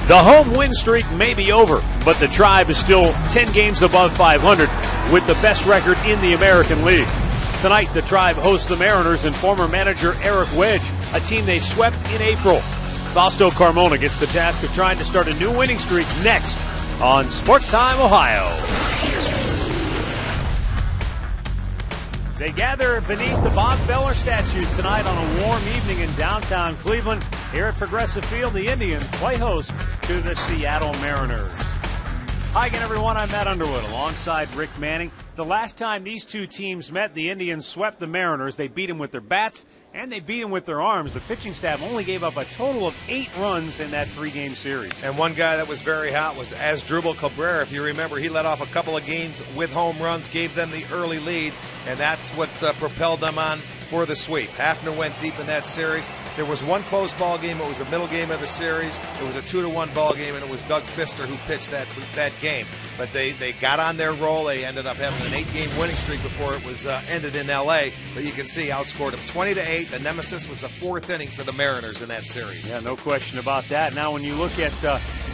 The home win streak may be over, but the Tribe is still 10 games above 500 with the best record in the American League. Tonight, the Tribe hosts the Mariners and former manager Eric Wedge, a team they swept in April. Fausto Carmona gets the task of trying to start a new winning streak next on Sports Time Ohio. They gather beneath the Bob Feller statue tonight on a warm evening in downtown Cleveland. Here at Progressive Field, the Indians play host to the Seattle Mariners. Hi again, everyone. I'm Matt Underwood alongside Rick Manning. The last time these two teams met, the Indians swept the Mariners. They beat them with their bats and they beat them with their arms. The pitching staff only gave up a total of 8 runs in that 3-game series. And one guy that was very hot was Asdrubal Cabrera. If you remember, he led off a couple of games with home runs, gave them the early lead, and that's what propelled them on for the sweep. Hafner went deep in that series. There was one close ball game. It was the middle game of the series. It was a 2-1 ball game, and it was Doug Fister who pitched that game. But they got on their roll. They ended up having an 8-game winning streak before it was ended in L.A. But you can see, outscored them 20-8. The nemesis was the 4th inning for the Mariners in that series. Yeah, no question about that. Now, when you look at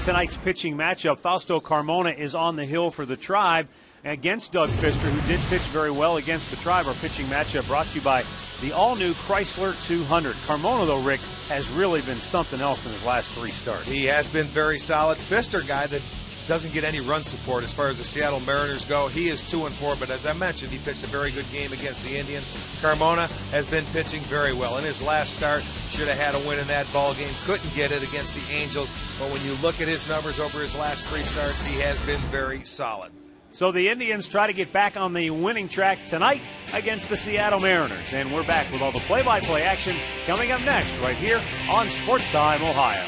tonight's pitching matchup, Fausto Carmona is on the hill for the Tribe against Doug Fister, who did pitch very well against the Tribe. Our pitching matchup brought to you by the all-new Chrysler 200. Carmona, though, Rick, has really been something else in his last 3 starts. He has been very solid. Fister, guy that doesn't get any run support as far as the Seattle Mariners go. He is 2-4, but as I mentioned, he pitched a very good game against the Indians. Carmona has been pitching very well. In his last start, should have had a win in that ball game. Couldn't get it against the Angels, but when you look at his numbers over his last 3 starts, he has been very solid. So the Indians try to get back on the winning track tonight against the Seattle Mariners. And we're back with all the play-by-play action coming up next right here on Sports Time Ohio.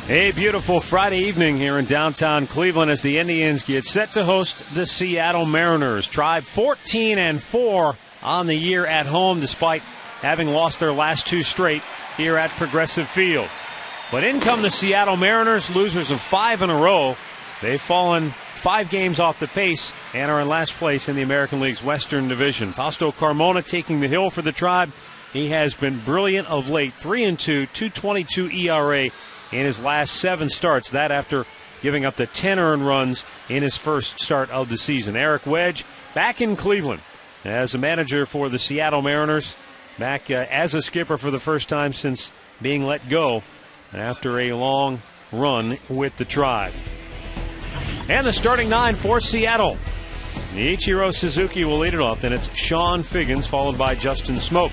A beautiful Friday evening here in downtown Cleveland as the Indians get set to host the Seattle Mariners. Tribe 14-4 on the year at home despite having lost their last 2 straight here at Progressive Field. But in come the Seattle Mariners, losers of 5 in a row. They've fallen 5 games off the pace and are in last place in the American League's Western Division. Fausto Carmona taking the hill for the Tribe. He has been brilliant of late, 3-2, 2.22 ERA in his last 7 starts, that after giving up the 10 earned runs in his first start of the season. Eric Wedge back in Cleveland as a manager for the Seattle Mariners, back as a skipper for the first time since being let go after a long run with the Tribe. And the starting 9 for Seattle. Ichiro Suzuki will lead it off. Then it's Sean Figgins, followed by Justin Smoke.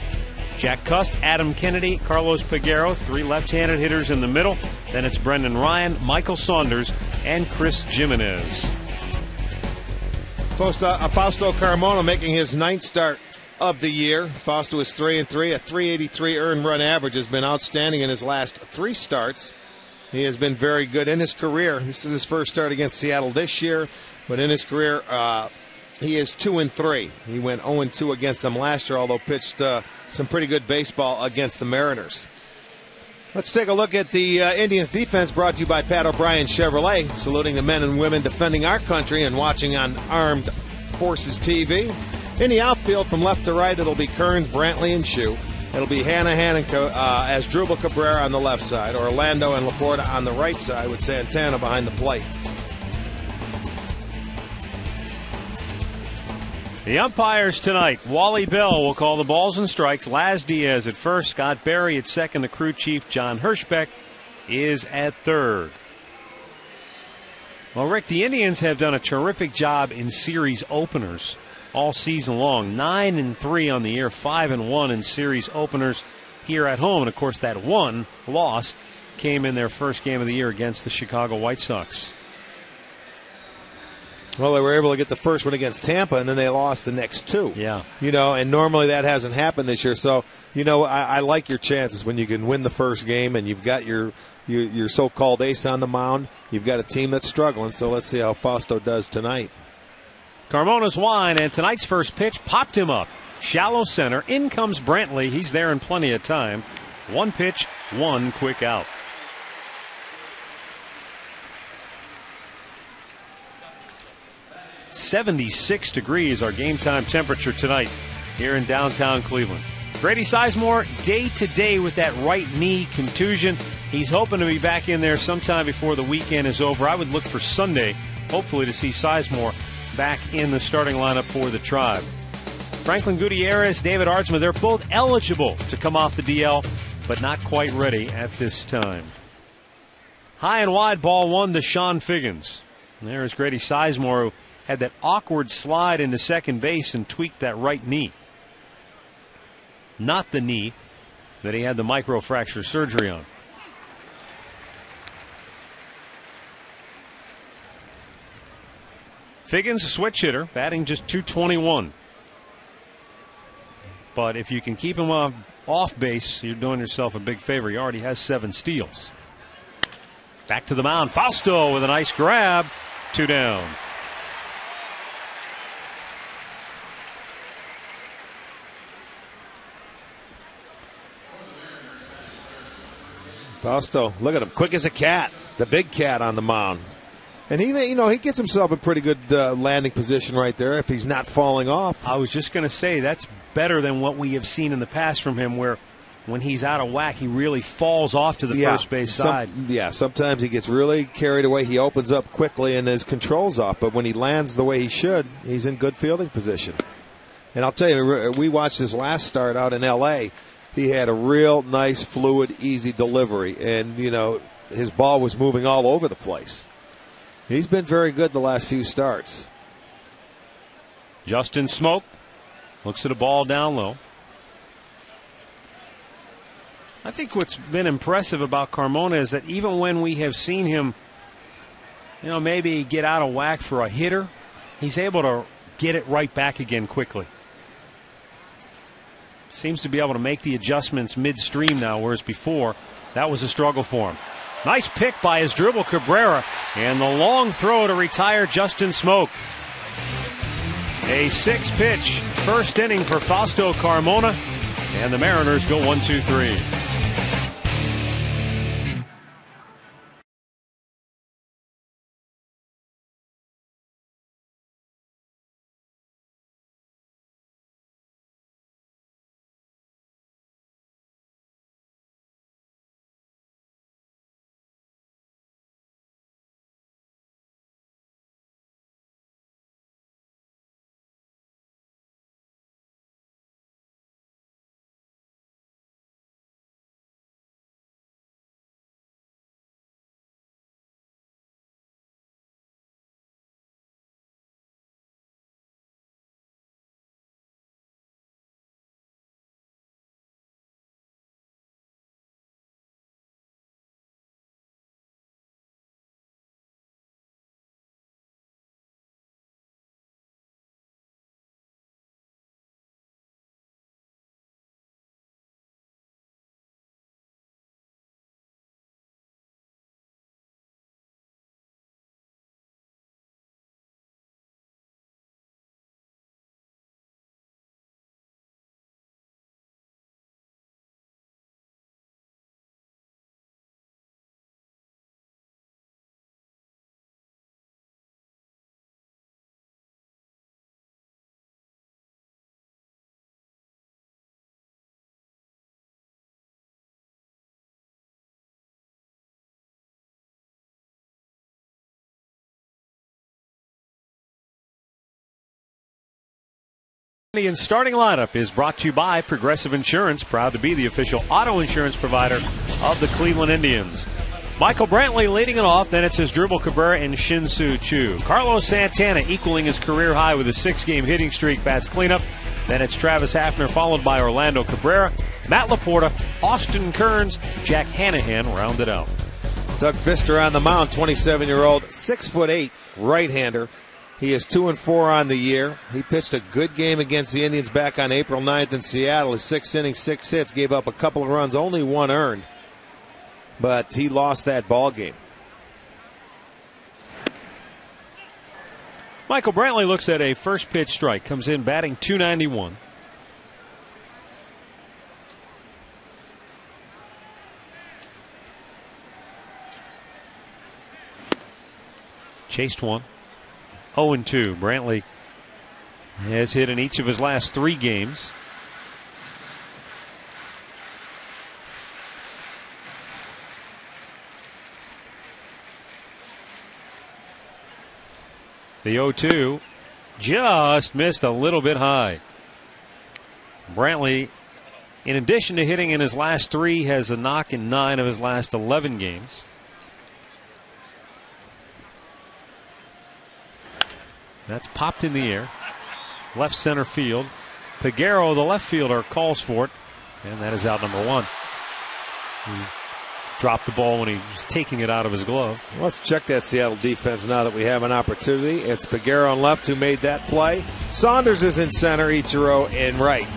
Jack Cust, Adam Kennedy, Carlos Peguero, 3 left-handed hitters in the middle. Then it's Brendan Ryan, Michael Saunders, and Chris Jimenez. Fausto Carmona making his 9th start of the year. Fausto is 3-3. A 383 earned run average has been outstanding in his last 3 starts. He has been very good in his career. This is his first start against Seattle this year, but in his career, he is 2-3. He went 0-2 against them last year, although pitched some pretty good baseball against the Mariners. Let's take a look at the Indians defense, brought to you by Pat O'Brien Chevrolet, saluting the men and women defending our country and watching on Armed Forces TV. In the outfield, from left to right, it'll be Kearns, Brantley, and Shue. It'll be Hanahan and Asdrubal Cabrera on the left side, Orlando and Laporta on the right side, with Santana behind the plate. The umpires tonight: Wally Bell will call the balls and strikes. Laz Diaz at first, Scott Berry at second. The crew chief, John Hirschbeck, is at third. Well, Rick, the Indians have done a terrific job in series openers all season long. 9-3 on the year, 5-1 in series openers here at home. And, of course, that one loss came in their first game of the year against the Chicago White Sox. Well, they were able to get the first one against Tampa, and then they lost the next 2. Yeah. And normally that hasn't happened this year. So, I like your chances when you can win the first game and you've got your so-called ace on the mound. You've got a team that's struggling, so let's see how Fausto does tonight. Carmona's wine, and tonight's first pitch popped him up. Shallow center. In comes Brantley. He's there in plenty of time. 1 pitch, 1 quick out. .76 degrees our game time temperature tonight here in downtown Cleveland. Grady Sizemore, day-to-day with that right knee contusion. He's hoping to be back in there sometime before the weekend is over. I would look for Sunday, hopefully, to see Sizemore back in the starting lineup for the Tribe. Franklin Gutierrez, David Ardsma, they're both eligible to come off the DL, but not quite ready at this time. High and wide, ball 1 to Sean Figgins. And there is Grady Sizemore, who had that awkward slide into second base and tweaked that right knee. Not the knee that he had the microfracture surgery on. Figgins, a switch hitter, batting just .221. But if you can keep him off base, you're doing yourself a big favor. He already has 7 steals. Back to the mound. Fausto with a nice grab. 2 down. Fausto, look at him, quick as a cat, the big cat on the mound. And he gets himself in pretty good landing position right there if he's not falling off. I was just going to say, that's better than what we have seen in the past from him, where when he's out of whack, he really falls off to the first base side. Sometimes he gets really carried away. He opens up quickly and his control's off. But when he lands the way he should, he's in good fielding position. And I'll tell you, we watched his last start out in L.A., he had a real nice, fluid, easy delivery. And, his ball was moving all over the place. He's been very good the last few starts. Justin Smoke looks at a ball down low. I think what's been impressive about Carmona is that even when we have seen him, maybe get out of whack for a hitter, he's able to get it right back again quickly. Seems to be able to make the adjustments midstream now, whereas before that was a struggle for him. Nice pick by Asdrubal Cabrera, and the long throw to retire Justin Smoke. A 6-pitch first inning for Fausto Carmona, and the Mariners go 1-2-3. Indians starting lineup is brought to you by Progressive Insurance, proud to be the official auto insurance provider of the Cleveland Indians. Michael Brantley leading it off, then it's Asdrubal Cabrera and Shin-Soo Choo. Carlos Santana equaling his career high with a 6-game hitting streak, bats cleanup. Then it's Travis Hafner followed by Orlando Cabrera, Matt Laporta, Austin Kearns, Jack Hanahan rounded out. Doug Fister on the mound, 27-year-old, 6'8", right-hander. He is 2-4 on the year. He pitched a good game against the Indians back on April 9th in Seattle. His 6 innings, 6 hits, gave up a couple of runs, only 1 earned. But he lost that ball game. Michael Brantley looks at a first pitch strike, comes in batting .291. Chased one. 0-2. Brantley has hit in each of his last 3 games. The 0-2 just missed a little bit high. Brantley, in addition to hitting in his last 3, has a knock in 9 of his last 11 games. That's popped in the air. Left center field. Peguero, the left fielder, calls for it. And that is out number 1. He dropped the ball when he was taking it out of his glove. Let's check that Seattle defense now that we have an opportunity. It's Peguero on left who made that play. Saunders is in center, Ichiro in right.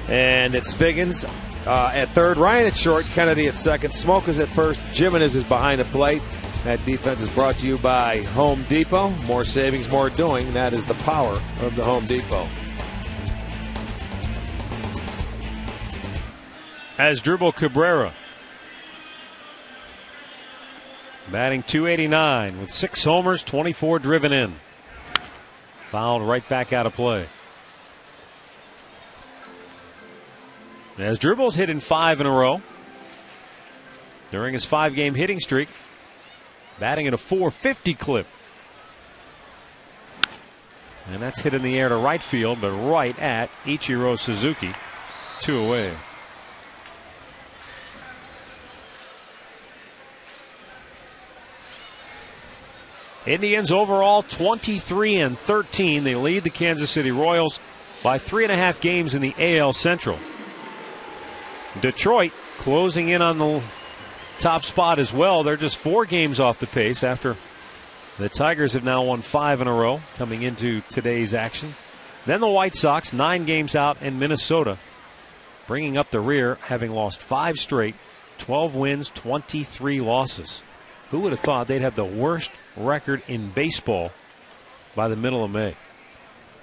And it's Figgins at third, Ryan at short, Kennedy at second, Smoke is at first, Jimenez is behind the plate. That defense is brought to you by Home Depot. More savings, more doing. That is the power of the Home Depot. Asdrubal Cabrera, batting .289 with 6 homers, 24 driven in. Fouled right back out of play. Asdrubal's hit in 5 in a row during his 5-game hitting streak. Batting at a .450 clip. And that's hit in the air to right field, but right at Ichiro Suzuki. 2 away. Indians overall 23-13. They lead the Kansas City Royals by 3.5 games in the AL Central. Detroit closing in on the top spot as well. They're just 4 games off the pace after the Tigers have now won 5 in a row coming into today's action. Then the White Sox 9 games out, and Minnesota bringing up the rear, having lost 5 straight, 12 wins, 23 losses. Who would have thought they'd have the worst record in baseball by the middle of May?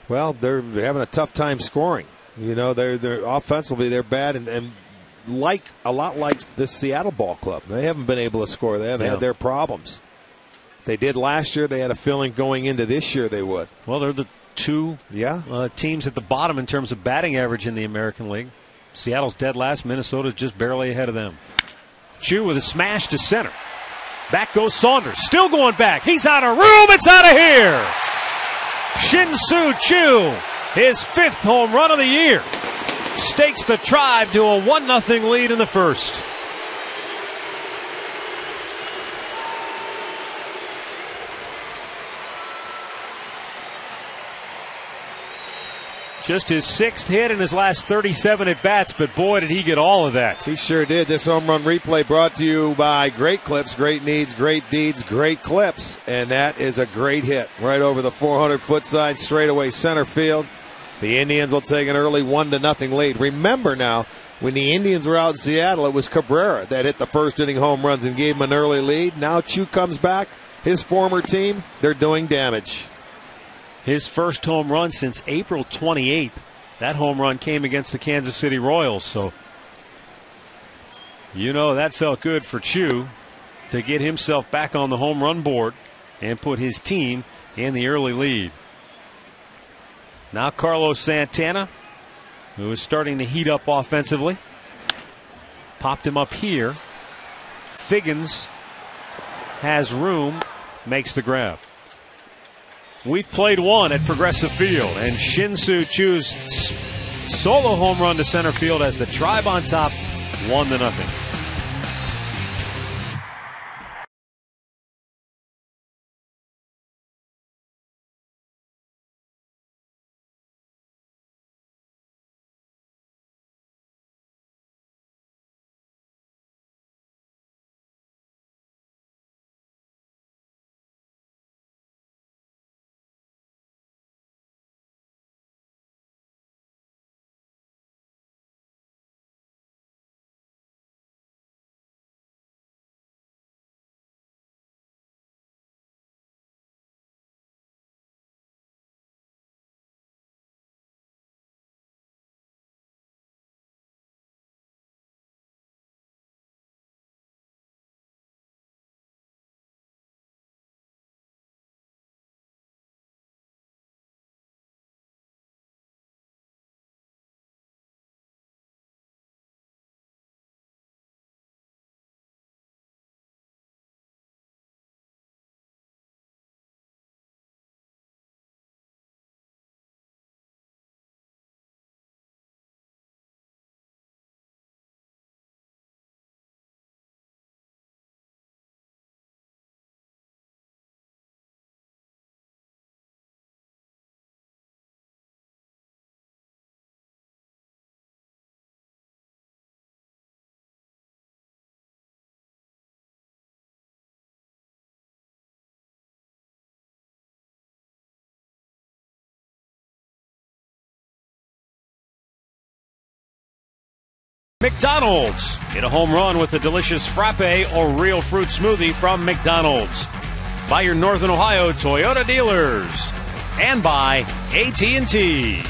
Well, they're having a tough time scoring. You know, they're offensively they're bad, and a lot like the Seattle ball club. They haven't been able to score. They haven't had their problems. They did last year. They had a feeling going into this year they would. Well, they're the 2 teams at the bottom in terms of batting average in the American League. Seattle's dead last. Minnesota's just barely ahead of them. Choo with a smash to center. Back goes Saunders. Still going back. He's out of room. It's out of here. Shin-Soo Choo, his 5th home run of the year, stakes the Tribe to a 1-0 lead in the first. Just his 6th hit in his last 37 at-bats, but boy, did he get all of that. He sure did. This home run replay brought to you by Great Clips, great needs, great deeds, great clips. And that is a great hit right over the 400-foot side, straightaway center field. The Indians will take an early 1-0 lead. Remember now, when the Indians were out in Seattle, it was Cabrera that hit the first inning home runs and gave them an early lead. Now Choo comes back. His former team, they're doing damage. His first home run since April 28th. That home run came against the Kansas City Royals. So, you know, that felt good for Choo to get himself back on the home run board and put his team in the early lead. Now Carlos Santana, who is starting to heat up offensively. Popped him up here. Figgins has room, makes the grab. we've played one at Progressive Field, and Shin-Soo Chu's solo home run to center field as the Tribe on top, 1-0. McDonald's. Get a home run with the delicious frappe or real fruit smoothie from McDonald's. By your Northern Ohio Toyota dealers. And by AT&T.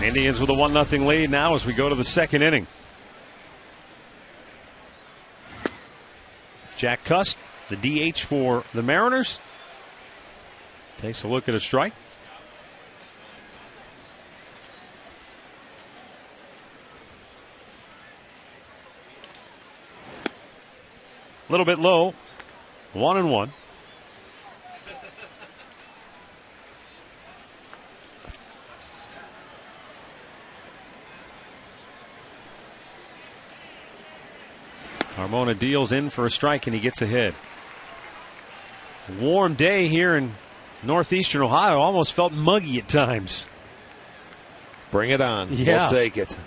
Indians with a 1-0 lead now as we go to the second inning. Jack Cust, the DH for the Mariners, takes a look at a strike. A little bit low. 1-1. Carmona deals in for a strike and he gets ahead. Warm day here in northeastern Ohio. Almost felt muggy at times. Bring it on. Yeah. We'll take it.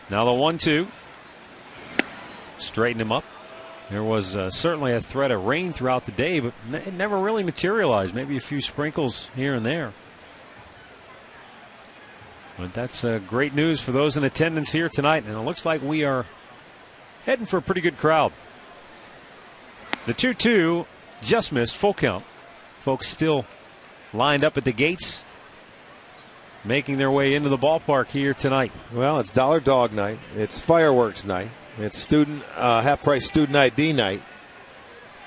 Now the 1-2. Straighten him up. There was certainly a threat of rain throughout the day, but it never really materialized. Maybe a few sprinkles here and there. But that's great news for those in attendance here tonight, and it looks like we are heading for a pretty good crowd. The 2-2 just missed full count. Folks still lined up at the gates, making their way into the ballpark here tonight. Well, it's Dollar Dog night. It's fireworks night. It's student half-price student ID night.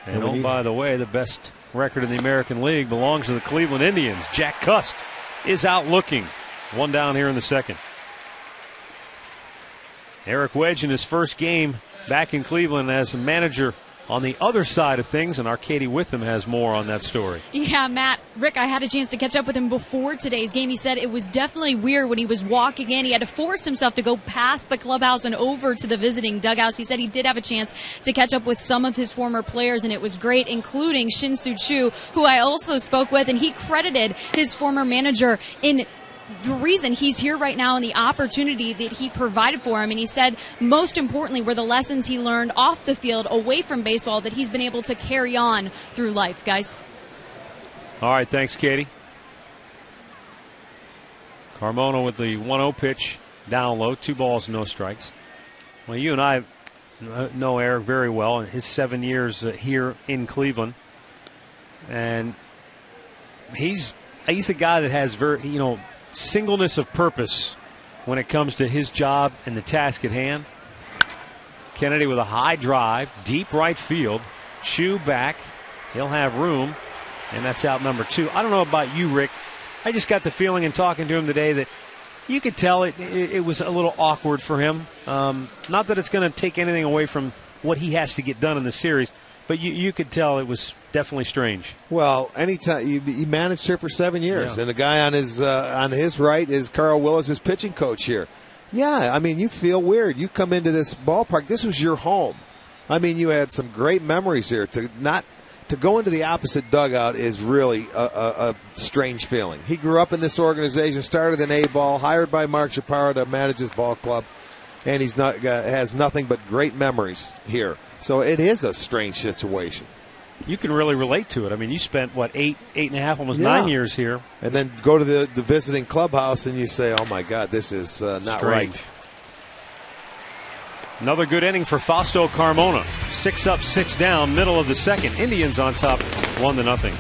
And oh, by the way, the best record in the American League belongs to the Cleveland Indians. Jack Cust is out looking. One down here in the second. Eric Wedge in his first game back in Cleveland as a manager on the other side of things, and Arcady Witham has more on that story. Yeah, Matt, Rick, I had a chance to catch up with him before today's game. He said it was definitely weird when he was walking in. He had to force himself to go past the clubhouse and over to the visiting dugouts. He said he did have a chance to catch up with some of his former players, and it was great, including Shin-Soo Chu, who I also spoke with, and he credited his former manager in the reason he's here right now and the opportunity that he provided for him. And he said most importantly were the lessons he learned off the field, away from baseball, that he's been able to carry on through life, guys. All right, thanks, Katie. Carmona with the 1-0 pitch down low, 2 balls, no strikes. Well, you and I know Eric very well in his 7 years here in Cleveland. And he's a guy that has very, singleness of purpose when it comes to his job and the task at hand. Kennedy with a high drive, deep right field. Chu back. He'll have room, and that's out number 2. I don't know about you, Rick. I just got the feeling in talking to him today that You could tell it was a little awkward for him. Not that it's going to take anything away from what he has to get done in the series, but you could tell it was definitely strange. Well, anytime he managed here for 7 years, and the guy on his right is Carl Willis, his pitching coach here. Yeah, I mean, you feel weird. You come into this ballpark. This was your home. I mean, you had some great memories here. To go into the opposite dugout is really a strange feeling. He grew up in this organization, started in A-ball, hired by Mark Chaparro to manage his ball club, and has nothing but great memories here. So it is a strange situation. You can really relate to it. I mean, you spent, 8.5, almost 9 years here. And then go to the visiting clubhouse and you say, oh, my God, this is not right. Another good inning for Fausto Carmona. 6 up, 6 down, middle of the second. Indians on top, 1-0.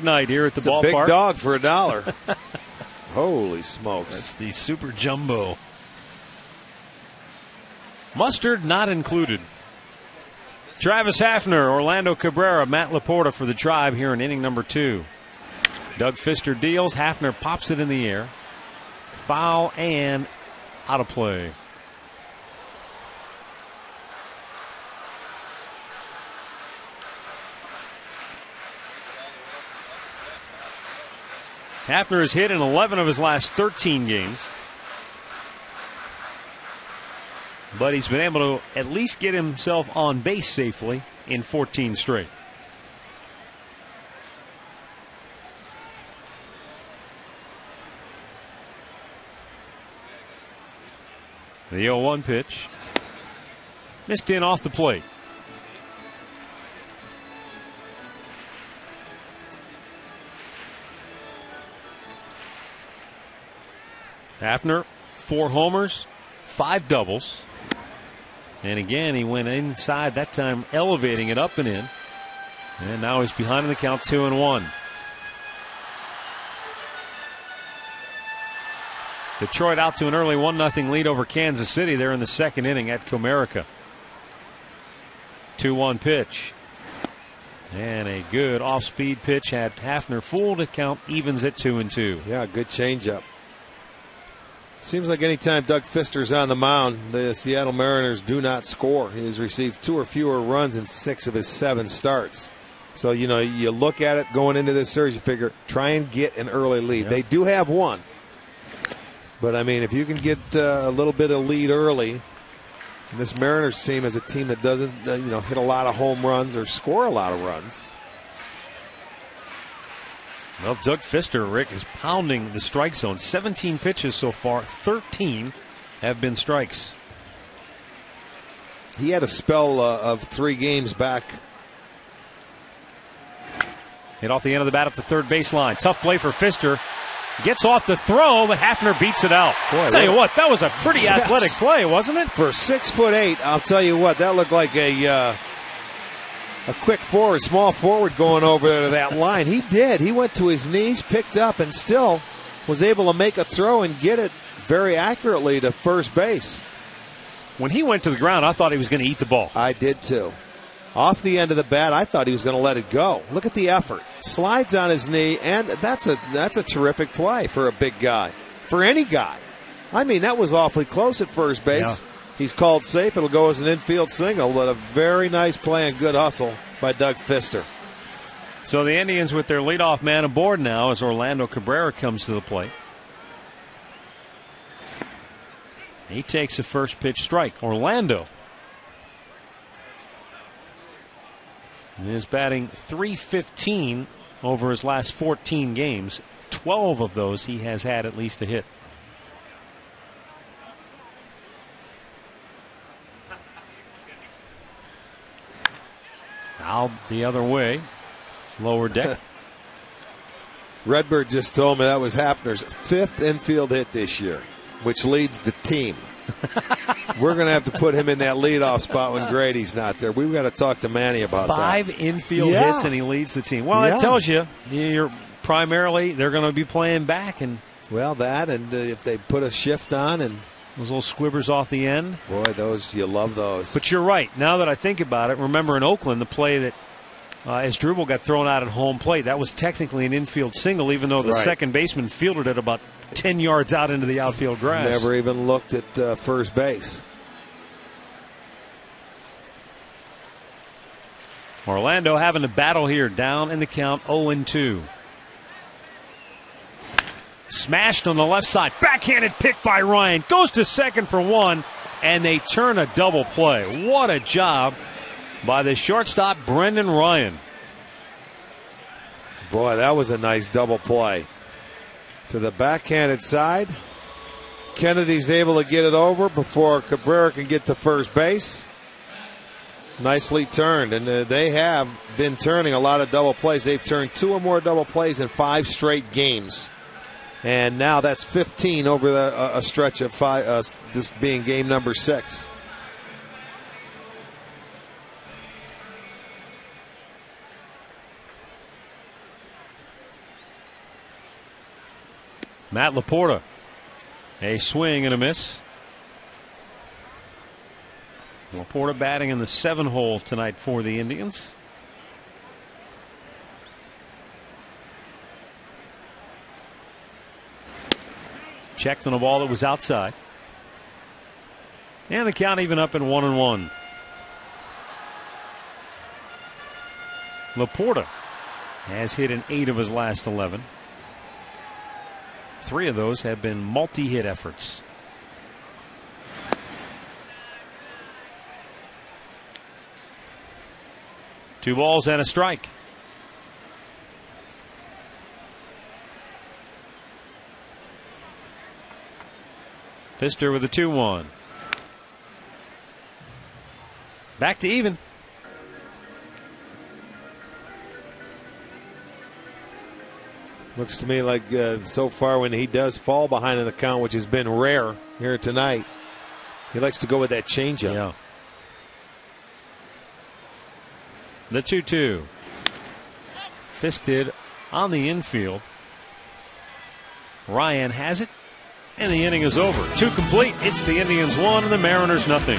Night here at the ballpark. Big dog for $1. Holy smokes. That's the Super Jumbo. Mustard not included. Travis Hafner, Orlando Cabrera, Matt Laporta for the Tribe here in inning number 2. Doug Fister deals. Hafner pops it in the air. Foul and out of play. Hafner has hit in 11 of his last 13 games. But he's been able to at least get himself on base safely in 14 straight. The 0-1 pitch. Missed in off the plate. Hafner, 4 homers, 5 doubles. And again, he went inside, that time elevating it up and in. And now he's behind in the count, 2-1. Detroit out to an early 1-0 lead over Kansas City there in the second inning at Comerica. 2-1 pitch. And a good off-speed pitch had Hafner fooled. It count evens at 2-2. Yeah, good changeup. Seems like anytime Doug Fister's on the mound, the Seattle Mariners do not score. He has received 2 or fewer runs in 6 of his 7 starts. So, you look at it going into this series, you figure, try and get an early lead. Yep. They do have one. But, I mean, if you can get a little bit of lead early, and this Mariners team is a team that doesn't, hit a lot of home runs or score a lot of runs. Well, Doug Fister, Rick, is pounding the strike zone. 17 pitches so far, 13 have been strikes. He had a spell of 3 games back. Hit off the end of the bat up the third baseline. Tough play for Fister. Gets off the throw, but Hafner beats it out. Boy, tell you what, that was a pretty athletic play, wasn't it? For 6'8", I'll tell you what, that looked like a quick forward, small forward going over there to that line. He did. He went to his knees, picked up, and still was able to make a throw and get it very accurately to first base. When he went to the ground, I thought he was going to eat the ball. I did too. Off the end of the bat, I thought he was going to let it go. Look at the effort. Slides on his knee, and that's a terrific play for a big guy. For any guy. I mean, that was awfully close at first base. Yeah. He's called safe. It'll go as an infield single, but a very nice play and good hustle by Doug Fister. So the Indians with their leadoff man aboard now as Orlando Cabrera comes to the plate. He takes a first pitch strike. Orlando is batting .315 over his last 14 games. 12 of those he has had at least a hit. Now the other way, lower deck. Redbird just told me that was Hafner's 5th infield hit this year, which leads the team. We're going to have to put him in that leadoff spot when Grady's not there. We've got to talk to Manny about 5 that. infield hits and he leads the team. Well, that tells you they're going to be playing back. And well, that and if they put a shift on and those little squibbers off the end. Boy, those, you love those. But you're right. Now that I think about it, remember in Oakland, the play that Asdrubal got thrown out at home plate, that was technically an infield single, even though the second baseman fielded it about 10 yards out into the outfield grass. Never even looked at first base. Orlando having to battle here, down in the count 0-2. Smashed on the left side. Backhanded pick by Ryan. Goes to second for 1, and they turn a double play. What a job by the shortstop, Brendan Ryan. Boy, that was a nice double play. To the backhanded side. Kennedy's able to get it over before Cabrera can get to first base. Nicely turned, and they have been turning a lot of double plays. They've turned 2 or more double plays in 5 straight games. And now that's 15 over a stretch of 5, this being game number 6. Matt Laporta, a swing and a miss. Laporta batting in the 7-hole tonight for the Indians. Checked on a ball that was outside. And the count even up in 1-1. Laporta has hit in 8 of his last 11. 3 of those have been multi-hit efforts. Two balls and a strike. Fister with a 2-1. Back to even. Looks to me like so far when he does fall behind in the count, which has been rare here tonight, he likes to go with that changeup. Yeah. The 2-2. Fisted on the infield. Ryan has it, and the inning is over. 2 complete. It's the Indians 1 and the Mariners nothing.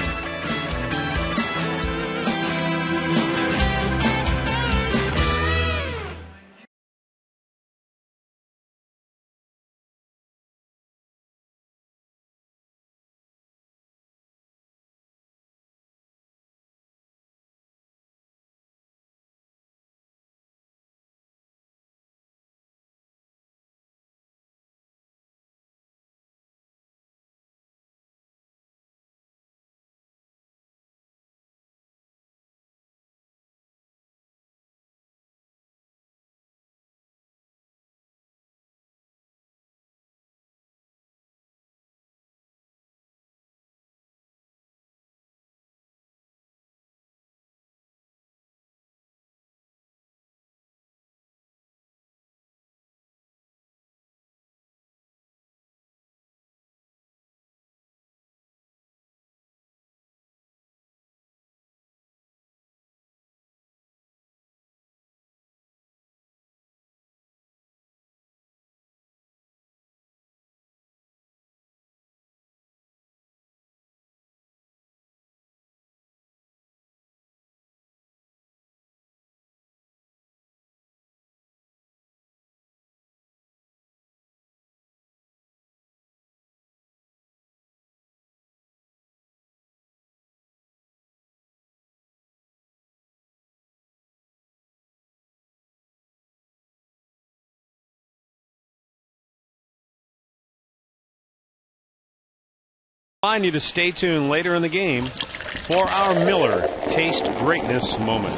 Remind you to stay tuned later in the game for our Miller Taste Greatness moment.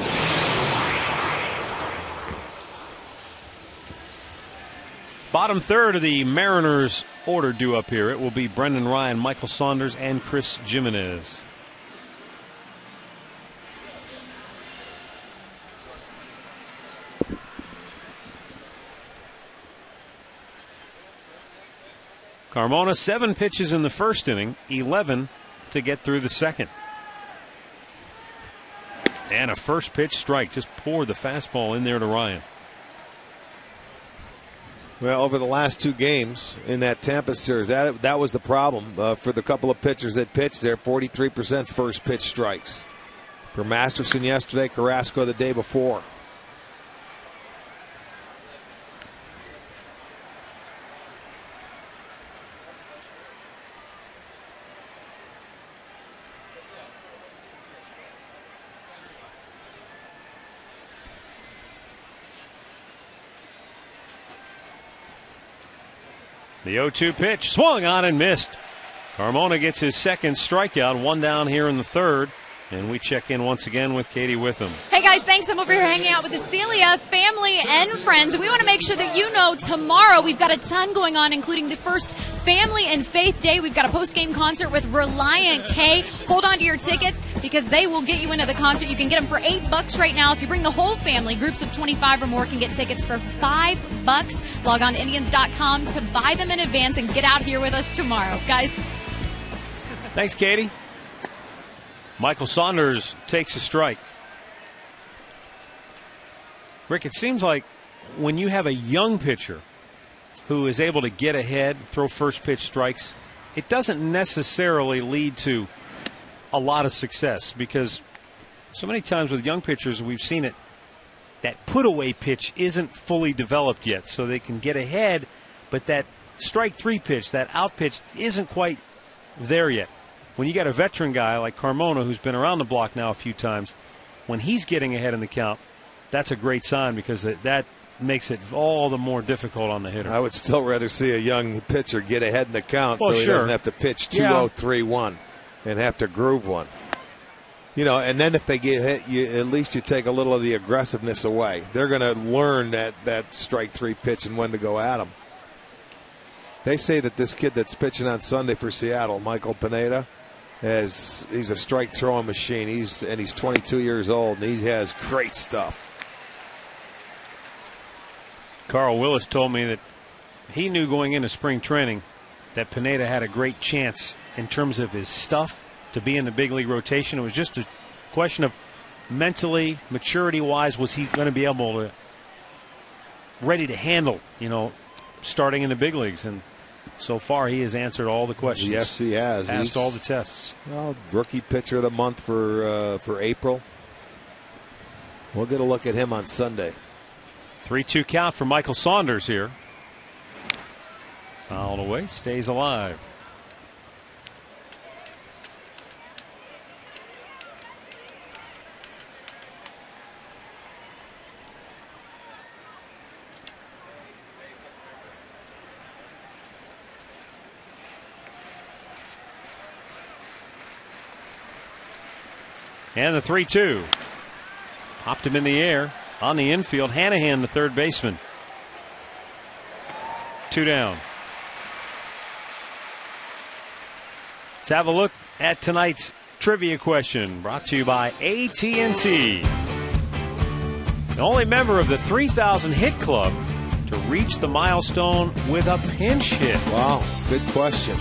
Bottom third of the Mariners order due up here. It will be Brendan Ryan, Michael Saunders, and Chris Jimenez. Carmona, 7 pitches in the first inning, 11 to get through the second. And a first pitch strike. Just poured the fastball in there to Ryan. Well, over the last 2 games in that Tampa series, that was the problem for the couple of pitchers that pitched there. 43% first pitch strikes. For Masterson yesterday, Carrasco the day before. The 0-2 pitch swung on and missed. Carmona gets his second strikeout, 1 down here in the third. And we check in once again with Katie Witham. Hey guys, thanks. I'm over here hanging out with the Celia family and friends. We want to make sure that you know tomorrow we've got a ton going on, including the first Family and Faith Day. We've got a post-game concert with Reliant K. Hold on to your tickets because they will get you into the concert. You can get them for $8 right now. If you bring the whole family, groups of 25 or more can get tickets for $5. Log on to Indians.com to buy them in advance and get out here with us tomorrow. Guys. Thanks, Katie. Michael Saunders takes a strike. Rick, it seems like when you have a young pitcher who is able to get ahead, throw first pitch strikes, it doesn't necessarily lead to a lot of success because so many times with young pitchers we've seen it, that put away pitch isn't fully developed yet, so they can get ahead, but that strike 3 pitch, that out pitch isn't quite there yet. When you got a veteran guy like Carmona who's been around the block now a few times, when he's getting ahead in the count, that's a great sign because that makes it all the more difficult on the hitter. I would still rather see a young pitcher get ahead in the count so he doesn't have to pitch 2-0, 3-1 and have to groove one. You know, and then if they get hit, at least you take a little of the aggressiveness away. They're going to learn that strike 3 pitch and when to go at them. They say that this kid that's pitching on Sunday for Seattle, Michael Pineda, he's a strike throwing machine. He's 22 years old, and he has great stuff. Carl Willis told me that he knew going into spring training that Pineda had a great chance in terms of his stuff to be in the big league rotation. It was just a question of mentally, maturity-wise, was he going to be able to ready to handle, starting in the big leagues. And so far, he has answered all the questions. Yes, he has. Passed all the tests. Well, rookie pitcher of the month for April. We'll get a look at him on Sunday. 3-2 count for Michael Saunders here. Fouled away, stays alive. And the 3-2. Popped him in the air. On the infield, Hanahan, the third baseman. 2 down. Let's have a look at tonight's trivia question brought to you by AT&T. The only member of the 3,000 hit club to reach the milestone with a pinch hit. Wow, good question.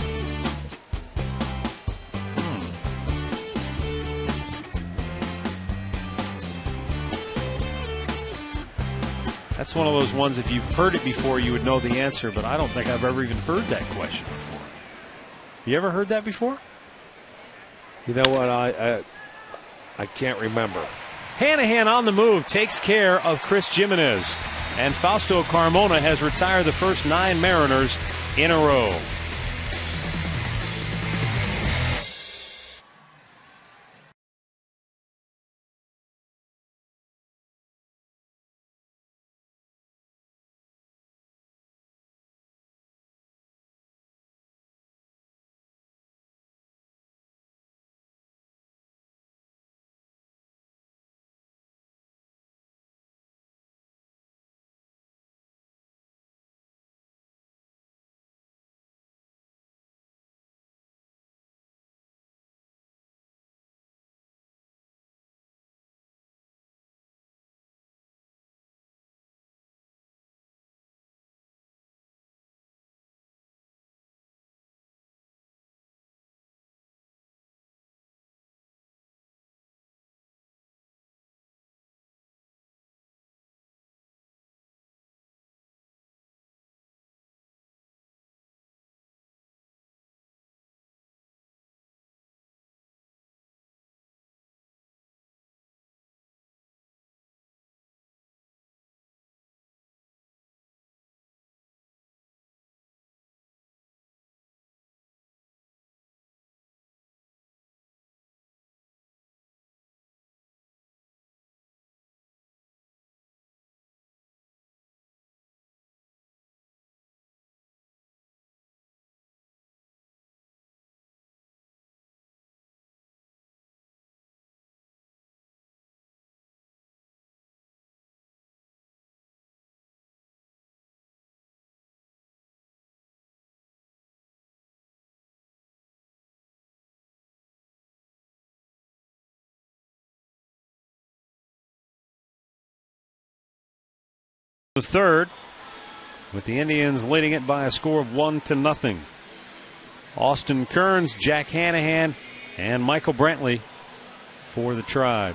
That's one of those ones, if you've heard it before, you would know the answer, but I don't think I've ever even heard that question before. You ever heard that before? You know what? I can't remember. Hanahan on the move takes care of Chris Jimenez. And Fausto Carmona has retired the first 9 Mariners in a row. The third, with the Indians leading it by a score of 1-0. Austin Kearns, Jack Hanahan, and Michael Brantley for the Tribe.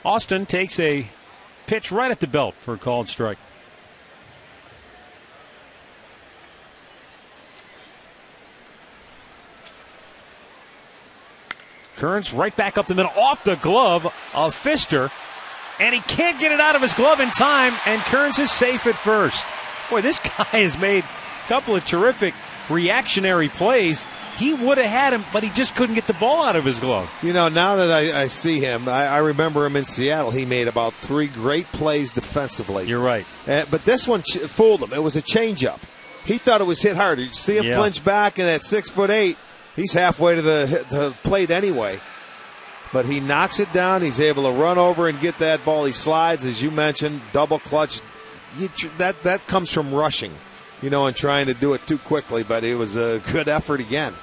Austin takes a pitch right at the belt for a called strike. Kearns right back up the middle, off the glove of Pfister, and he can't get it out of his glove in time, and Kearns is safe at first. Boy, this guy has made a couple of terrific reactionary plays. He would have had him, but he just couldn't get the ball out of his glove. You know, now that I see him, I remember him in Seattle. He made about 3 great plays defensively. You're right. But this one fooled him. It was a changeup. He thought it was hit hard. You see him flinch back, and at 6'8", he's halfway to the plate anyway. But he knocks it down. He's able to run over and get that ball. He slides, as you mentioned, double clutch. That comes from rushing, and trying to do it too quickly. But it was a good effort again.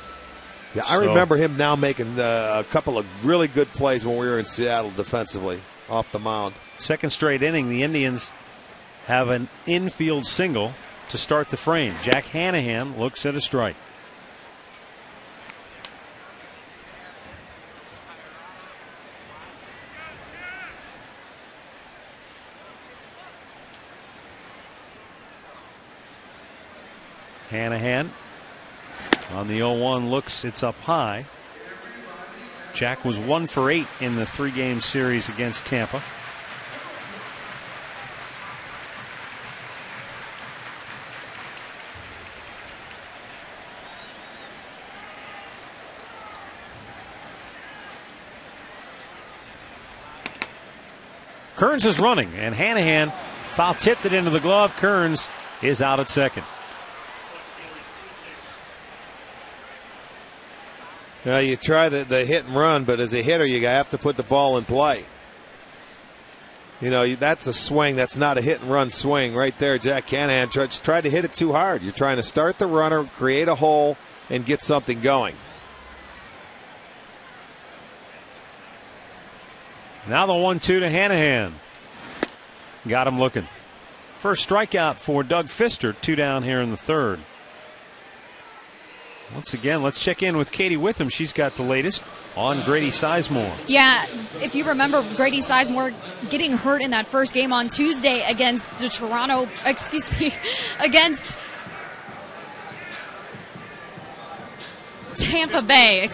Yeah, I remember him now making a couple of really good plays when we were in Seattle defensively off the mound. Second straight inning, the Indians have an infield single to start the frame. Jack Hanahan looks at a strike. Hanahan on the 0-1 looks, it's up high. Jack was 1 for 8 in the 3-game series against Tampa. Kearns is running, and Hanahan foul tipped it into the glove. Kearns is out at second. You try the hit and run, but as a hitter, you have to put the ball in play. That's a swing. That's not a hit and run swing right there. Jack Hanahan tried to hit it too hard. You're trying to start the runner, create a hole, and get something going. Now the 1-2 to Hanahan. Got him looking. First strikeout for Doug Pfister. 2 down here in the third. Once again, let's check in with Katie Witham. She's got the latest on Grady Sizemore. Yeah, if you remember, Grady Sizemore getting hurt in that first game on Tuesday against against Tampa Bay,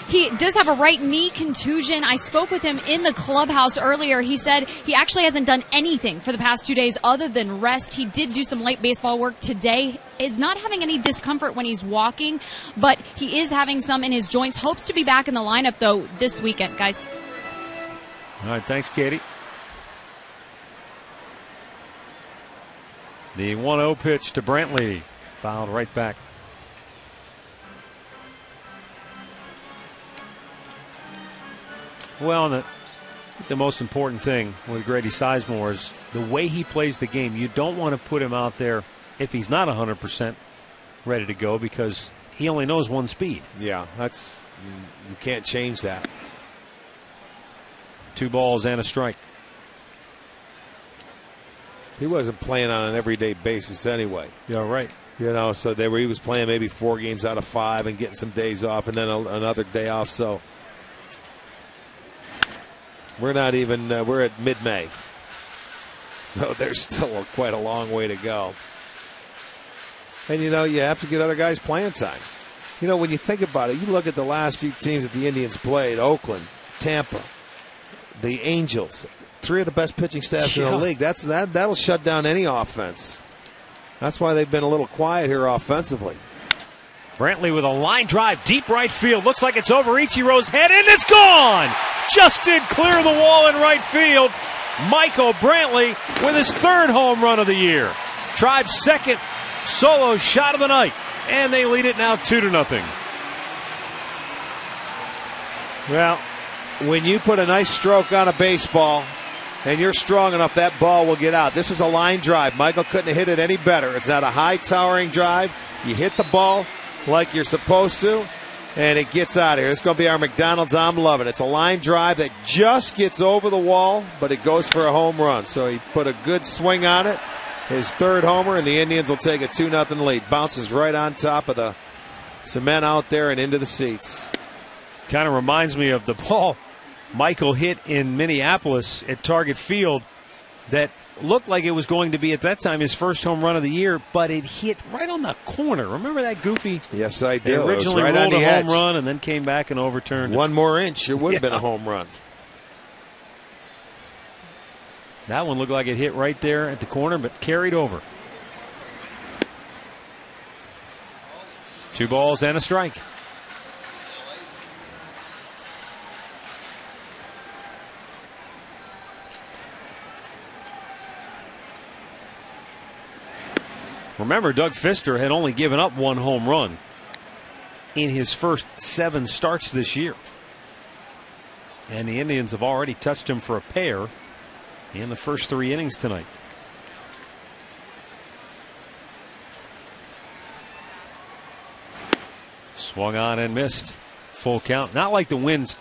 he does have a right knee contusion. I spoke with him in the clubhouse earlier. He said he actually hasn't done anything for the past 2 days other than rest. He did do some light baseball work today. Is not having any discomfort when he's walking, but he is having some in his joints. Hopes to be back in the lineup, though, this weekend, guys. All right, thanks, Katie. The 1-0 pitch to Brantley. Fouled right back. Well, the most important thing with Grady Sizemore is the way he plays the game. You don't want to put him out there if he's not 100% ready to go, because he only knows one speed. Yeah, you can't change that. 2 balls and a strike. He wasn't playing on an everyday basis anyway. Yeah, right. So he was playing maybe 4 games out of 5 and getting some days off and then another day off. So we're not even, we're at mid-May. So there's still quite a long way to go. And, you have to get other guys playing time. When you think about it, you look at the last few teams that the Indians played, Oakland, Tampa, the Angels, 3 of the best pitching staffs in the league. That'll shut down any offense. That's why they've been a little quiet here offensively. Brantley with a line drive, deep right field. Looks like it's over Ichiro's head, and it's gone! Just did clear the wall in right field. Michael Brantley with his 3rd home run of the year. Tribe's 2nd solo shot of the night, and they lead it now 2-0. Well, when you put a nice stroke on a baseball and you're strong enough, that ball will get out. This was a line drive. Michael couldn't have hit it any better. It's not a high towering drive. You hit the ball like you're supposed to, and it gets out of here. It's going to be our McDonald's I'm loving. It's a line drive that just gets over the wall, but it goes for a home run. So he put a good swing on it. His third homer, and the Indians will take a 2-0 lead. Bounces right on top of the cement out there and into the seats. Kind of reminds me of the ball Michael hit in Minneapolis at Target Field that looked like it was going to be at that time his first home run of the year, but it hit right on the corner. Remember that goofy? Yes, I do. They originally right rolled on the a home edge. run and then came back and overturned it. One more inch, it would have been a home run. That one looked like it hit right there at the corner, but carried over. 2 balls and a strike. Remember, Doug Fister had only given up 1 home run in his first 7 starts this year. And the Indians have already touched him for a pair in the first 3 innings tonight. Swung on and missed. Full count. Not like the wind's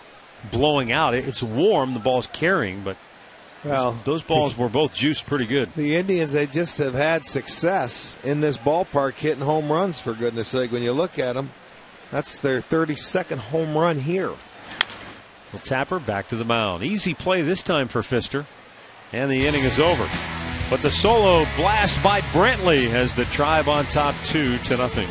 blowing out. It's warm. The ball's carrying, but those balls were both juiced pretty good. The Indians, they just have had success in this ballpark hitting home runs, for goodness sake. When you look at them, that's their 32nd home run here. Well, Tapper back to the mound. Easy play this time for Fister. And the inning is over. But the solo blast by Brantley has the Tribe on top 2-0.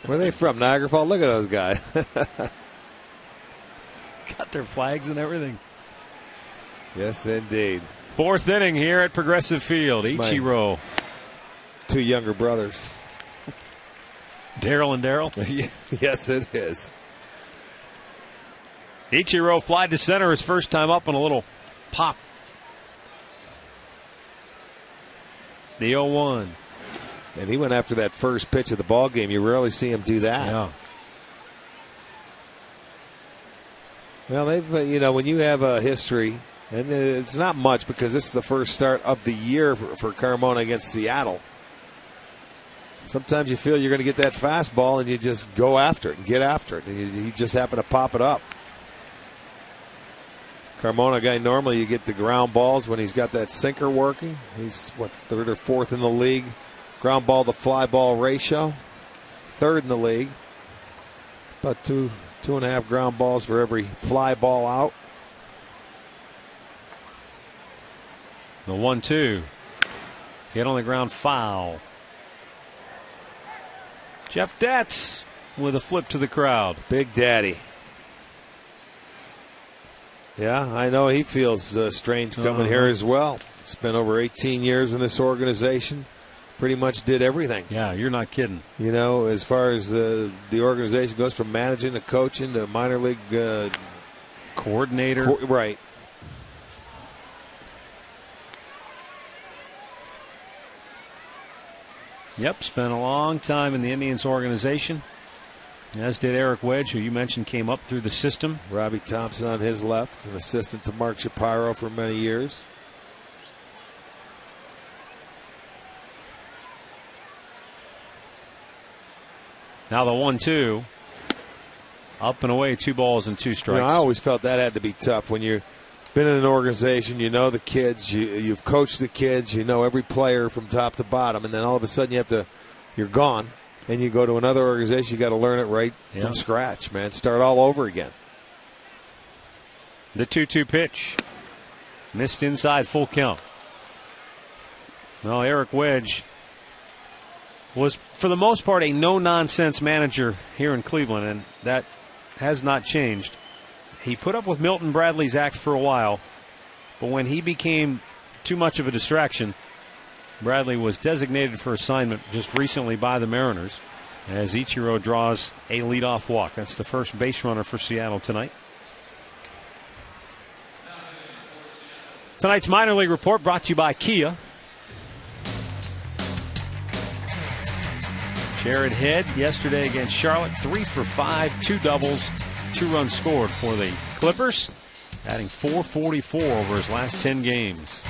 Where are they from? Niagara Falls? Look at those guys. Got their flags and everything. Yes, indeed. 4th inning here at Progressive Field. Ichiro. 2 younger brothers. Daryl and Daryl? Yes, it is. Ichiro fly to center his first time up on a little pop. The 0-1. And he went after that first pitch of the ball game. You rarely see him do that. Yeah. Well, they've when you have a history, and it's not much because this is the first start of the year for Carmona against Seattle. Sometimes you feel you're going to get that fastball and you just go after it and get after it, and you just happen to pop it up. Carmona guy, normally you get the ground balls when he's got that sinker working. He's 3rd or 4th in the league. Ground ball to fly ball ratio. 3rd in the league. About 2.5 ground balls for every fly ball out. The 1-2. Hit on the ground, foul. Jeff Datz with a flip to the crowd. Big Daddy. Yeah, I know he feels strange coming here as well. Spent over 18 years in this organization. Pretty much did everything. Yeah, you're not kidding. You know, as far as the organization goes, from managing to coaching to minor league coordinator. Right. Yep, spent a long time in the Indians organization. As did Eric Wedge, who you mentioned came up through the system. Robbie Thompson on his left, an assistant to Mark Shapiro for many years. Now the 1-2. Up and away, 2 balls and 2 strikes. You know, I always felt that had to be tough when you've been in an organization, you know the kids, you've coached the kids, you know every player from top to bottom, and then all of a sudden you're gone, and you go to another organization, you got to learn it right from scratch, man. Start all over again. The 2-2 pitch. Missed inside, full count. Well, Eric Wedge was, for the most part, a no-nonsense manager here in Cleveland, and that has not changed. He put up with Milton Bradley's act for a while, but when he became too much of a distraction, Bradley was designated for assignment just recently by the Mariners as Ichiro draws a leadoff walk. That's the first base runner for Seattle tonight. Tonight's minor league report brought to you by Kia. Jared Head yesterday against Charlotte, 3 for 5, 2 doubles, 2 runs scored for the Clippers, adding 444 over his last 10 games.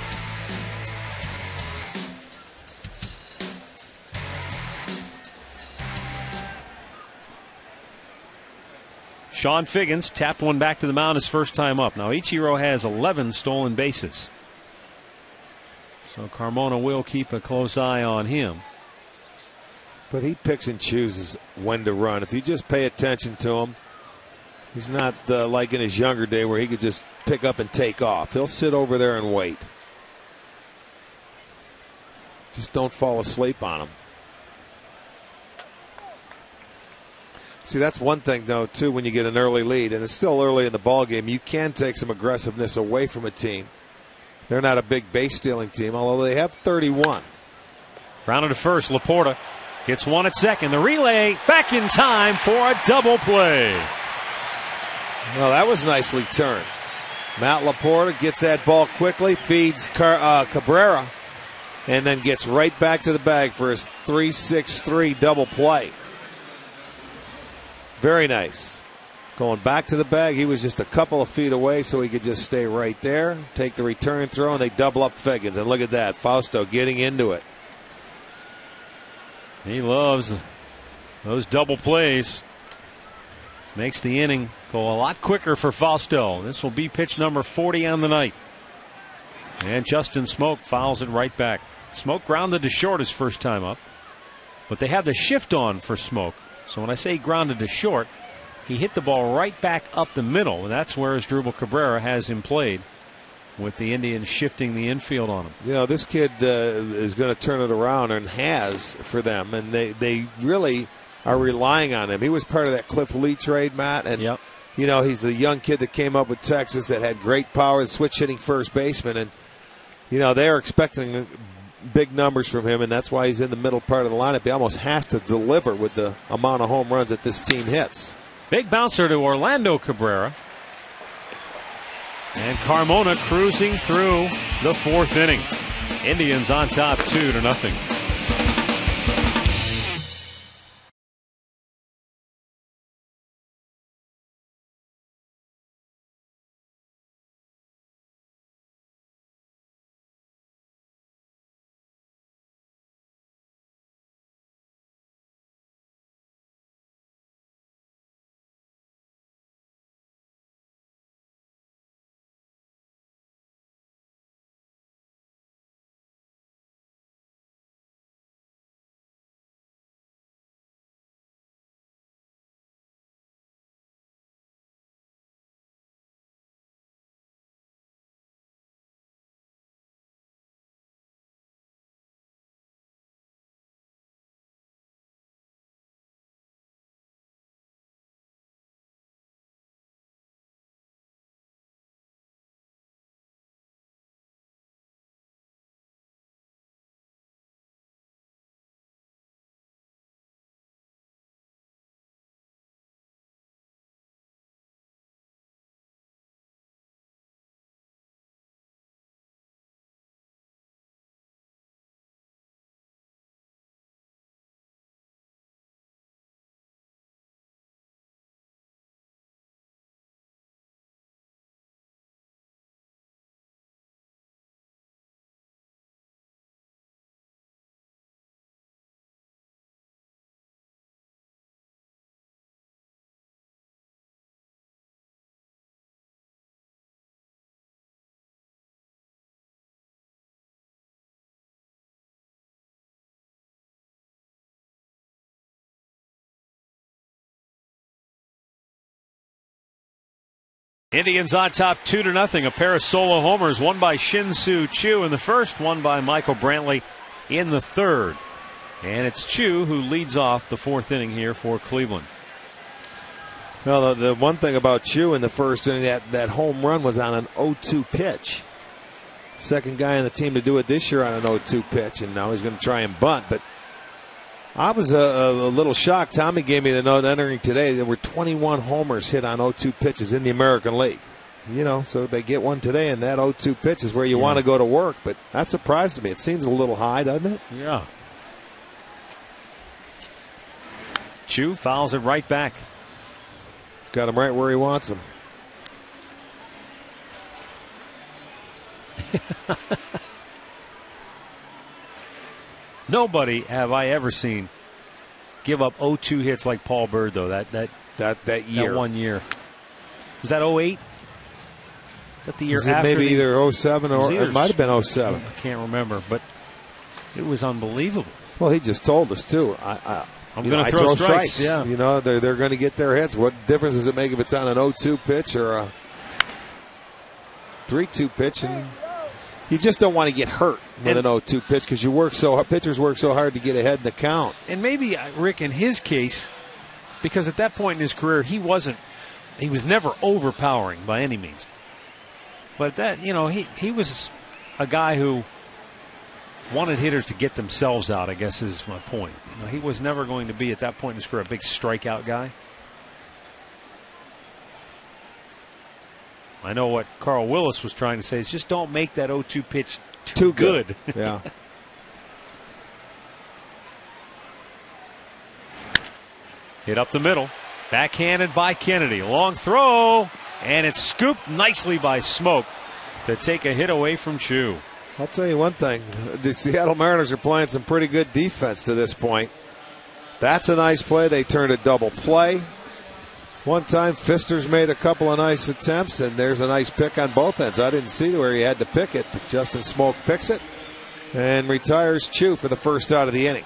Sean Figgins tapped one back to the mound his first time up. Now Ichiro has 11 stolen bases, so Carmona will keep a close eye on him. But he picks and chooses when to run. If you just pay attention to him, he's not like in his younger day where he could just pick up and take off. He'll sit over there and wait. Just don't fall asleep on him. See, that's one thing, though, too, when you get an early lead, and it's still early in the ball game, you can take some aggressiveness away from a team. They're not a big base-stealing team, although they have 31. Grounded to first, Laporta gets one at second. The relay back in time for a double play. Well, that was nicely turned. Matt Laporta gets that ball quickly, feeds Cabrera, and then gets right back to the bag for his 3-6-3 double play. Very nice. Going back to the bag, he was just a couple of feet away, so he could just stay right there, take the return throw, and they double up Figgins. And look at that, Fausto getting into it. He loves those double plays. Makes the inning go a lot quicker for Fausto. This will be pitch number 40 on the night. And Justin Smoke fouls it right back. Smoke grounded to short his first time up, but they have the shift on for Smoke. So when I say grounded to short, he hit the ball right back up the middle, and that's where Asdrubal Cabrera has him played, with the Indians shifting the infield on him. You know, this kid is going to turn it around, and has for them, and they really are relying on him. He was part of that Cliff Lee trade, Matt, and you know, he's the young kid that came up with Texas that had great power, switch hitting first baseman, and you know, they're expecting big numbers from him, and that's why he's in the middle part of the lineup. He almost has to deliver with the amount of home runs that this team hits. Big bouncer to Orlando Cabrera. And Carmona cruising through the 4th inning. Indians on top 2-0. Indians on top 2-0. A pair of solo homers, one by Shin-Soo Choo in the first, one by Michael Brantley in the third. And it's Choo who leads off the fourth inning here for Cleveland. Well, the one thing about Choo in the first inning, that home run was on an 0-2 pitch. Second guy on the team to do it this year on an 0-2 pitch, and now he's going to try and bunt. But I was a little shocked. Tommy gave me the note entering today. There were 21 homers hit on 0-2 pitches in the American League. You know, so they get one today, and that 0-2 pitch is where you want to go to work. But that surprises me. It seems a little high, doesn't it? Yeah. Choo fouls it right back. Got him right where he wants him. Nobody have I ever seen give up 0-2 hits like Paul Bird, though. That year. That 1 year. Was that 08? That the year was after? Maybe either 07 or it might have been 07. I can't remember, but it was unbelievable. Well, he just told us too. I'm going to throw strikes. Yeah, you know they're going to get their hits. What difference does it make if it's on an 0-2 pitch or a 3-2 pitch? And you just don't want to get hurt with an 0-2 pitch because pitchers work so hard to get ahead in the count. And maybe Rick, in his case, because at that point in his career he was never overpowering by any means. But that he was a guy who wanted hitters to get themselves out, I guess is my point. He was never going to be, at that point in his career, a big strikeout guy. I know what Carl Willis was trying to say is just don't make that 0-2 pitch too good. Yeah. Hit up the middle. Backhanded by Kennedy. Long throw. And it's scooped nicely by Smoke to take a hit away from Choo. I'll tell you one thing. The Seattle Mariners are playing some pretty good defense to this point. That's a nice play. They turned a double play. One time, Fister's made a couple of nice attempts, and there's a nice pick on both ends. I didn't see where he had to pick it, but Justin Smoke picks it and retires Choo for the first out of the inning.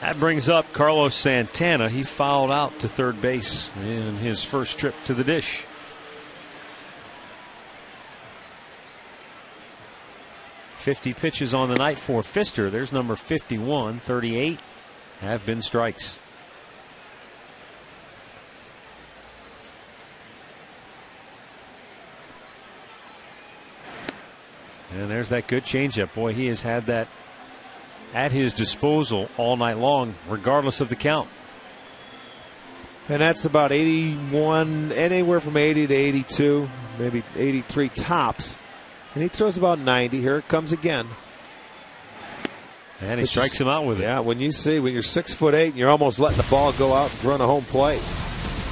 That brings up Carlos Santana. He fouled out to third base in his first trip to the dish. .50 pitches on the night for Fister. There's number 51. 38 have been strikes. And there's that good changeup. Boy, he has had that at his disposal all night long, regardless of the count. And that's about 81, anywhere from 80 to 82, maybe 83 tops. And he throws about 90. Here it comes again. And he strikes him out with it. Yeah, when you're 6'8" and you're almost letting the ball go out in front of home plate.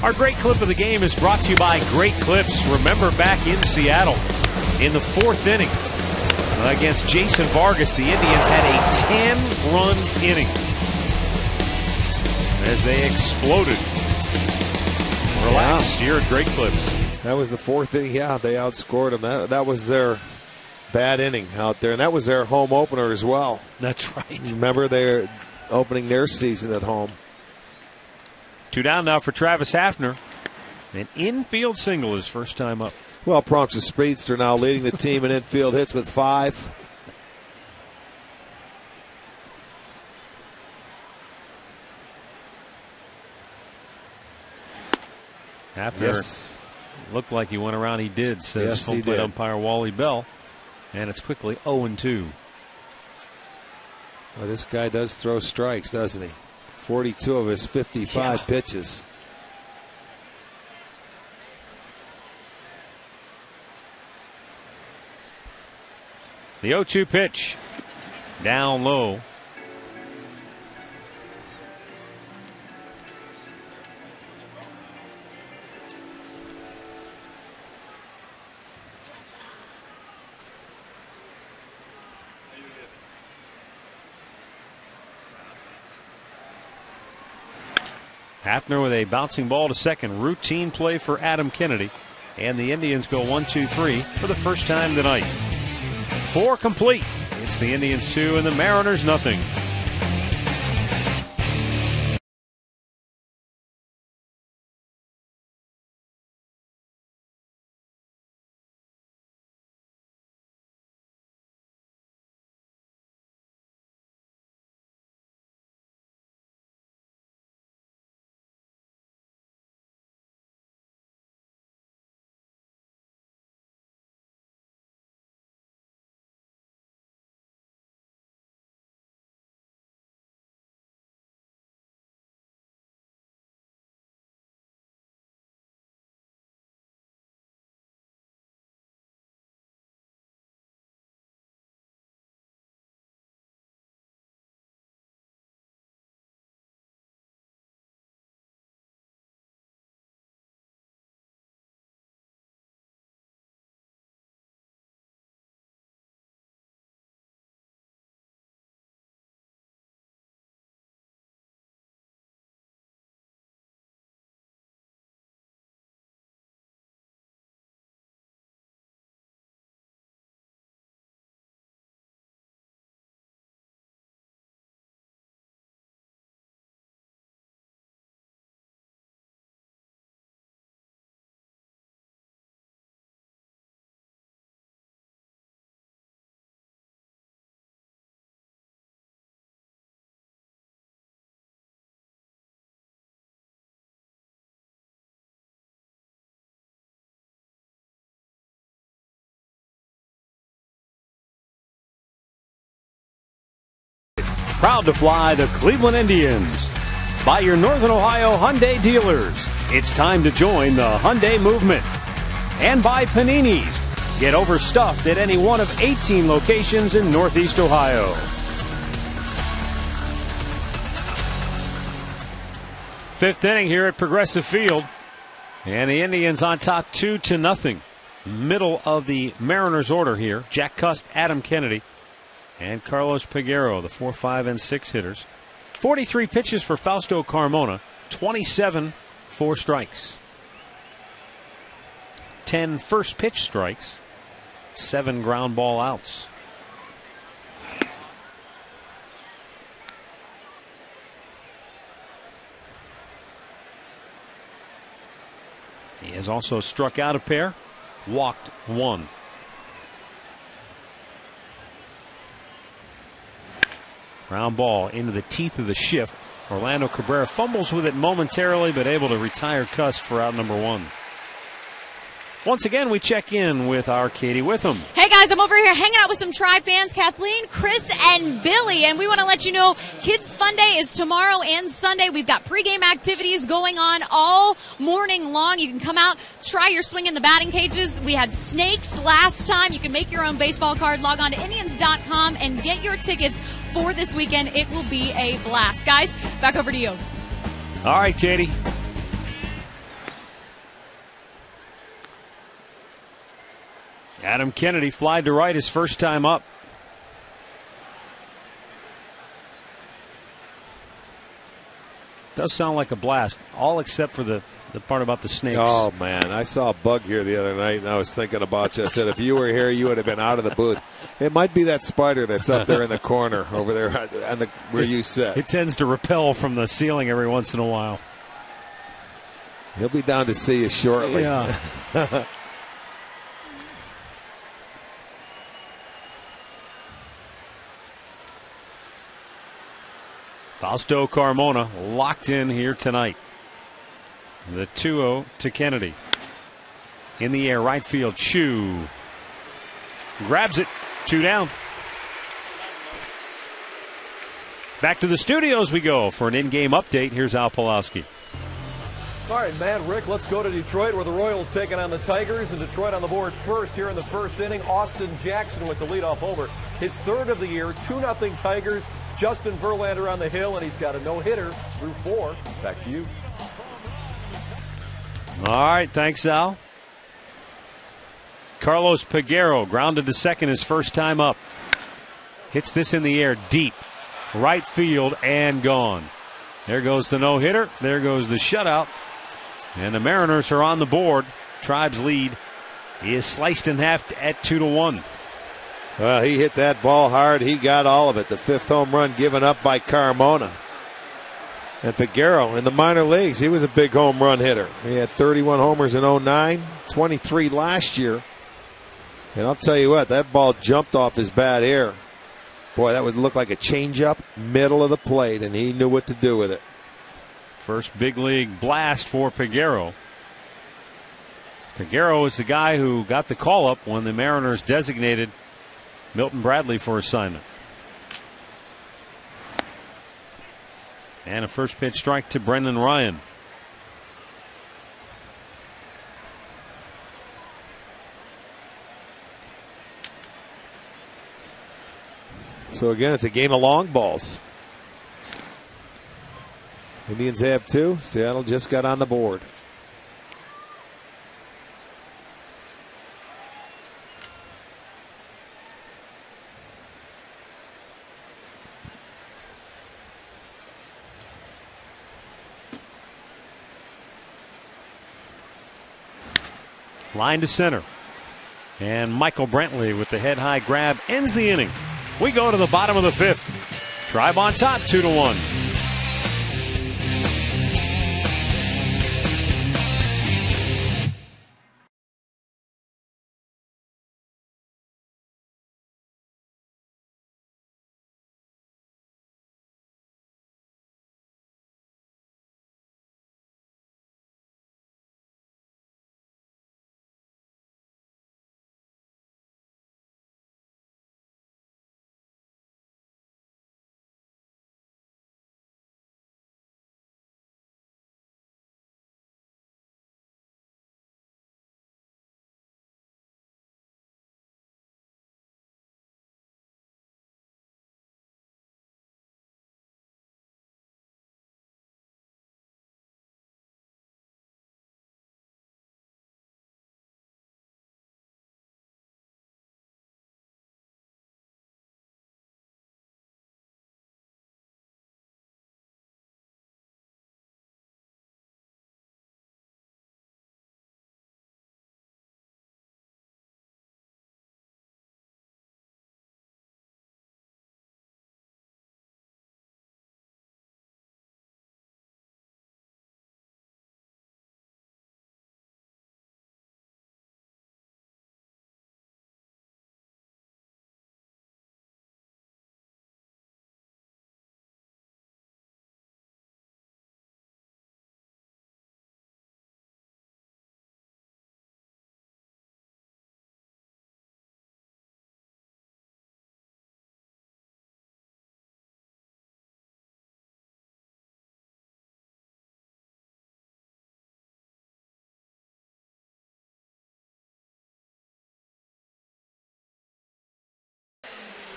Our great clip of the game is brought to you by Great Clips. Remember back in Seattle in the fourth inning against Jason Vargas, the Indians had a 10-run inning as they exploded. Relax, here at Great Clips. That was the fourth inning. Yeah, they outscored them. That was their bad inning out there, and that was their home opener as well. That's right. Remember, they're opening their season at home. 2 down now for Travis Hafner. An infield single his first time up. Well, Prompt's a speedster now, leading the team in infield hits with 5. Hafner looked like he went around. He did, says home plate umpire Wally Bell. And it's quickly 0-2. Well, this guy does throw strikes, doesn't he? 42 of his 55 pitches. The 0-2 pitch. Down low. Hafner with a bouncing ball to second. Routine play for Adam Kennedy. And the Indians go 1-2-3 for the first time tonight. 4 complete. It's the Indians 2 and the Mariners nothing. Proud to fly the Cleveland Indians. By your Northern Ohio Hyundai dealers, it's time to join the Hyundai movement. And by Panini's. Get overstuffed at any one of 18 locations in Northeast Ohio. Fifth inning here at Progressive Field. And the Indians on top 2-0. Middle of the Mariners order here. Jack Cust, Adam Kennedy, and Carlos Peguero, the 4, 5, and 6 hitters. 43 pitches for Fausto Carmona, 27 for strikes. 10 first pitch strikes, 7 ground ball outs. He has also struck out a pair, walked 1. Ground ball into the teeth of the shift. Orlando Cabrera fumbles with it momentarily, but able to retire Cust for out number 1. Once again, we check in with our Katie Witham. Hey guys, I'm over here hanging out with some Tribe fans, Kathleen, Chris, and Billy, and we want to let you know Kids Fun Day is tomorrow and Sunday. We've got pregame activities going on all morning long. You can come out, try your swing in the batting cages. We had snakes last time. You can make your own baseball card. Log on to Indians.com and get your tickets for this weekend. It will be a blast. Guys, back over to you. All right, Katie. Adam Kennedy flied to right his first time up. Does sound like a blast, all except for the part about the snakes. Oh, man. I saw a bug here the other night, and I was thinking about you. I said, if you were here, you would have been out of the booth. It might be that spider that's up there in the corner over there where you sit. It tends to repel from the ceiling every once in a while. He'll be down to see you shortly. Yeah. Fausto Carmona locked in here tonight. The 2-0 to Kennedy. In the air, right field, Chu grabs it, 2 down. Back to the studios we go for an in-game update. Here's Al Pawlowski. All right, Matt, Rick, let's go to Detroit where the Royals taking on the Tigers. And Detroit on the board first here in the first inning. Austin Jackson with the leadoff homer. His third of the year, 2-0 Tigers. Justin Verlander on the hill, and he's got a no-hitter through 4. Back to you. All right, thanks, Al. Carlos Peguero grounded to second his first time up. Hits this in the air deep. Right field and gone. There goes the no-hitter. There goes the shutout. And the Mariners are on the board. Tribe's lead is sliced in half at 2-1. Well, he hit that ball hard. He got all of it. The 5th home run given up by Carmona. And Peguero in the minor leagues, he was a big home run hitter. He had 31 homers in 2009, 23 last year. And I'll tell you what, that ball jumped off his bat here. Boy, that would look like a changeup, middle of the plate, and he knew what to do with it. First big league blast for Peguero. Peguero is the guy who got the call up when the Mariners designated Milton Bradley for assignment. And a first pitch strike to Brendan Ryan. So again, it's a game of long balls. Indians have 2. Seattle just got on the board. Line to center. And Michael Brantley with the head-high grab ends the inning. We go to the bottom of the 5th. Tribe on top, 2-1.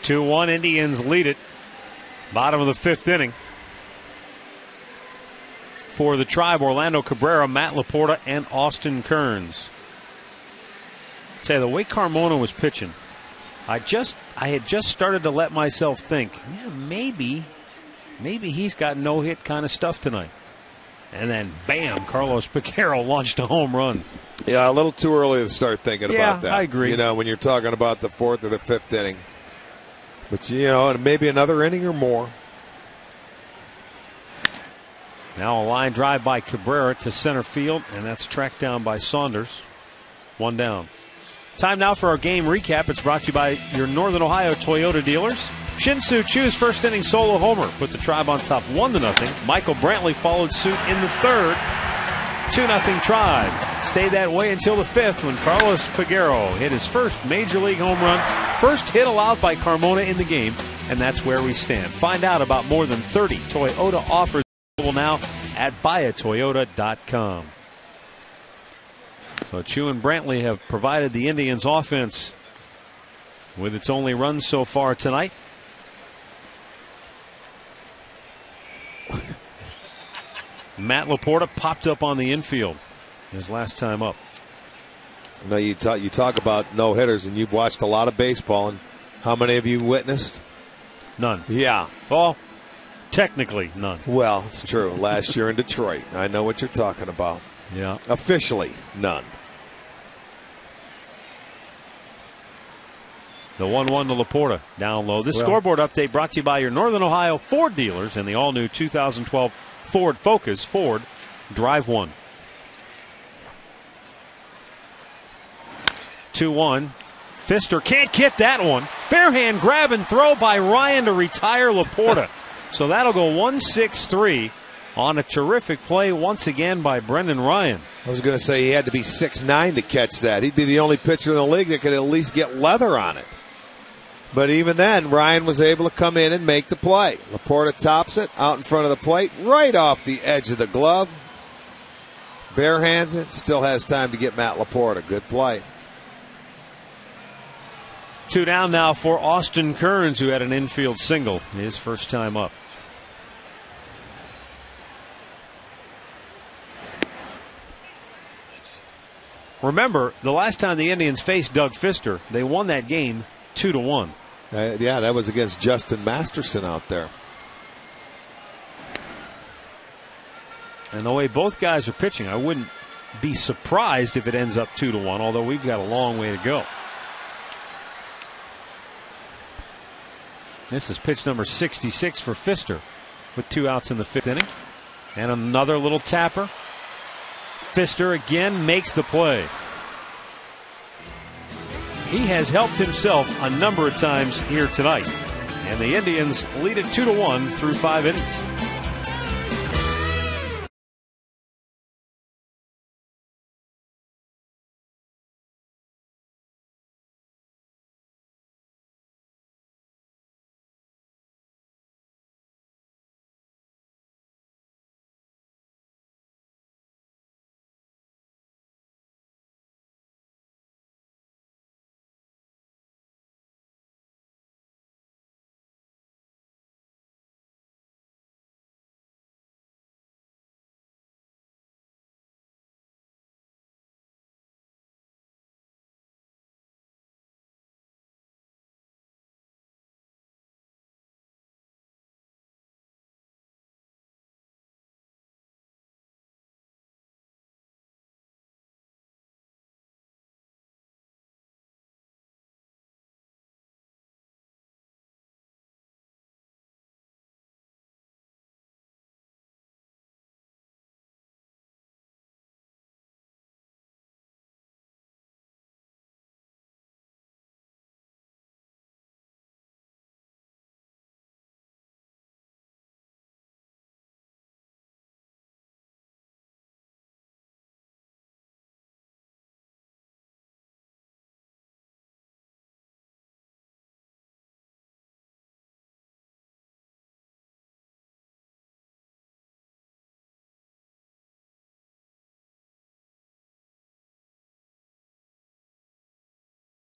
2-1, Indians lead it. Bottom of the 5th inning. For the Tribe, Orlando Cabrera, Matt Laporta, and Austin Kearns. Say, the way Carmona was pitching, I had just started to let myself think, yeah, maybe he's got no-hit kind of stuff tonight. And then, bam, Carlos Picaro launched a home run. Yeah, a little too early to start thinking about that. Yeah, I agree. You know, when you're talking about the 4th or the 5th inning. But, you know, maybe another inning or more. Now a line drive by Cabrera to center field, and that's tracked down by Saunders. 1 down. Time now for our game recap. It's brought to you by your Northern Ohio Toyota dealers. Shin-Soo Choo's first inning solo homer put the Tribe on top 1-0. Michael Brantley followed suit in the 3rd. 2-0 Tribe. Stayed that way until the 5th when Carlos Picaro hit his first Major League home run. First hit allowed by Carmona in the game, and that's where we stand. Find out about more than 30 Toyota offers now at buyatoyota.com. So Choo and Brantley have provided the Indians offense with its only run so far tonight. Matt Laporta popped up on the infield his last time up. Now you talk about no hitters, and you've watched a lot of baseball, and how many have you witnessed? None. Yeah. Well, technically none. Well, it's true. Last year in Detroit, I know what you're talking about. Yeah. Officially, none. The 1-1 to Laporta down low. This scoreboard update brought to you by your Northern Ohio Ford dealers and the all-new 2012 Ford Focus. Ford, drive one. 2-1. Pfister can't get that one. Barehand grab and throw by Ryan to retire Laporta. So that'll go 1-6-3 on a terrific play once again by Brendan Ryan. I was going to say he had to be 6'9" to catch that. He'd be the only pitcher in the league that could at least get leather on it. But even then, Ryan was able to come in and make the play. Laporta tops it out in front of the plate, right off the edge of the glove. Barehands it, still has time to get Matt Laporta. Good play. 2 down now for Austin Kearns, who had an infield single his first time up. Remember, the last time the Indians faced Doug Pfister, they won that game 2-1. Yeah, that was against Justin Masterson out there. And the way both guys are pitching, I wouldn't be surprised if it ends up 2-1, although we've got a long way to go. This is pitch number 66 for Pfister with 2 outs in the 5th inning. And another little tapper. Pfister again makes the play. He has helped himself a number of times here tonight. And the Indians lead it 2-1 through 5 innings.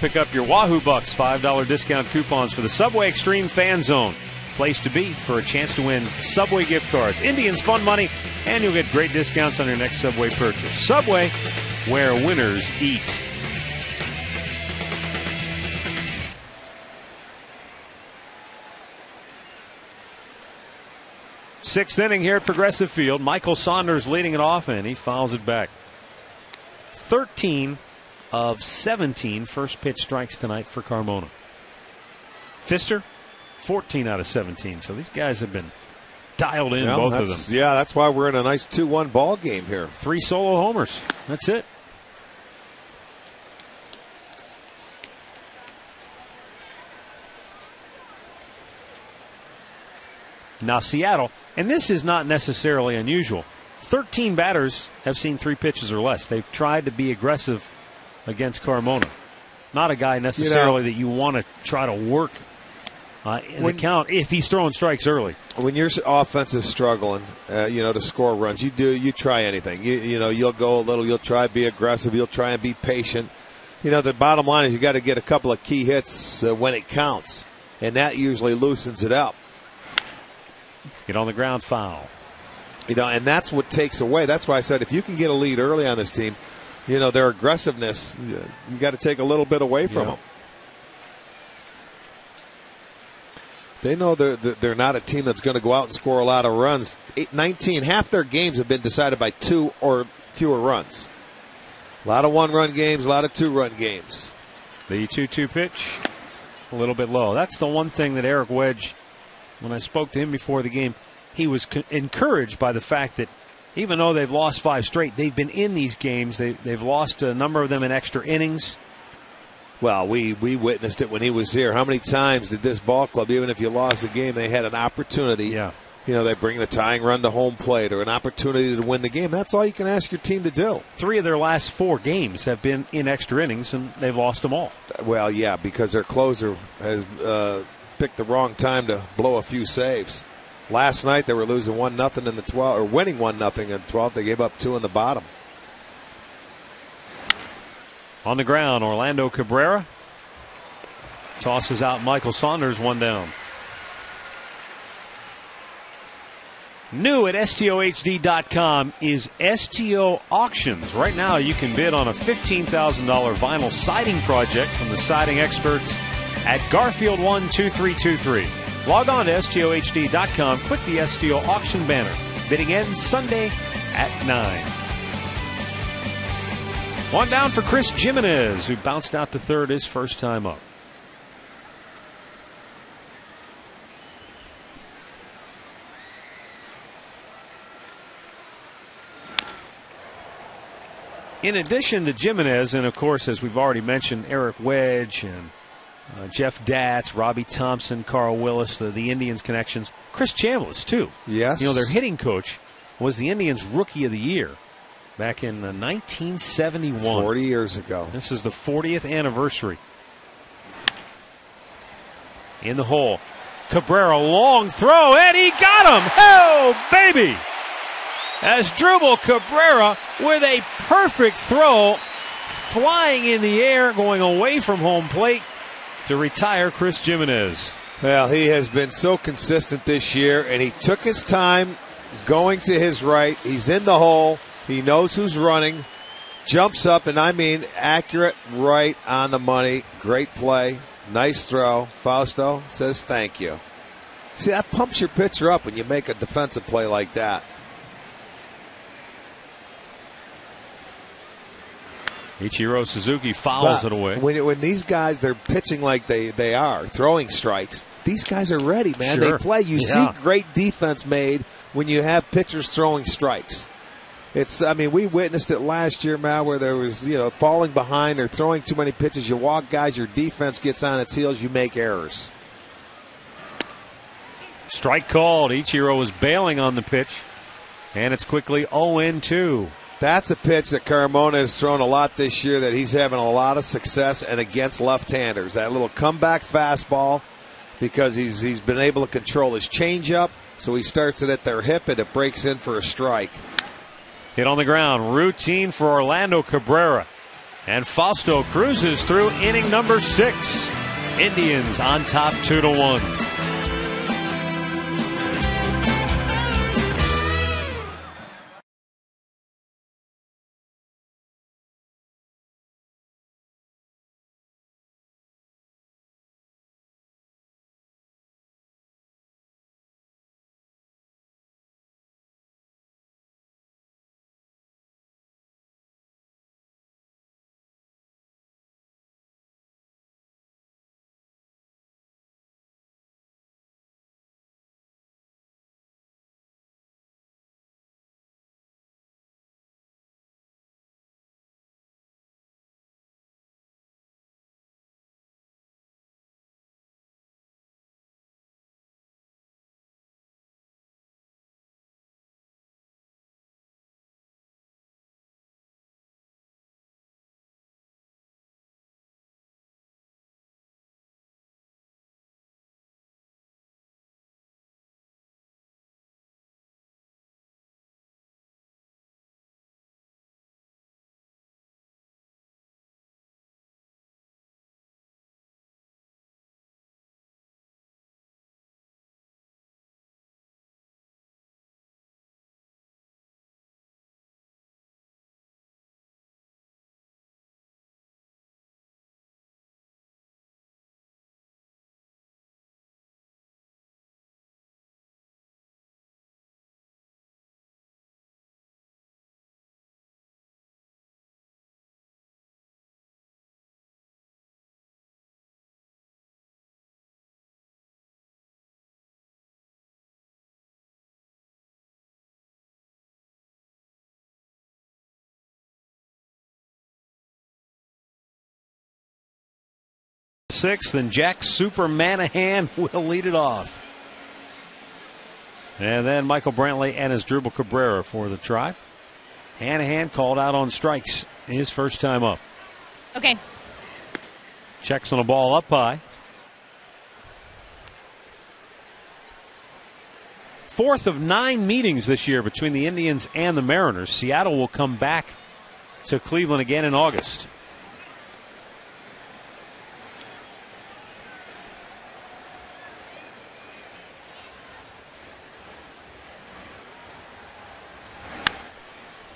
Pick up your Wahoo Bucks $5 discount coupons for the Subway Extreme Fan Zone. Place to be for a chance to win Subway gift cards, Indians fun money, and you'll get great discounts on your next Subway purchase. Subway, where winners eat. Sixth inning here at Progressive Field. Michael Saunders leading it off, and he fouls it back. 13 of 17 first pitch strikes tonight for Carmona. Pfister, 14 out of 17. So these guys have been dialed in, both of them. Yeah, that's why we're in a nice 2-1 ball game here. 3 solo homers. That's it. Now Seattle, and this is not necessarily unusual, 13 batters have seen 3 pitches or less. They've tried to be aggressive against Carmona. Not a guy necessarily that you want to try to work in the count if he's throwing strikes early. When your offense is struggling, to score runs, you try anything. You'll go a little, you'll try to be aggressive, you'll try and be patient. The bottom line is you got to get a couple of key hits when it counts, and that usually loosens it up. Get on the ground, foul. And that's what takes away. That's why I said if you can get a lead early on this team, their aggressiveness, you got to take a little bit away from them. They know they're not a team that's going to go out and score a lot of runs. 19, half their games have been decided by 2 or fewer runs. A lot of 1-run games, a lot of 2-run games. The 2-2 pitch, a little bit low. That's the one thing that Eric Wedge, when I spoke to him before the game, he was encouraged by the fact that even though they've lost 5 straight, they've been in these games. They've lost a number of them in extra innings. Well, we witnessed it when he was here. How many times did this ball club, even if you lost the game, they had an opportunity? Yeah. They bring the tying run to home plate or an opportunity to win the game. That's all you can ask your team to do. 3 of their last 4 games have been in extra innings, and they've lost them all. Well, yeah, because their closer has picked the wrong time to blow a few saves. Last night they were losing 1-0 in the 12th, or winning 1-0 in the 12th. They gave up 2 in the bottom. On the ground, Orlando Cabrera tosses out Michael Saunders, 1 down. New at STOHD.com is STO Auctions. Right now you can bid on a $15,000 vinyl siding project from the siding experts at Garfield 12323. Log on to STOHD.com, click the STO Auction banner. Bidding ends Sunday at 9. 1 down for Chris Jimenez, who bounced out to third his first time up. In addition to Jimenez, and of course, as we've already mentioned, Eric Wedge and Jeff Datz, Robbie Thompson, Carl Willis, the Indians connections, Chris Chambliss, too. Yes. Their hitting coach was the Indians' Rookie of the Year back in 1971. 40 years ago. This is the 40th anniversary. In the hole. Cabrera, long throw, and he got him! Oh, baby! As Drupal Cabrera with a perfect throw, flying in the air, going away from home plate to retire Chris Jimenez. Well, he has been so consistent this year, and he took his time going to his right. He's in the hole. He knows who's running. Jumps up, and I mean accurate, right on the money. Great play. Nice throw. Fausto says thank you. See, that pumps your pitcher up when you make a defensive play like that. Ichiro Suzuki fouls it away. When these guys, they're pitching like they are, throwing strikes, these guys are ready, man. Sure. They play. You see great defense made when you have pitchers throwing strikes. We witnessed it last year, Matt, where there was, falling behind or throwing too many pitches. You walk guys, your defense gets on its heels, you make errors. Strike called. Ichiro was bailing on the pitch, and it's quickly 0-2. That's a pitch that Carmona has thrown a lot this year that he's having a lot of success and against left-handers. That little comeback fastball, because he's been able to control his changeup, so he starts it at their hip and it breaks in for a strike. Hit on the ground. Routine for Orlando Cabrera. And Fausto cruises through inning number 6. Indians on top 2-1. Sixth, and Jack Super Manahan will lead it off. And then Michael Brantley and Asdrubal Cabrera for the Tribe. Hanahan called out on strikes his first time up. Okay. Checks on a ball up high. Fourth of 9 meetings this year between the Indians and the Mariners. Seattle will come back to Cleveland again in August.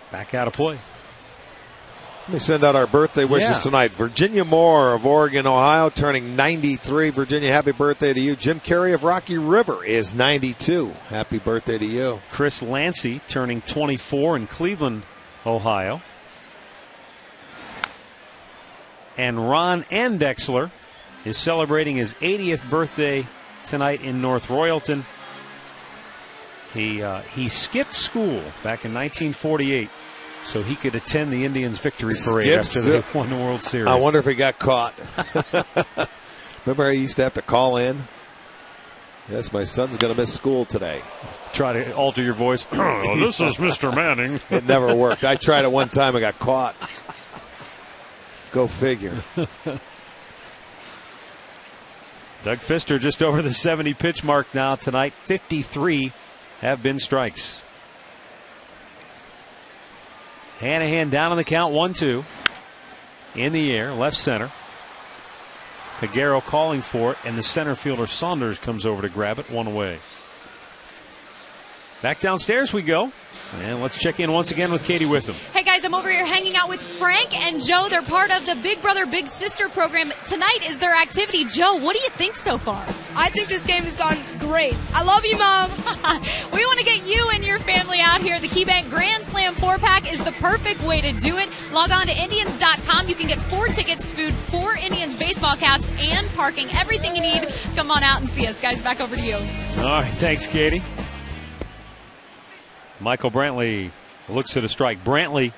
Back out of play. Let me send out our birthday wishes tonight. Virginia Moore of Oregon, Ohio, turning 93. Virginia, happy birthday to you. Jim Carey of Rocky River is 92. Happy birthday to you. Chris Lancey turning 24 in Cleveland, Ohio. And Ron Andexler is celebrating his 80th birthday tonight in North Royalton. He skipped school back in 1948 so he could attend the Indians' victory parade after they won the World Series. I wonder if he got caught. Remember how you used to have to call in? Yes, my son's going to miss school today. Try to alter your voice. Oh, this is Mr. Manning. It never worked. I tried it one time and got caught. Go figure. Doug Fister just over the 70 pitch mark now tonight. 53 have been strikes. Hanahan down on the count, 1-2. In the air, left center. Peguero calling for it, and the center fielder Saunders comes over to grab it, one away. Back downstairs we go. And let's check in once again with Katie Witham. Hey guys, I'm over here hanging out with Frank and Joe. They're part of the Big Brother Big Sister program. Tonight is their activity. Joe, what do you think so far? I think this game has gone great. I love you, Mom. We want to get you and your family out here. The KeyBank Grand Slam 4-pack is the perfect way to do it. Log on to Indians.com. You can get 4 tickets, food, 4 Indians baseball caps, and parking. Everything you need. Come on out and see us. Guys, back over to you. All right, thanks, Katie. Michael Brantley looks at a strike. Brantley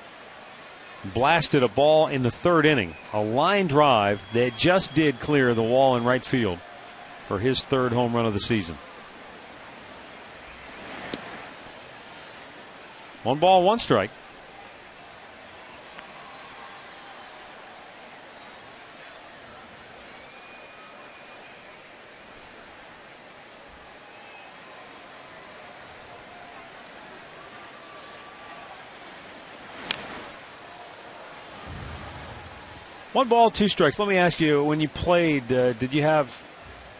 blasted a ball in the 3rd inning. A line drive that just did clear the wall in right field for his 3rd home run of the season. 1 ball, 1 strike. 1 ball, 2 strikes. Let me ask you, when you played, did you have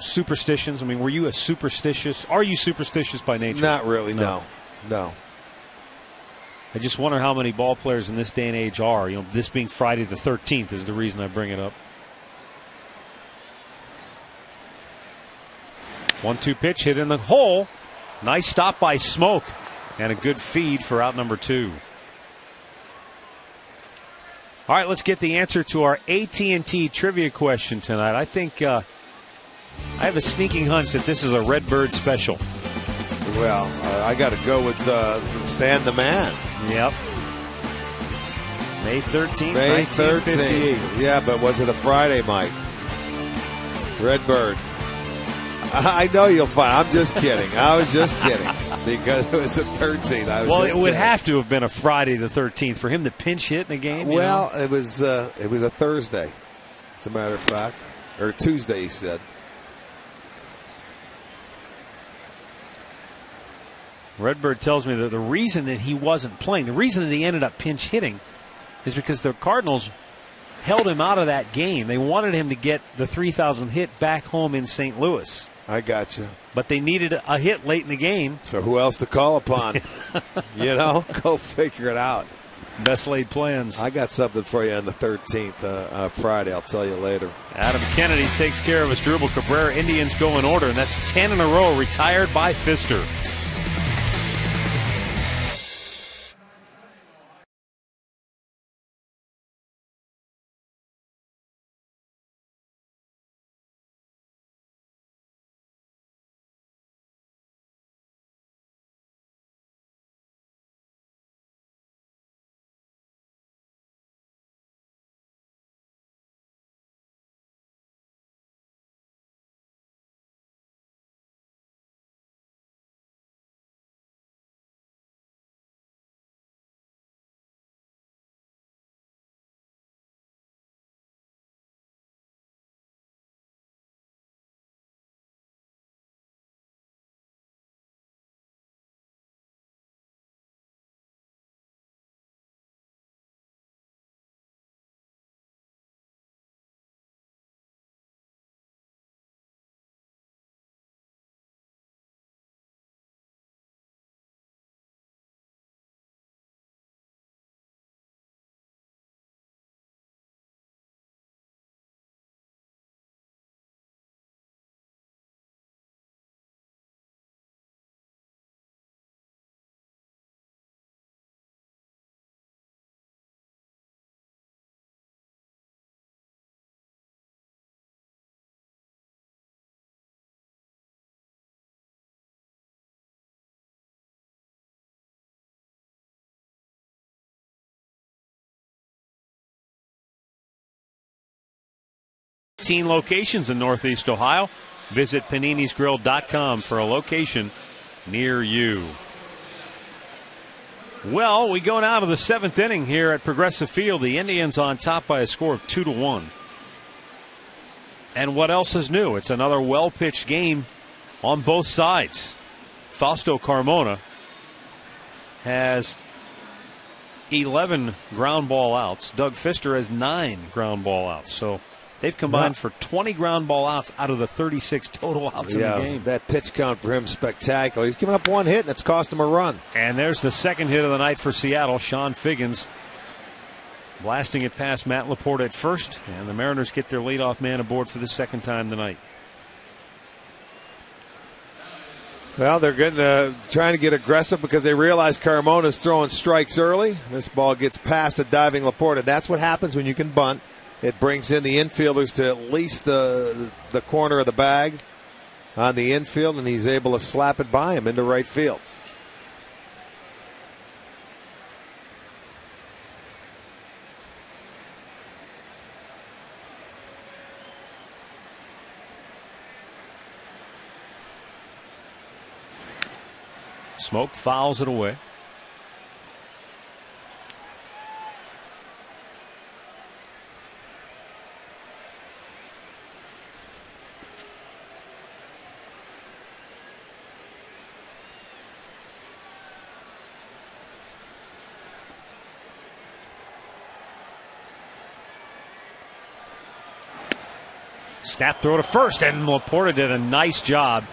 superstitions? I mean, were you are you superstitious by nature? Not really, no. I just wonder how many ball players in this day and age are. You know, this being Friday the 13th is the reason I bring it up. 1-2 pitch hit in the hole. Nice stop by Smoke. And a good feed for out number 2. All right, let's get the answer to our AT&T trivia question tonight. I think I have a sneaking hunch that this is a Redbird special. Well, I got to go with Stan the Man. Yep. May 13th, May 1958. 13th. Yeah, but was it a Friday, Mike? Redbird. I know you'll find. I'm just kidding. I was just kidding because it was the 13th. Well, it would have to have been a Friday the 13th for him to pinch hit in a game. Well, it was a Thursday, as a matter of fact, or Tuesday. He said. Redbird tells me that the reason that he wasn't playing, the reason that he ended up pinch hitting, is because the Cardinals held him out of that game. They wanted him to get the 3,000th hit back home in St. Louis. I got you. But they needed a hit late in the game. So who else to call upon? Go figure it out. Best laid plans. I got something for you on the 13th, Friday. I'll tell you later. Adam Kennedy takes care of Asdrubal Cabrera. Indians go in order, and that's 10 in a row retired by Pfister. Locations in Northeast Ohio. Visit PaninisGrill.com for a location near you. Well, we go now to the 7th inning here at Progressive Field. The Indians on top by a score of 2-1. And what else is new? It's another well-pitched game on both sides. Fausto Carmona has 11 ground ball outs. Doug Pfister has 9 ground ball outs. So they've combined for 20 ground ball outs out of the 36 total outs in the game. That pitch count for him spectacular. He's given up 1 hit, and it's cost him a run. And there's the second hit of the night for Seattle. Sean Figgins blasting it past Matt Laporte at first, and the Mariners get their leadoff man aboard for the second time tonight. Well, they're trying to get aggressive because they realize Carmona's throwing strikes early. This ball gets past a diving Laporte, and that's what happens when you can bunt. It brings in the infielders to at least the corner of the bag on the infield, and he's able to slap it by him into right field. Smoke fouls it away. Snap throw to first, and Laporta did a nice job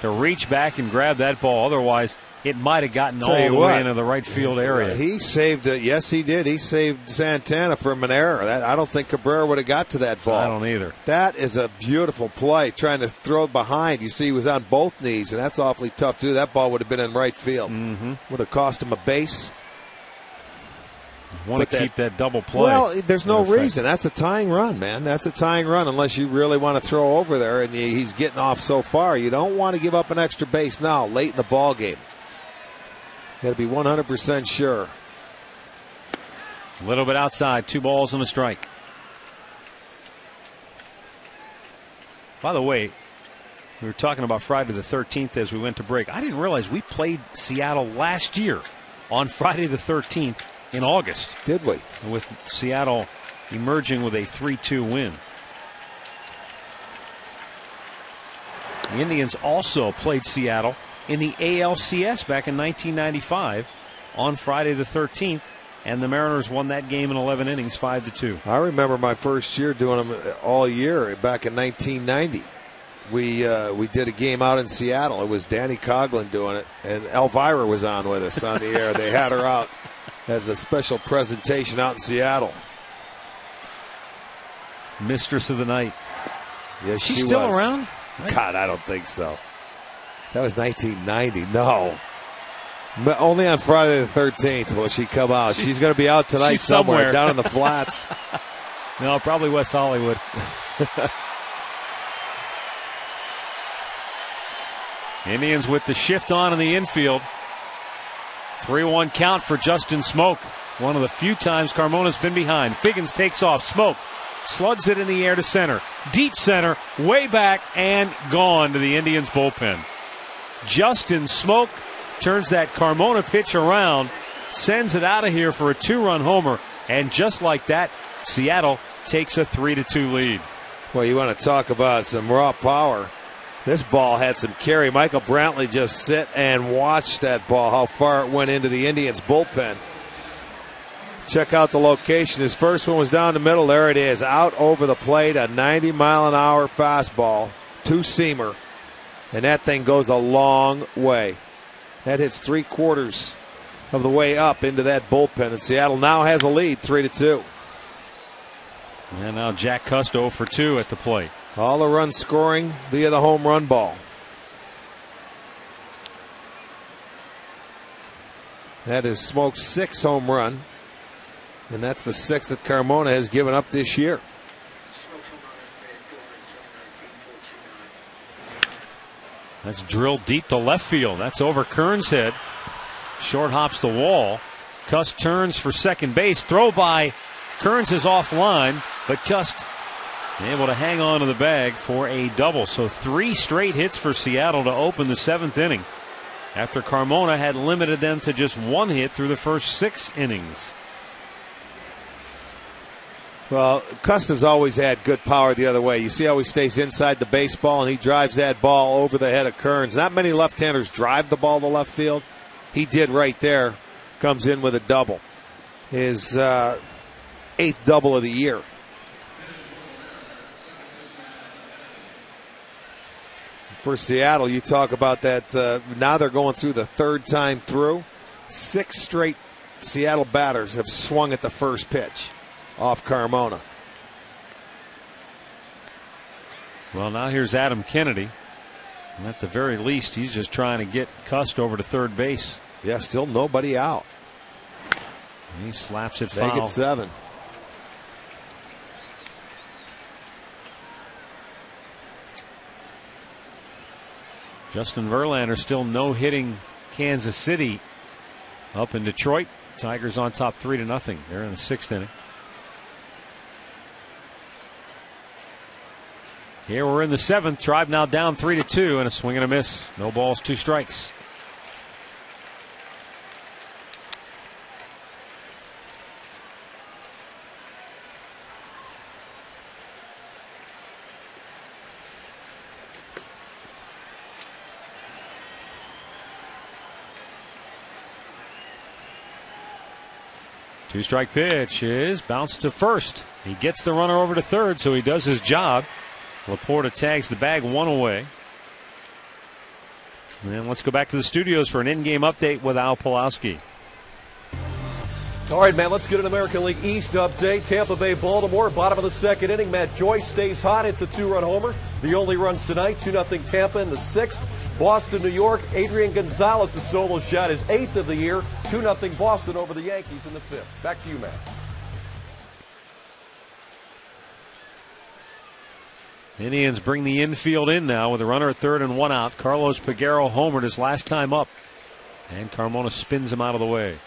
to reach back and grab that ball. Otherwise, it might have gotten all the way into the right field area. He saved it. Yes, he did. He saved Santana from an error. I don't think Cabrera would have got to that ball. I don't either. That is a beautiful play, trying to throw behind. You see he was on both knees, and that's awfully tough to do. That ball would have been in right field. Mm-hmm. Would have cost him a base. Want to keep that double play. Well, there's no reason. That's a tying run, man. That's a tying run unless you really want to throw over there, and he's getting off so far. You don't want to give up an extra base now, late in the ball game. Got to be 100% sure. A little bit outside, 2 balls and a strike. By the way, we were talking about Friday the 13th as we went to break. I didn't realize we played Seattle last year on Friday the 13th in August. Did we? With Seattle emerging with a 3-2 win. The Indians also played Seattle in the ALCS back in 1995 on Friday the 13th, and the Mariners won that game in 11 innings, 5-2. I remember my first year doing them all year back in 1990. We did a game out in Seattle. It was Danny Coughlin doing it, and Elvira was on with us on the air. They had her out as a special presentation out in Seattle. Mistress of the night. Yes, she's still around? God, I don't think so. That was 1990. No. Only on Friday the 13th will she come out. She's going to be out tonight somewhere down in the flats. No, probably West Hollywood. Indians with the shift on in the infield. 3-1 count for Justin Smoke. One of the few times Carmona's been behind. Figgins takes off. Smoke slugs it in the air to center. Deep center, way back, and gone to the Indians bullpen. Justin Smoke turns that Carmona pitch around, sends it out of here for a 2-run homer, and just like that, Seattle takes a 3-2 lead. Well, you want to talk about some raw power. This ball had some carry. Michael Brantley just sit and watch that ball, how far it went into the Indians bullpen. Check out the location. His first one was down the middle. There it is, out over the plate, a 90-mile-an-hour fastball, 2-seamer. And that thing goes a long way. That hits 3/4 of the way up into that bullpen. And Seattle now has a lead, 3-2. And now Jack Cust 0 for 2 at the plate. All the runs scoring via the home run ball. That is Smoke's 6th home run. And that's the 6th that Carmona has given up this year. That's drilled deep to left field. That's over Kern's head. Short hops the wall. Cust turns for second base. Throw by Kearns is offline, but Cust able to hang on to the bag for a double. So 3 straight hits for Seattle to open the 7th inning, after Carmona had limited them to just 1 hit through the first 6 innings. Well, Cust has always had good power the other way. You see how he stays inside the baseball, and he drives that ball over the head of Kearns. Not many left-handers drive the ball to left field. He did right there. Comes in with a double. His 8th double of the year. For Seattle, you talk about that. Now they're going through the 3rd time through. 6 straight Seattle batters have swung at the first pitch off Carmona. Well, now here's Adam Kennedy. And at the very least, he's just trying to get Cust over to third base. Yeah, still nobody out. He slaps it foul. Make it 7. Justin Verlander still no-hitting Kansas City up in Detroit. Tigers on top 3-0. They're in the 6th inning. Here we're in the 7th. Tribe now down 3-2 and a swing and a miss. No balls, 2 strikes. Two-strike pitch is bounced to first. He gets the runner over to third, so he does his job. Laporta tags the bag, 1 away. And let's go back to the studios for an in-game update with Al Pawlowski. All right, Matt, let's get an American League East update. Tampa Bay, Baltimore, bottom of the second inning. Matt Joyce stays hot. It's a 2-run homer. The only runs tonight, 2-0 Tampa in the 6th. Boston, New York, Adrian Gonzalez's solo shot is 8th of the year. 2-0 Boston over the Yankees in the 5th. Back to you, Matt. Indians bring the infield in now with a runner at third and 1 out. Carlos Peguero homered his last time up. And Carmona spins him out of the way.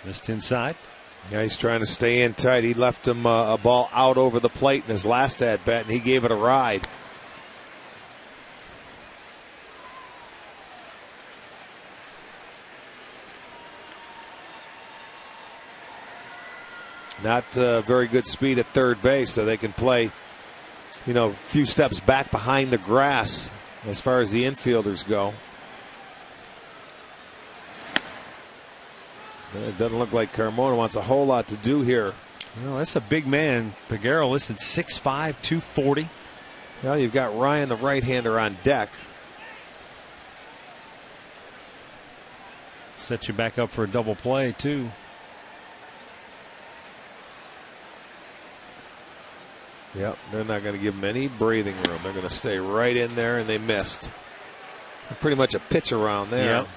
Missed inside. Yeah, he's trying to stay in tight. He left him a ball out over the plate in his last at-bat, and he gave it a ride. Not very good speed at third base, so they can play, a few steps back behind the grass as far as the infielders go. It doesn't look like Carmona wants a whole lot to do here. Well, that's a big man. Peguero listed 6'5", 240. Well, you've got Ryan, the right-hander, on deck. Set you back up for a double play, too. Yep, they're not going to give him any breathing room. They're going to stay right in there, and they missed. Pretty much a pitch around there. Yep.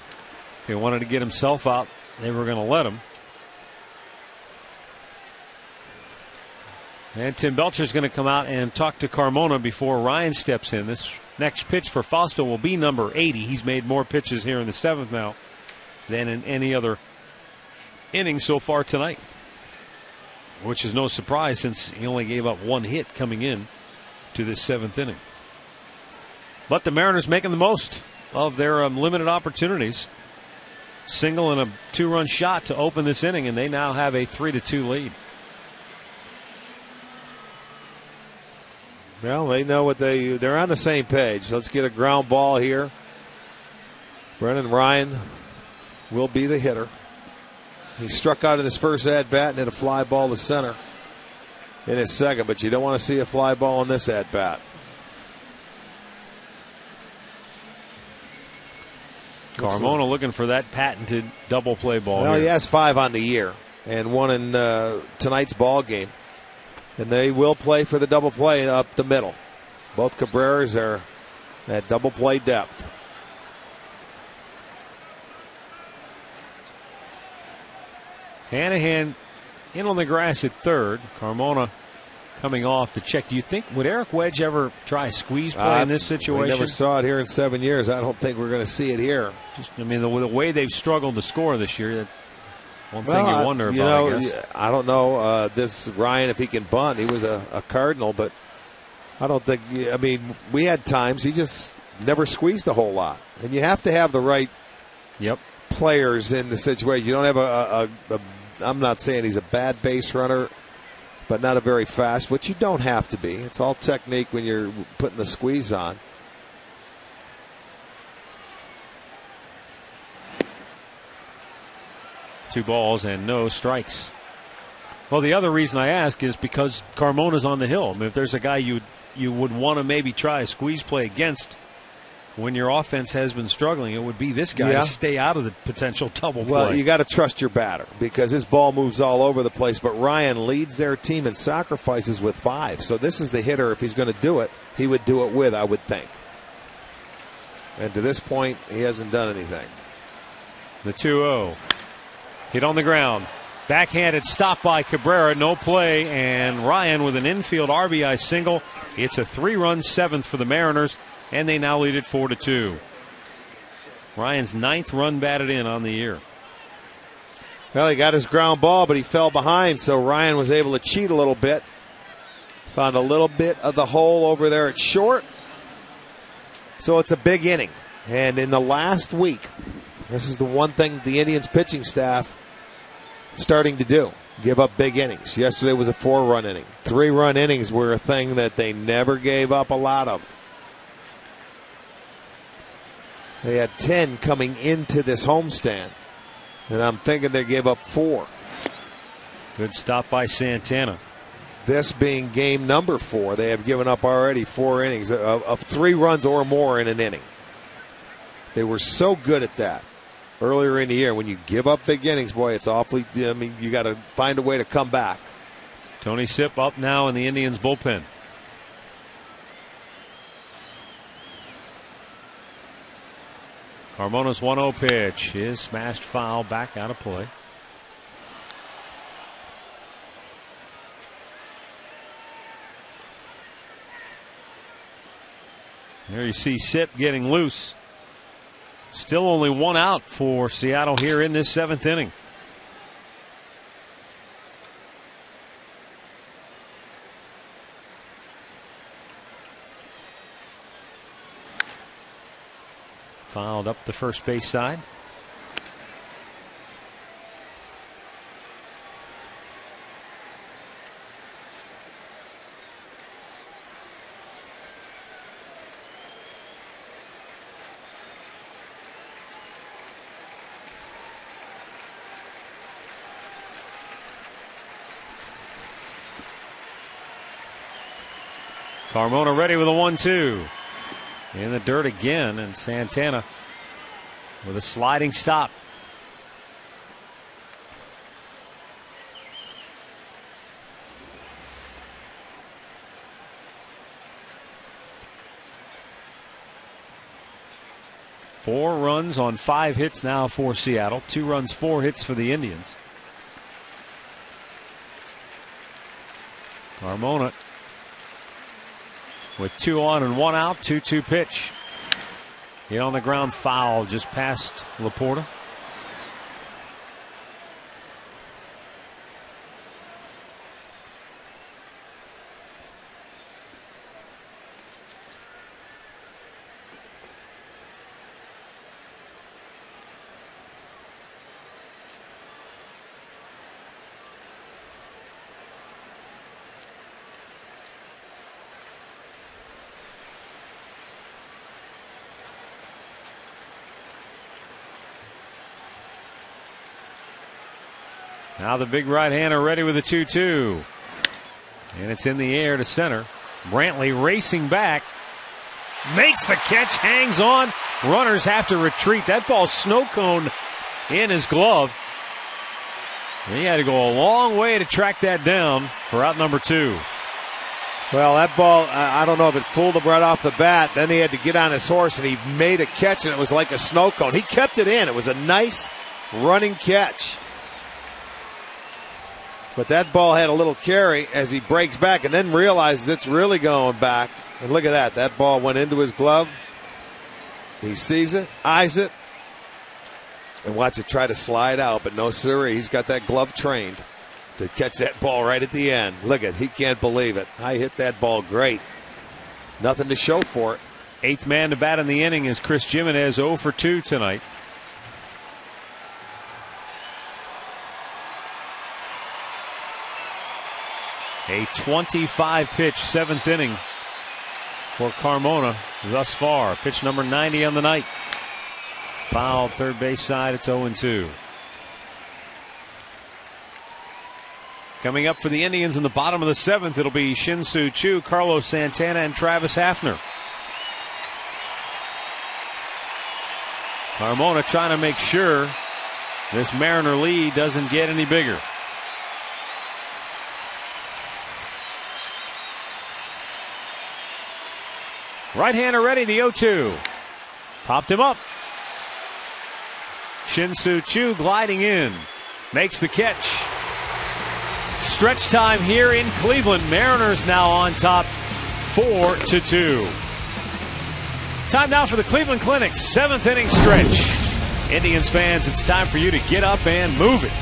If he wanted to get himself out, they were going to let him. And Tim Belcher's going to come out and talk to Carmona before Ryan steps in. This next pitch for Fausto will be number 80. He's made more pitches here in the 7th now than in any other inning so far tonight, which is no surprise since he only gave up 1 hit coming in to this 7th inning. But the Mariners making the most of their limited opportunities. Single and a 2-run shot to open this inning, and they now have a 3-2 lead. Well, they know what they're on the same page. Let's get a ground ball here. Brennan Ryan will be the hitter. He struck out in his first at-bat and hit a fly ball to center in his second, but you don't want to see a fly ball in this at-bat. Carmona looking for that patented double play ball. Well, here. he has 5 on the year and 1 in tonight's ball game. And they will play for the double play up the middle. Both Cabreras are at double play depth. Hanahan in on the grass at third. Carmona coming off to check. Do you think, would Eric Wedge ever try a squeeze play in this situation? We never saw it here in 7 years. I don't think we're going to see it here. I mean, the way they've struggled to score this year, one thing you wonder about, I guess. I don't know. This Ryan, if he can bunt, he was a Cardinal, but I don't think, I mean, we had times he just never squeezed a whole lot. And you have to have the right players in the situation. You don't have I'm not saying he's a bad base runner, but not a very fast, which you don't have to be. It's all technique when you're putting the squeeze on. Two balls and no strikes. Well, the other reason I ask is because Carmona's on the hill. I mean, if there's a guy you would want to maybe try a squeeze play against when your offense has been struggling, it would be this guy to stay out of the potential double play. Well, you got to trust your batter because his ball moves all over the place. But Ryan leads their team in sacrifices with 5. So this is the hitter. If he's going to do it, he would do it with, I would think. And to this point, he hasn't done anything. The 2-0. Hit on the ground. Backhanded stop by Cabrera. No play. And Ryan with an infield RBI single. It's a 3-run 7th for the Mariners. And they now lead it 4-2. Ryan's 9th run batted in on the year. Well, he got his ground ball, but he fell behind, so Ryan was able to cheat a little bit. Found a little bit of the hole over there at short. So it's a big inning. And in the last week, this is the one thing the Indians pitching staff starting to do. give up big innings. Yesterday was a 4-run inning. 3-run innings were a thing that they never gave up a lot of. They had 10 coming into this homestand, and I'm thinking they gave up 4. Good stop by Santana. This being game number 4, they have given up already 4 innings of 3 runs or more in an inning. They were so good at that earlier in the year. When you give up big innings, boy, it's awfully, I mean, you got to find a way to come back. Tony Sipp up now in the Indians bullpen. Carmona's 1-0 pitch is smashed foul, back out of play. There you see Sipp getting loose. Still only 1 out for Seattle here in this 7th inning. Fouled up the first base side. Carmona ready with a 1-2. In the dirt again, and Santana with a sliding stop. Four runs on 5 hits now for Seattle. 2 runs, 4 hits for the Indians. Carmona with 2 on and 1 out. 2-2 pitch. Hit on the ground, foul just past Laporta. Now the big right-hander ready with a 2-2. And it's in the air to center. Brantley racing back. Makes the catch, hangs on. Runners have to retreat. That ball snow-coned in his glove. And he had to go a long way to track that down for out number 2. Well, that ball, I don't know if it fooled him right off the bat. Then he had to get on his horse, and he made a catch, and it was like a snow cone. He kept it in. It was a nice running catch. But that ball had a little carry as he breaks back and then realizes it's really going back. And look at that. That ball went into his glove. He sees it, eyes it, and watch it try to slide out. But no, sir, he's got that glove trained to catch that ball right at the end. Look at, he can't believe it. I hit that ball great. Nothing to show for it. 8th man to bat in the inning is Chris Gimenez, 0 for 2 tonight. A 25-pitch 7th inning for Carmona thus far. Pitch number 90 on the night. Foul third base side. It's 0-2. Coming up for the Indians in the bottom of the 7th, it'll be Shin-Soo Choo, Carlos Santana, and Travis Hafner. Carmona trying to make sure this Mariner lead doesn't get any bigger. Right-hander ready, the 0-2. Popped him up. Shin-Soo Choo gliding in. Makes the catch. Stretch time here in Cleveland. Mariners now on top, 4-2. Time now for the Cleveland Clinic 7th inning stretch. Indians fans, it's time for you to get up and move it.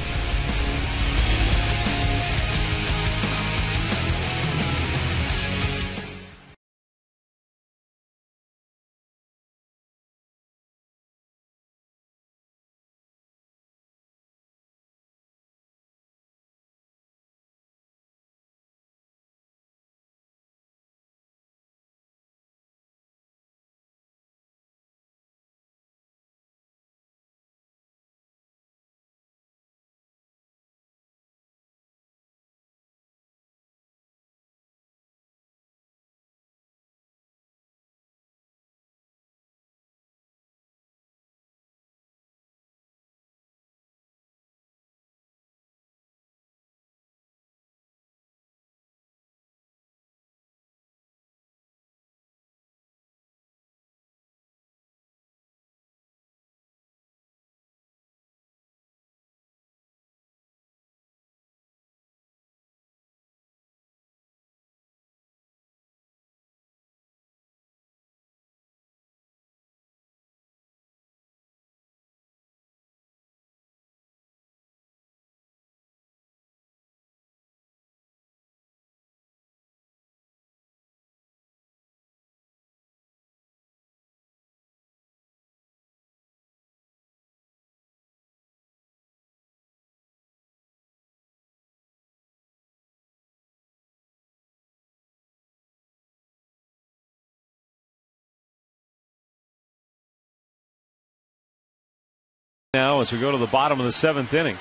now as we go to the bottom of the 7th inning.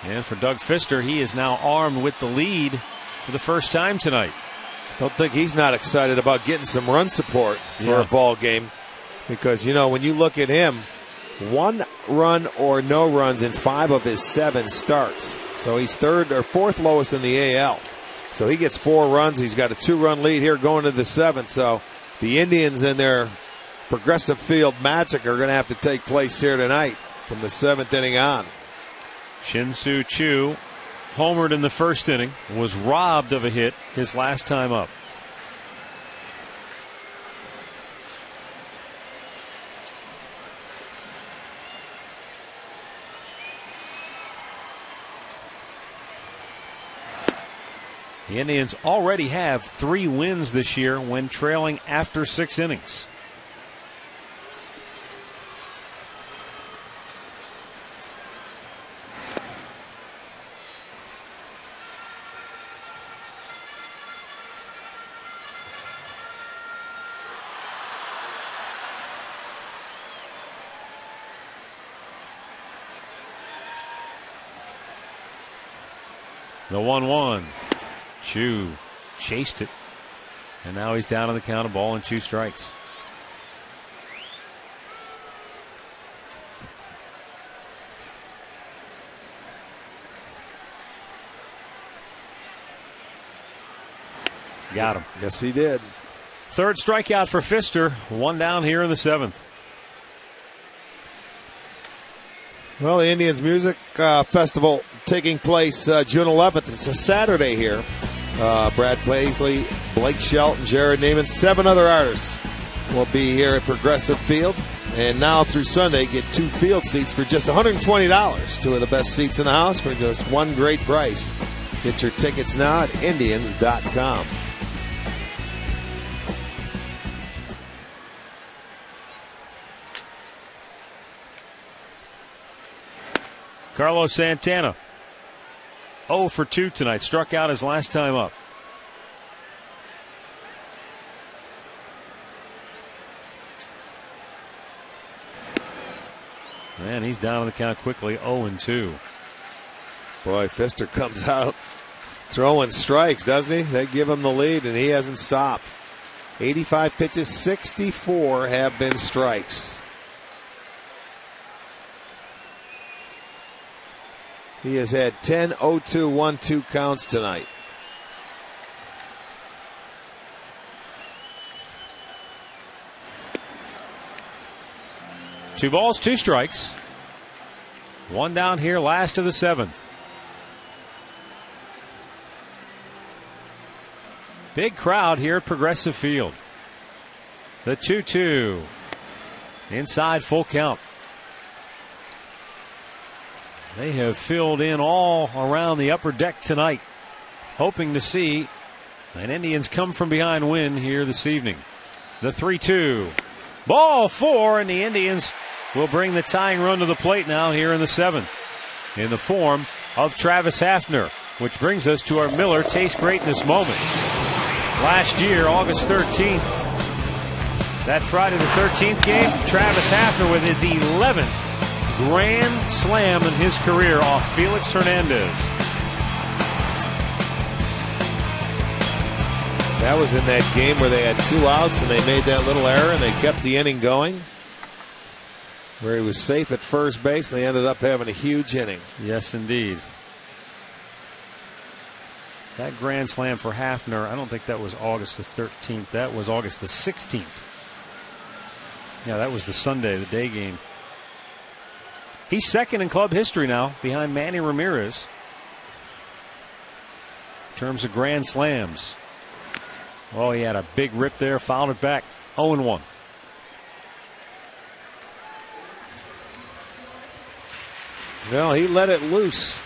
And for Doug Fister, he is now armed with the lead for the first time tonight. Don't think he's not excited about getting some run support for a ball game, because, when you look at him, 1 run or no runs in 5 of his 7 starts. So he's 3rd or 4th lowest in the AL. So he gets 4 runs. He's got a 2-run lead here going to the 7th. So the Indians and their Progressive Field magic are going to have to take place here tonight from the 7th inning on. Shin-Soo Choo homered in the first inning, was robbed of a hit his last time up. The Indians already have 3 wins this year when trailing after 6 innings. The 1-1. Choo chased it, and now he's down on the count of ball and 2 strikes. Got him. Yes, he did. 3rd strikeout for Fister. 1 down here in the 7th. Well, the Indians Music Festival taking place June 11th. It's a Saturday here. Brad Paisley, Blake Shelton, Jared Neiman, 7 other artists will be here at Progressive Field. And now through Sunday, get 2 field seats for just $120. 2 of the best seats in the house for just one great price. Get your tickets now at Indians.com. Carlos Santana, 0 for 2 tonight. Struck out his last time up. Man, he's down on the count quickly, 0-2. Boy, Fister comes out throwing strikes, doesn't he? They give him the lead, and he hasn't stopped. 85 pitches, 64 have been strikes. He has had 10 0-2 1-2 counts tonight. Two balls, 2 strikes. 1 down here, last of the 7th. Big crowd here at Progressive Field. The 2-2. Inside, full count. They have filled in all around the upper deck tonight, hoping to see an Indians come from behind win here this evening. The 3-2. Ball 4, and the Indians will bring the tying run to the plate now here in the 7th in the form of Travis Hafner, which brings us to our Miller Taste Greatness moment. Last year, August 13th, that Friday the 13th game, Travis Hafner with his 11th grand slam in his career off Felix Hernandez. That was in that game where they had 2 outs and they made that little error and they kept the inning going, where he was safe at first base and they ended up having a huge inning. Yes, indeed. That grand slam for Hafner, I don't think that was August the 13th. That was August the 16th. Yeah, that was the Sunday, the day game. He's 2nd in club history now, behind Manny Ramirez, in terms of grand slams. Oh, he had a big rip there, fouled it back. 0-1. Well, he let it loose.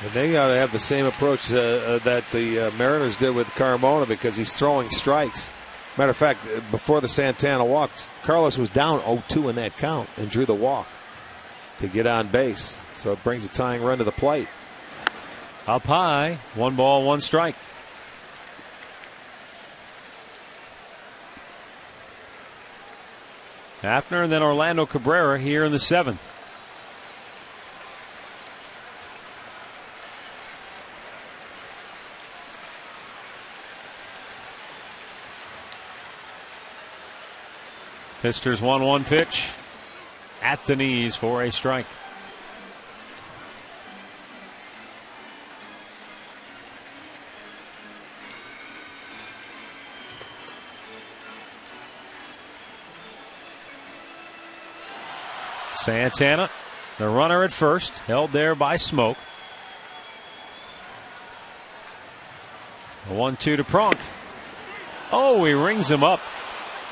And they got to have the same approach that the Mariners did with Carmona, because he's throwing strikes. Matter of fact, before the Santana walk, Carlos was down 0-2 in that count and drew the walk to get on base. So it brings a tying run to the plate. Up high, 1 ball, 1 strike. Hafner and then Orlando Cabrera here in the 7th. Pfister's 1-1 pitch at the knees for a strike. Santana, the runner at first, held there by Smoke. A 1-2 to Pronk. Oh, he rings him up.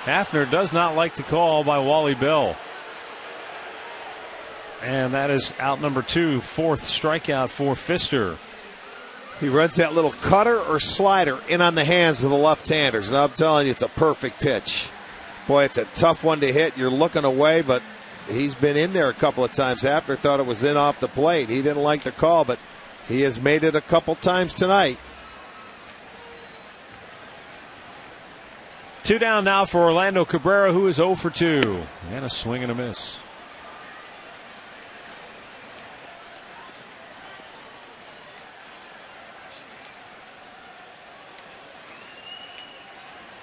Hafner does not like the call by Wally Bell. And that is out number 2, 4th strikeout for Pfister. He runs that little cutter or slider in on the hands of the left-handers, and I'm telling you, it's a perfect pitch. Boy, it's a tough one to hit. You're looking away, but he's been in there a couple of times. Hafner thought it was in off the plate. He didn't like the call, but he has made it a couple times tonight. 2 down now for Orlando Cabrera, who is 0 for 2. And a swing and a miss.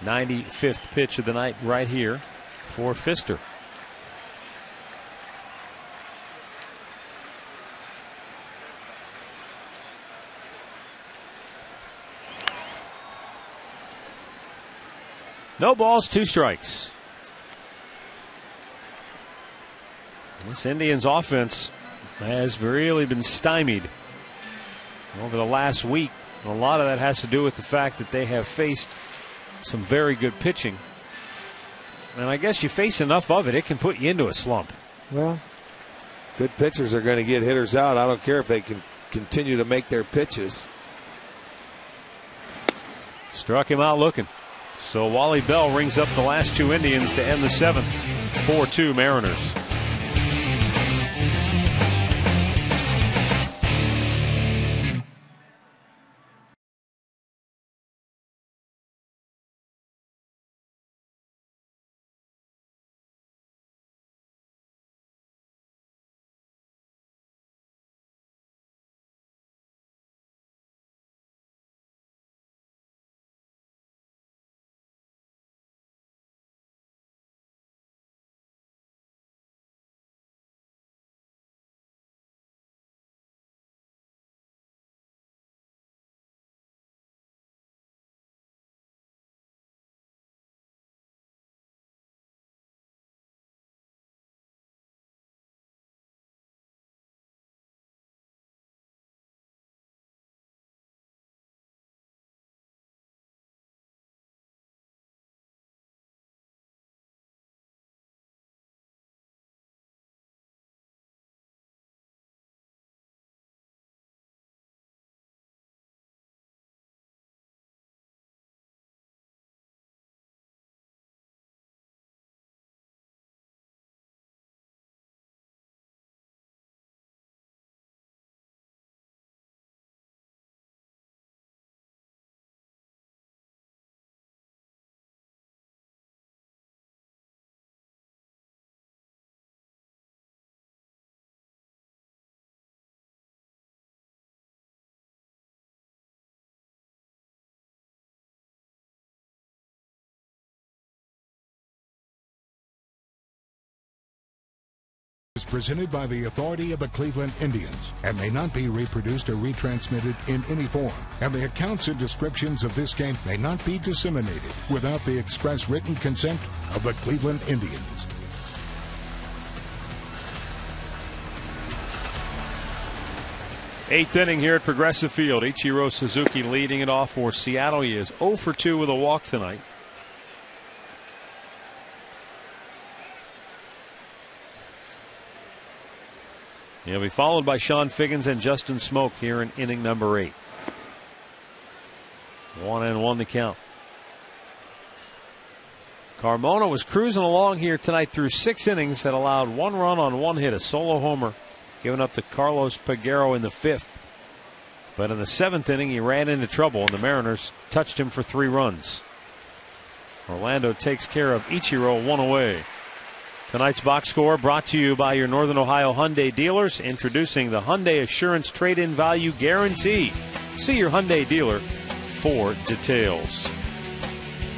'95th pitch of the night right here for Pfister. No balls, 2 strikes. This Indians offense has really been stymied over the last week. And a lot of that has to do with the fact that they have faced some very good pitching. And I guess you face enough of it, it can put you into a slump. Well, good pitchers are going to get hitters out. I don't care if they can continue to make their pitches. Struck him out looking. So Wally Bell rings up the last 2 Indians to end the 7th. 4-2 Mariners. Is presented by the authority of the Cleveland Indians and may not be reproduced or retransmitted in any form. And the accounts and descriptions of this game may not be disseminated without the express written consent of the Cleveland Indians. Eighth inning here at Progressive Field. Ichiro Suzuki leading it off for Seattle. He is 0 for 2 with a walk tonight. He'll be followed by Sean Figgins and Justin Smoke here in inning number 8. 1-1 the count. Carmona was cruising along here tonight through 6 innings, that allowed 1 run on 1 hit, a solo homer given up to Carlos Peguero in the 5th. But in the 7th inning, he ran into trouble, and the Mariners touched him for 3 runs. Orlando takes care of Ichiro 1 away. Tonight's box score brought to you by your Northern Ohio Hyundai dealers, introducing the Hyundai Assurance Trade-In Value Guarantee. See your Hyundai dealer for details.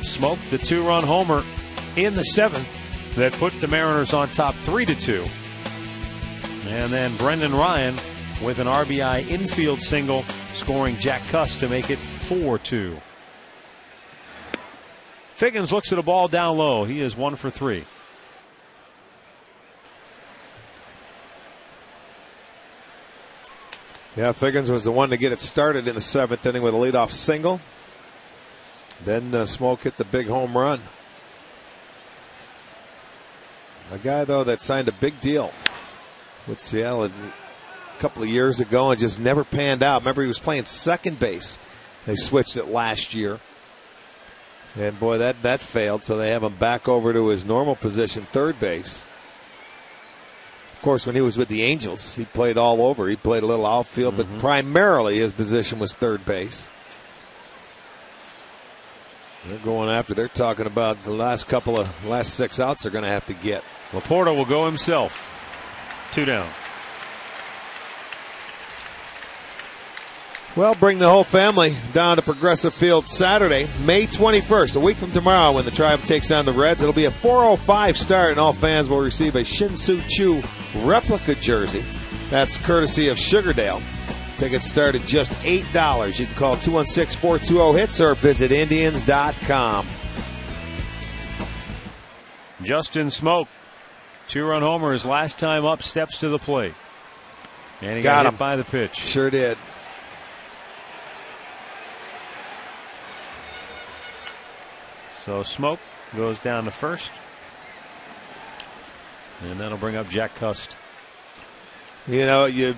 Smoke the 2-run homer in the 7th that put the Mariners on top 3-2. And then Brendan Ryan with an RBI infield single, scoring Jack Cuss to make it 4-2. Figgins looks at a ball down low. He is 1 for 3. Yeah, Figgins was the one to get it started in the 7th inning with a leadoff single. Then Smoke hit the big home run. A guy, though, that signed a big deal with Seattle a couple of years ago and just never panned out. Remember, he was playing second base. They switched it last year. And, boy, that failed, so they have him back over to his normal position, third base. Of course, when he was with the Angels, he played all over. He played a little outfield, but primarily his position was third base. They're going after. They're talking about the last 6 outs they're going to have to get. Laporta will go himself. 2 down. Well, bring the whole family down to Progressive Field Saturday, May 21st, a week from tomorrow when the Tribe takes on the Reds. It'll be a 4:05 start, and all fans will receive a Shin-Soo Choo replica jersey. That's courtesy of Sugardale. Tickets start at just $8. You can call 216-420-HITS or visit Indians.com. Justin Smoke, 2-run homer, his last time up, steps to the plate. And he Got got him hit by the pitch. Sure did. So Smoke goes down to first. And that'll bring up Jack Cust. You know, you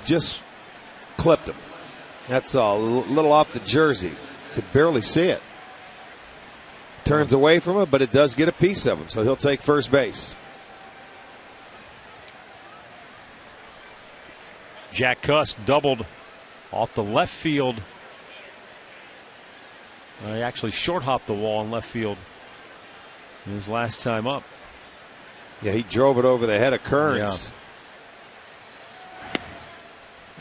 just clipped him. That's all. A little off the jersey. Could barely see it. Turns away from it, but it does get a piece of him, so he'll take first base. Jack Cust doubled off the left field. He actually short hopped the wall in left field his last time up. Yeah, he drove it over the head of Kearns. Yeah.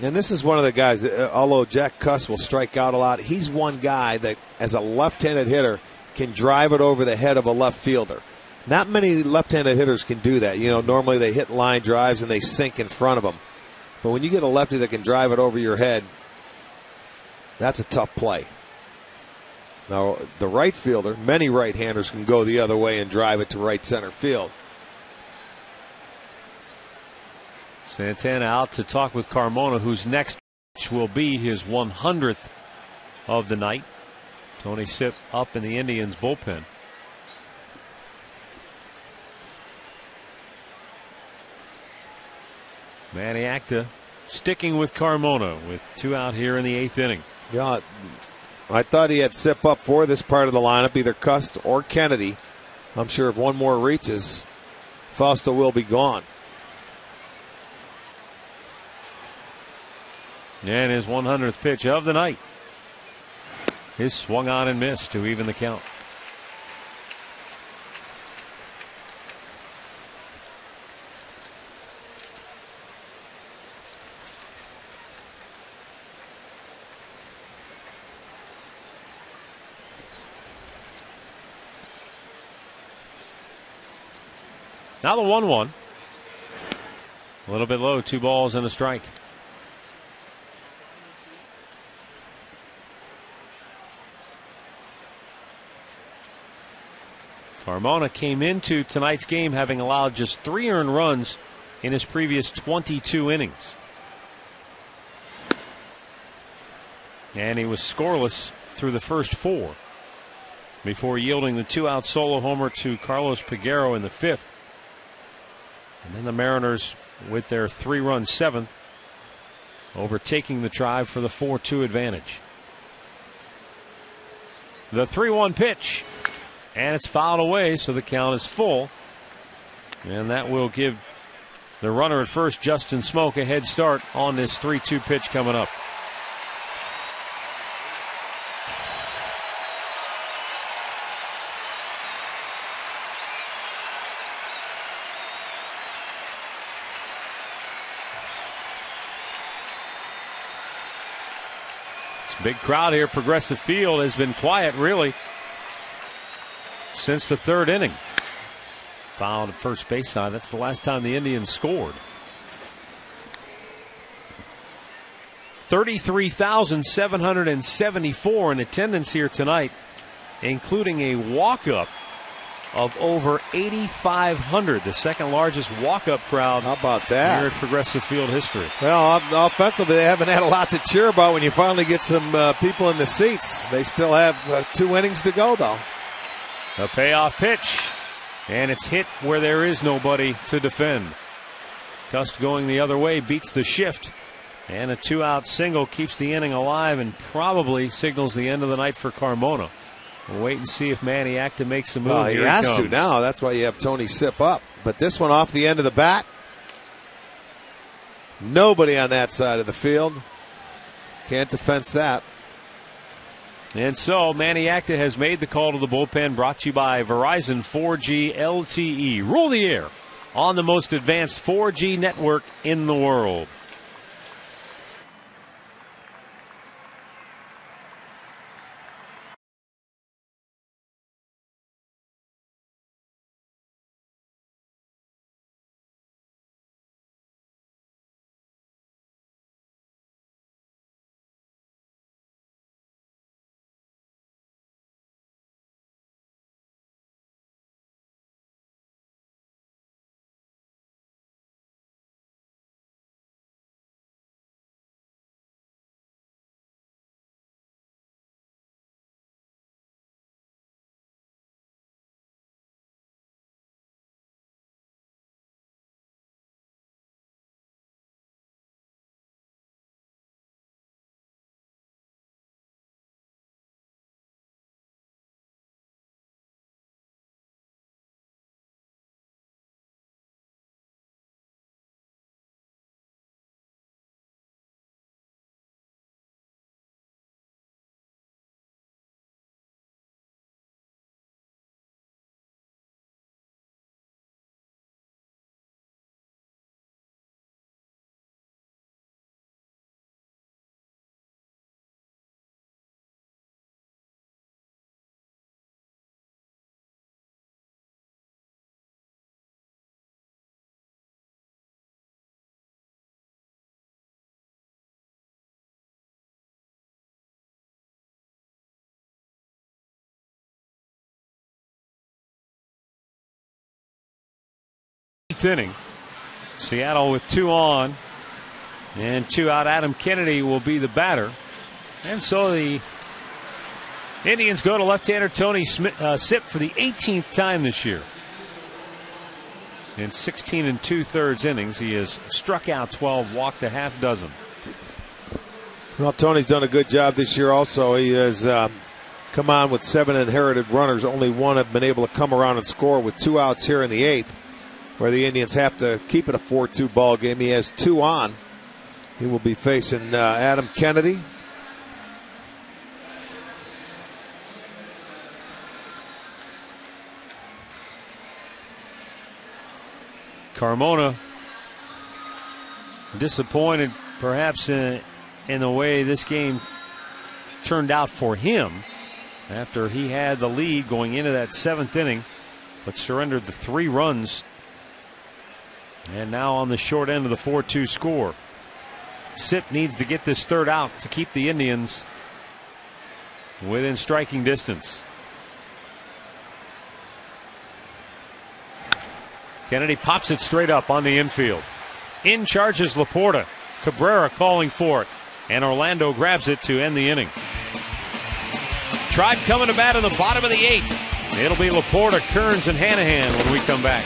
And this is one of the guys, although Jack Cust will strike out a lot, he's one guy that, as a left-handed hitter, can drive it over the head of a left fielder. Not many left-handed hitters can do that. You know, normally they hit line drives and they sink in front of them. But when you get a lefty that can drive it over your head, that's a tough play. Now, the right fielder, many right-handers can go the other way and drive it to right center field. Santana out to talk with Carmona, whose next pitch will be his 100th of the night. Tony Sipp up in the Indians bullpen. Manny Acta sticking with Carmona with 2 out here in the 8th inning. Yeah, I thought he had Sipp up for this part of the lineup, either Cust or Kennedy. I'm sure if one more reaches, Fausto will be gone. And his 100th pitch of the night is swung on and missed to even the count. Now the 1-1. A little bit low, 2 balls and a strike. Carmona came into tonight's game having allowed just 3 earned runs in his previous 22 innings. And he was scoreless through the first 4 before yielding the 2-out solo homer to Carlos Peguero in the 5th. And then the Mariners, with their 3-run 7th, overtaking the Tribe for the 4-2 advantage. The 3-1 pitch. And it's fouled away, so the count is full. And that will give the runner at first, Justin Smoke, a head start on this 3-2 pitch coming up. Big crowd here. Progressive Field has been quiet, really, since the third inning. Foul at first base side. That's the last time the Indians scored. 33,774 in attendance here tonight, including a walk-up of over 8,500, the second largest walk-up crowd. How about that? Here at Progressive Field history. Well, offensively, they haven't had a lot to cheer about when you finally get some people in the seats. They still have 2 innings to go, though. A payoff pitch, and it's hit where there is nobody to defend. Cust going the other way beats the shift, and a 2-out single keeps the inning alive and probably signals the end of the night for Carmona. We'll wait and see if Manny Acta makes a move. Well, he Here has comes. to now. That's why you have Tony Sipp up. But this one off the end of the bat. Nobody on that side of the field. Can't defense that. And so Manny Acta has made the call to the bullpen, brought to you by Verizon 4G LTE. Rule the air on the most advanced 4G network in the world. Inning. Seattle with 2 on and 2 out. Adam Kennedy will be the batter. And so the Indians go to left-hander Tony Sipp for the 18th time this year. In 16 2/3 innings, he has struck out 12, walked a half dozen. Well, Tony's done a good job this year also. He has come on with 7 inherited runners. Only one have been able to come around and score with 2 outs here in the 8th, where the Indians have to keep it a 4-2 ball game. He has 2 on. He will be facing Adam Kennedy. Carmona disappointed perhaps in the way this game turned out for him after he had the lead going into that 7th inning, but surrendered the 3 runs. And now on the short end of the 4-2 score. Sipp needs to get this 3rd out to keep the Indians within striking distance. Kennedy pops it straight up on the infield. In charges Laporta. Cabrera calling for it. And Orlando grabs it to end the inning. Tribe coming to bat in the bottom of the 8th. It'll be Laporta, Kearns, and Hanahan when we come back.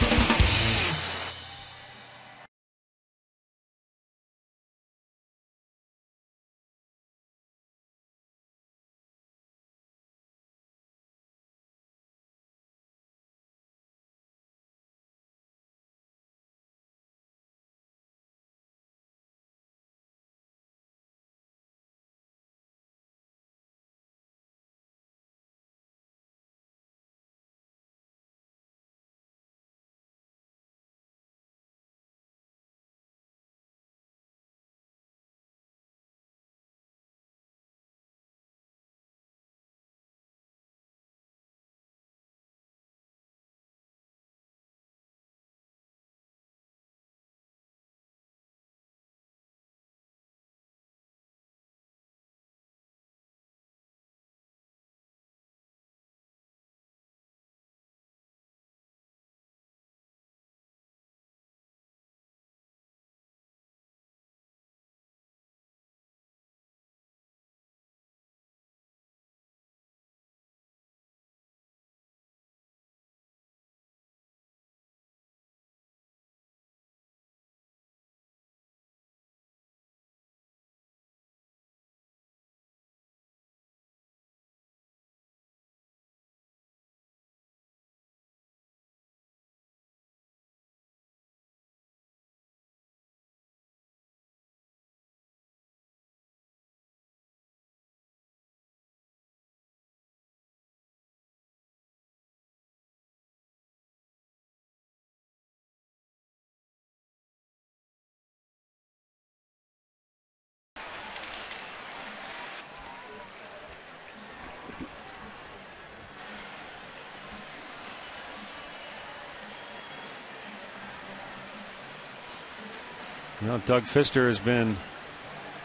Doug Fister has been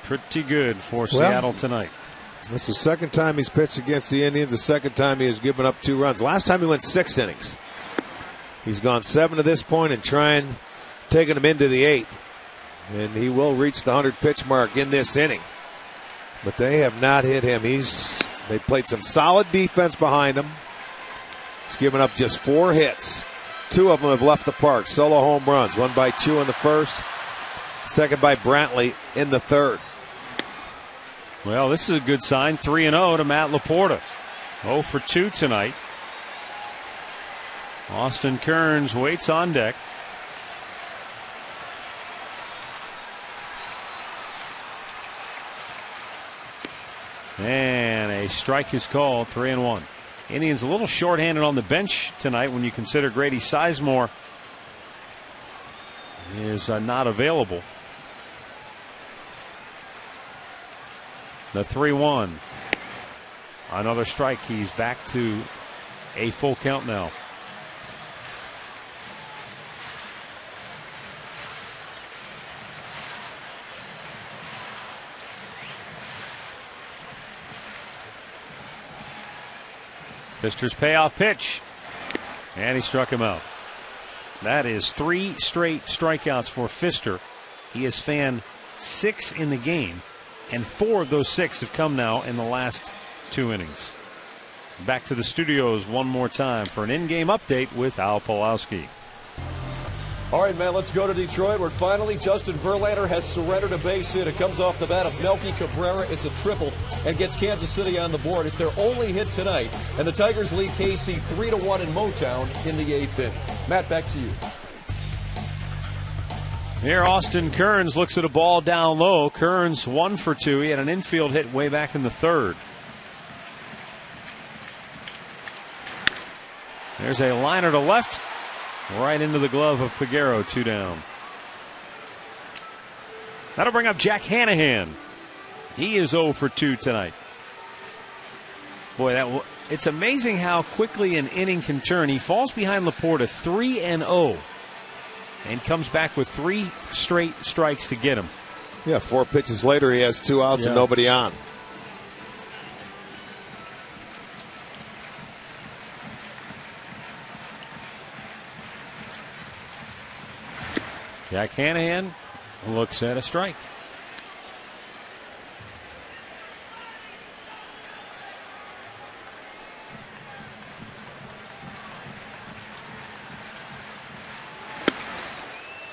pretty good for Seattle tonight. It's the second time he's pitched against the Indians, the second time he has given up 2 runs. Last time he went 6 innings. He's gone 7 to this point and taking him into the 8th. And he will reach the 100 pitch mark in this inning. But they have not hit him. They played some solid defense behind him. He's given up just 4 hits. 2 of them have left the park. Solo home runs. One by Chu in the first. Second by Brantley in the third. Well, this is a good sign. 3-0 to Matt Laporta. 0 for 2 tonight. Austin Kearns waits on deck. And a strike is called. 3-1. Indians a little shorthanded on the bench tonight when you consider Grady Sizemore is not available. The 3-1. Another strike. He's back to a full count now. Fister's payoff pitch. And he struck him out. That is 3 straight strikeouts for Fister. He has fanned 6 in the game, and 4 of those 6 have come now in the last 2 innings. Back to the studios one more time for an in-game update with Al Pawlowski. All right, man, let's go to Detroit, where finally Justin Verlander has surrendered a base hit. It comes off the bat of Melky Cabrera. It's a triple and gets Kansas City on the board. It's their only hit tonight, and the Tigers lead KC 3-1 in Motown in the 8th inning. Matt, back to you. Here, Austin Kearns looks at a ball down low. Kearns 1 for 2. He had an infield hit way back in the 3rd. There's a liner to left. Right into the glove of Peguero, 2 down. That'll bring up Jack Hanahan. He is 0 for 2 tonight. Boy, it's amazing how quickly an inning can turn. He falls behind Laporta 3-0 and comes back with 3 straight strikes to get him. Yeah, 4 pitches later, he has 2 outs and nobody on. Jack Hanahan looks at a strike.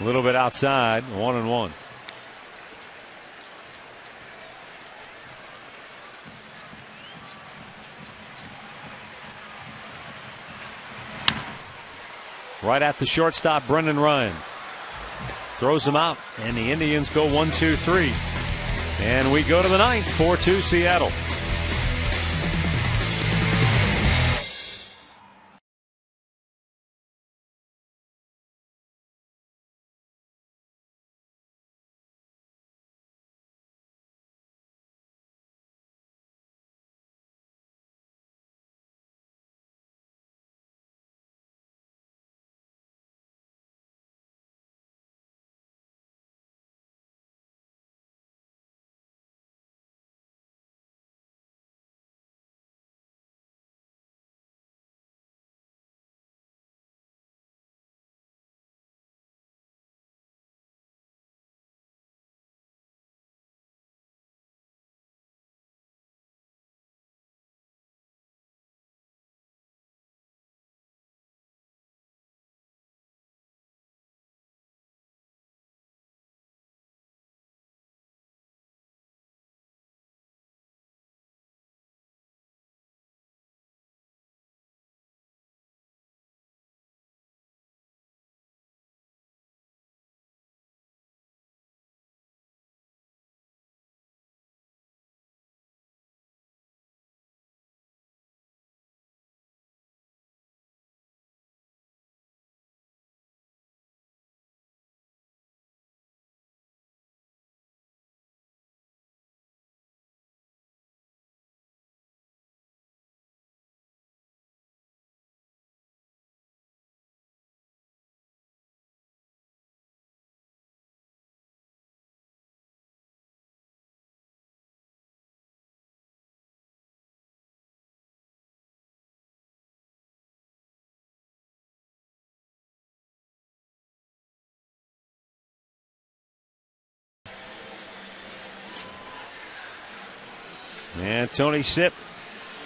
A little bit outside, 1-1. Right at the shortstop, Brendan Ryan. Throws him out, and the Indians go 1-2-3. And we go to the 9th, 4-2 Seattle. And Tony Sipp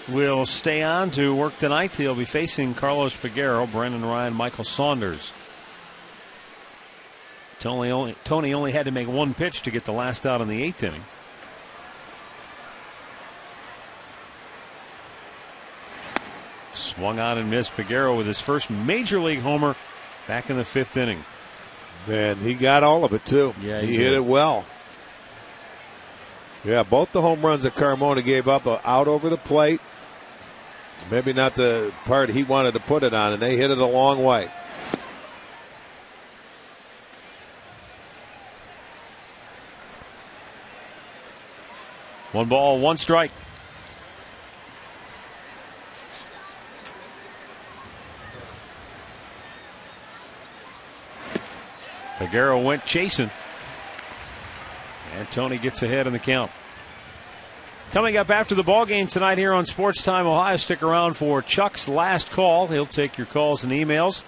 will stay on to work tonight. He'll be facing Carlos Peguero, Brendan Ryan, Michael Saunders. Tony only had to make one pitch to get the last out in the 8th inning. Swung on and missed. Peguero with his first major league homer back in the 5th inning. Man, he got all of it, too. Yeah, he hit it well. Yeah, both the home runs that Carmona gave up out over the plate. Maybe not the part he wanted to put it on, and they hit it a long way. One ball, one strike. Peguero went chasing. And Tony gets ahead in the count. Coming up after the ball game tonight here on Sports Time Ohio, stick around for Chuck's last call. He'll take your calls and emails,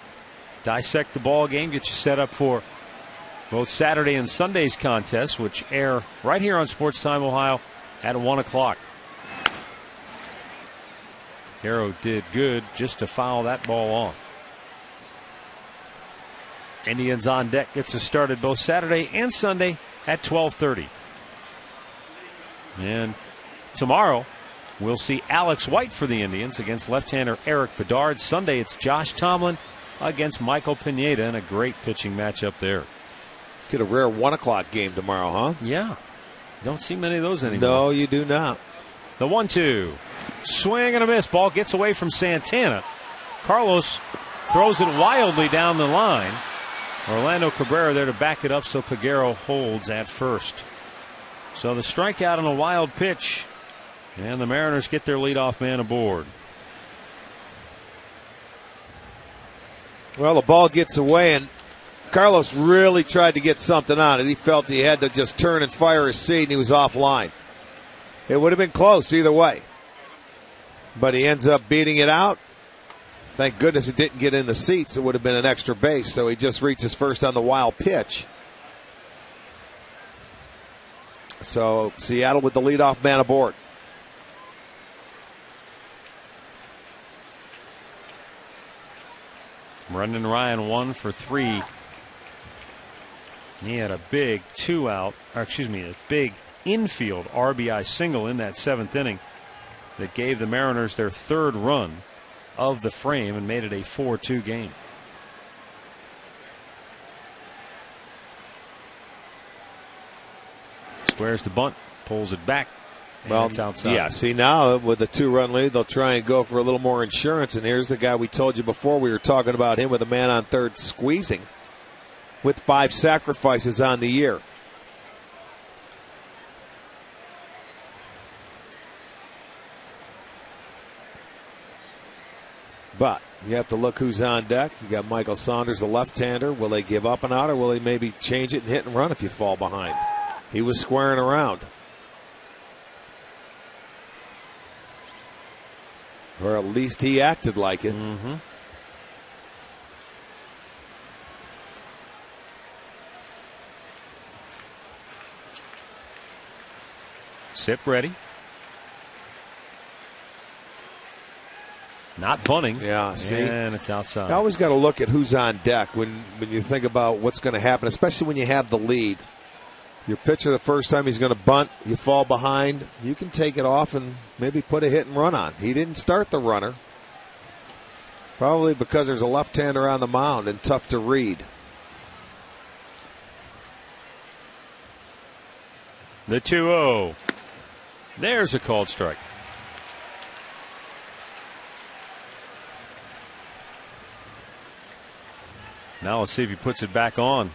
dissect the ball game, get you set up for both Saturday and Sunday's contests, which air right here on Sports Time Ohio at 1 o'clock. Peguero did good just to foul that ball off. Indians on deck gets us started both Saturday and Sunday at 12:30. And tomorrow we'll see Alex White for the Indians against left-hander Eric Bedard. Sunday it's Josh Tomlin against Michael Pineda in a great pitching matchup there. Get a rare 1 o'clock game tomorrow, huh? Yeah. Don't see many of those anymore. No, you do not. The 1-2. Swing and a miss. Ball gets away from Santana. Carlos throws it wildly down the line. Orlando Cabrera there to back it up, so Peguero holds at first. So the strikeout on a wild pitch, and the Mariners get their leadoff man aboard. Well, the ball gets away, and Carlos really tried to get something on it. He felt he had to just turn and fire his seat, and he was offline. It would have been close either way. But he ends up beating it out. Thank goodness it didn't get in the seats. It would have been an extra base, so he just reaches first on the wild pitch. So Seattle with the leadoff man aboard. Brendan Ryan 1 for 3. He had a big a big infield RBI single in that 7th inning that gave the Mariners their 3rd run of the frame and made it a 4-2 game. Squares the bunt, pulls it back, and it's outside. Yeah, see now with the 2-run lead, they'll try and go for a little more insurance. And here's the guy we told you before. We were talking about him with a man on third squeezing with 5 sacrifices on the year. But you have to look who's on deck. You got Michael Saunders, a left-hander. Will they give up and out, or will they maybe change it and hit and run if you fall behind? He was squaring around. Or at least he acted like it. Mm-hmm. Sip ready. Not bunting. Yeah, see? And it's outside. You always got to look at who's on deck when you think about what's going to happen, especially when you have the lead. Your pitcher, the first time he's going to bunt, you fall behind, you can take it off and maybe put a hit and run on. He didn't start the runner. Probably because there's a left-hander on the mound and tough to read. The 2-0. There's a called strike. Now let's see if he puts it back on.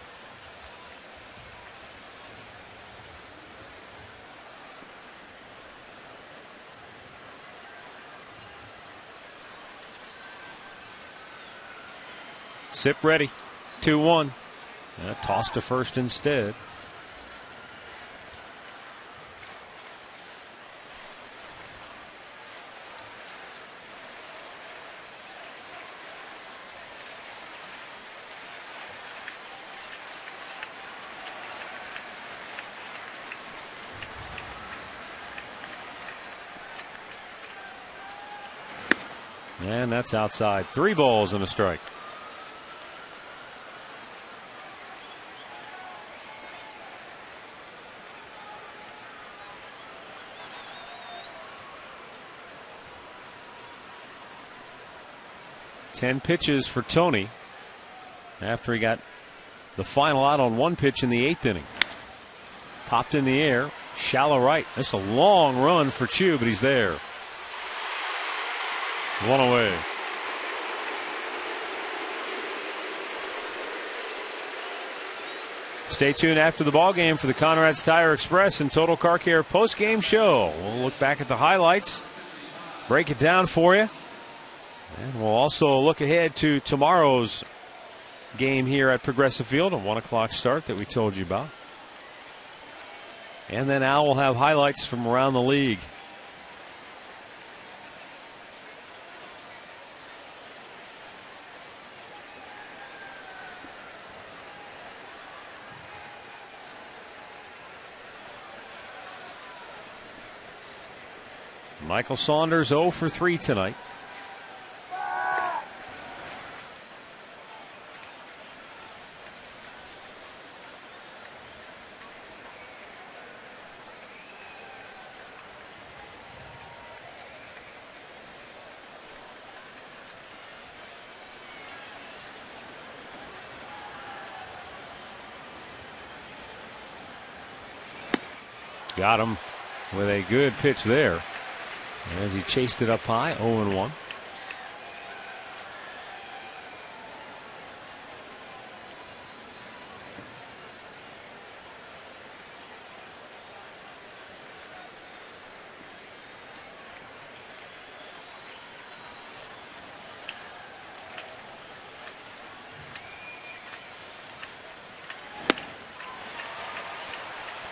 Sip ready. 2-1. Toss to first instead. And that's outside. 3 balls and a strike. Ten pitches for Tony after he got the final out on 1 pitch in the 8th inning. Popped in the air, shallow right. That's a long run for Chu, but he's there. 1 away. Stay tuned after the ballgame for the Conrad's Tire Express and Total Car Care post-game show. We'll look back at the highlights, break it down for you. And we'll also look ahead to tomorrow's game here at Progressive Field, a 1 o'clock start that we told you about. And then Al will have highlights from around the league. Michael Saunders 0 for 3 tonight. Got him with a good pitch there as he chased it up high. 0-1.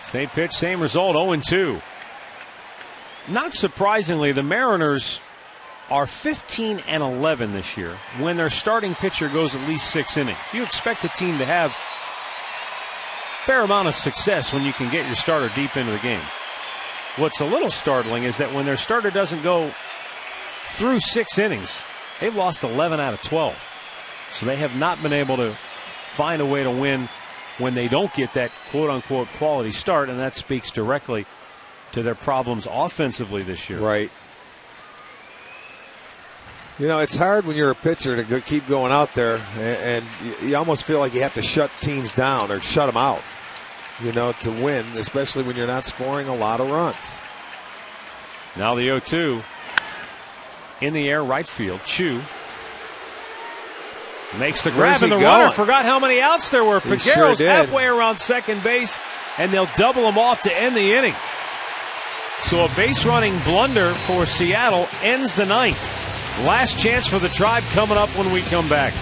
Same pitch, same result, 0-2. Not surprisingly, the Mariners are 15-11 this year when their starting pitcher goes at least 6 innings. You expect a team to have a fair amount of success when you can get your starter deep into the game. What's a little startling is that when their starter doesn't go through 6 innings, they've lost 11 out of 12. So they have not been able to find a way to win when they don't get that quote-unquote quality start, and that speaks directly to their problems offensively this year. Right. You know, it's hard when you're a pitcher to keep going out there, and you almost feel like you have to shut teams down or shut them out, you know, to win, especially when you're not scoring a lot of runs. Now the 0-2 in the air, right field. Chu makes the grab, and the runner forgot how many outs there were. Peguero's halfway around second base, and they'll double him off to end the inning. So a base-running blunder for Seattle ends the 9th. Last chance for the Tribe coming up when we come back.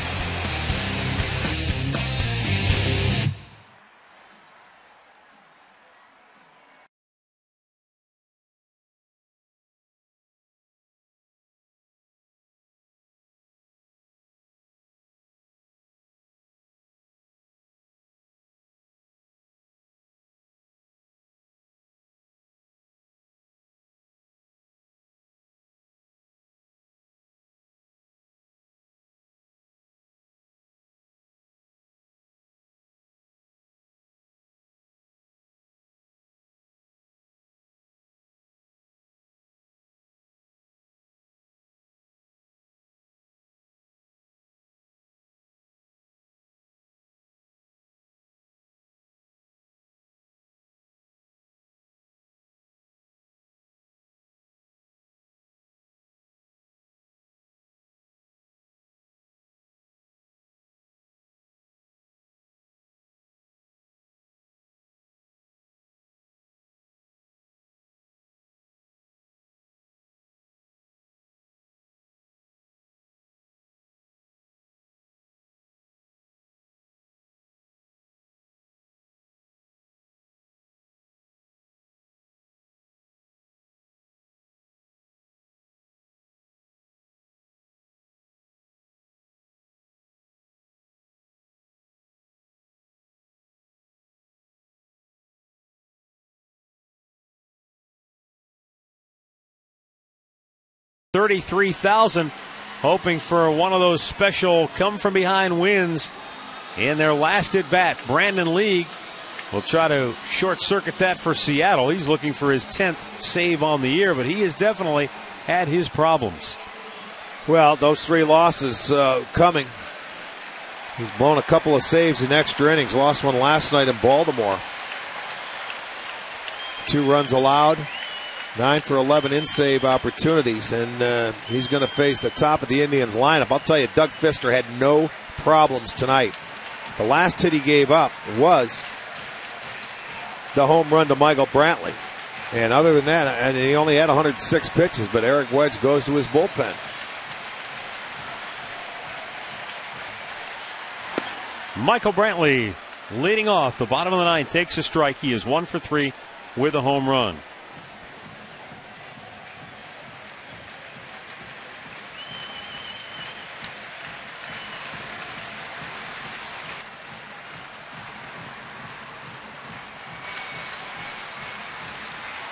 $33,000 hoping for one of those special come-from-behind wins in their last at-bat. Brandon League will try to short-circuit that for Seattle. He's looking for his 10th save on the year, but he has definitely had his problems. Well, those 3 losses coming. He's blown a couple of saves in extra innings. Lost one last night in Baltimore. 2 runs allowed. 9 for 11 in-save opportunities, and he's going to face the top of the Indians lineup. I'll tell you, Doug Fister had no problems tonight. The last hit he gave up was the home run to Michael Brantley. And other than that, and he only had 106 pitches, but Eric Wedge goes to his bullpen. Michael Brantley leading off the bottom of the 9th, takes a strike. He is 1 for 3 with a home run.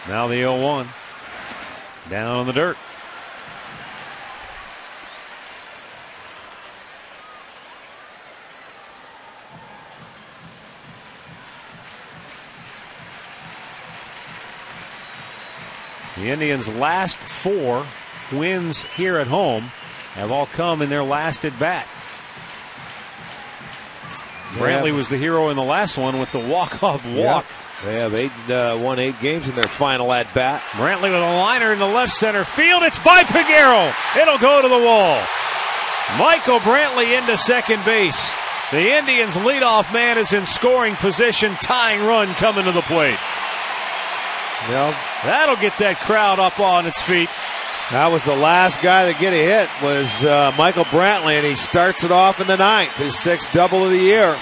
Now the 0-1. Down on the dirt. The Indians' last 4 wins here at home have all come in their last at bat. Brantley was the hero in the last one with the walk-off walk. They have won 8 games in their final at bat. Brantley with a liner in the left center field. It's by Peguero. It'll go to the wall. Michael Brantley into second base. The Indians' leadoff man is in scoring position. Tying run coming to the plate. Well, that'll get that crowd up on its feet. That was the last guy to get a hit was Michael Brantley, and he starts it off in the 9th, his 6th double of the year.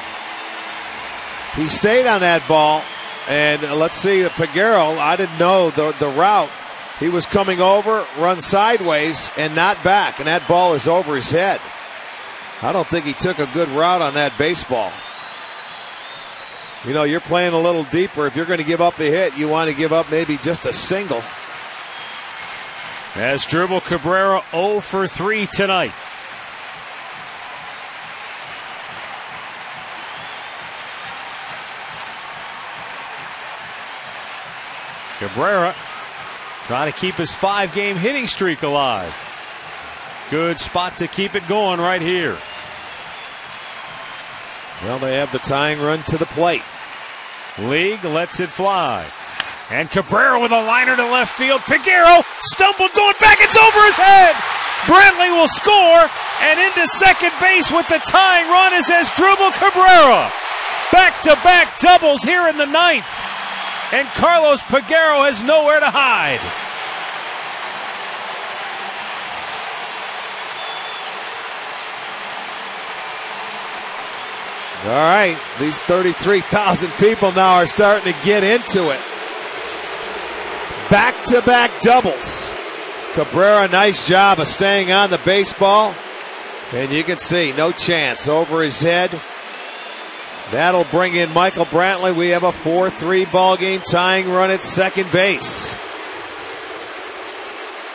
He stayed on that ball, and let's see, Peguero, I didn't know the route. He was coming over, run sideways, and not back, and that ball is over his head. I don't think he took a good route on that baseball. You know, you're playing a little deeper. If you're going to give up a hit, you want to give up maybe just a single. Asdrubal Cabrera 0 for 3 tonight. Cabrera trying to keep his 5-game hitting streak alive. Good spot to keep it going right here. Well, they have the tying run to the plate. League lets it fly. And Cabrera with a liner to left field. Peguero stumbled going back. It's over his head. Brantley will score. And into second base with the tying run is Asdrubal Cabrera. Back-to-back doubles here in the 9th. And Carlos Peguero has nowhere to hide. All right, these 33,000 people now are starting to get into it. Back-to-back doubles. Cabrera, nice job of staying on the baseball. And you can see, no chance over his head. That'll bring in Michael Brantley. We have a 4-3 ball game tying run at second base.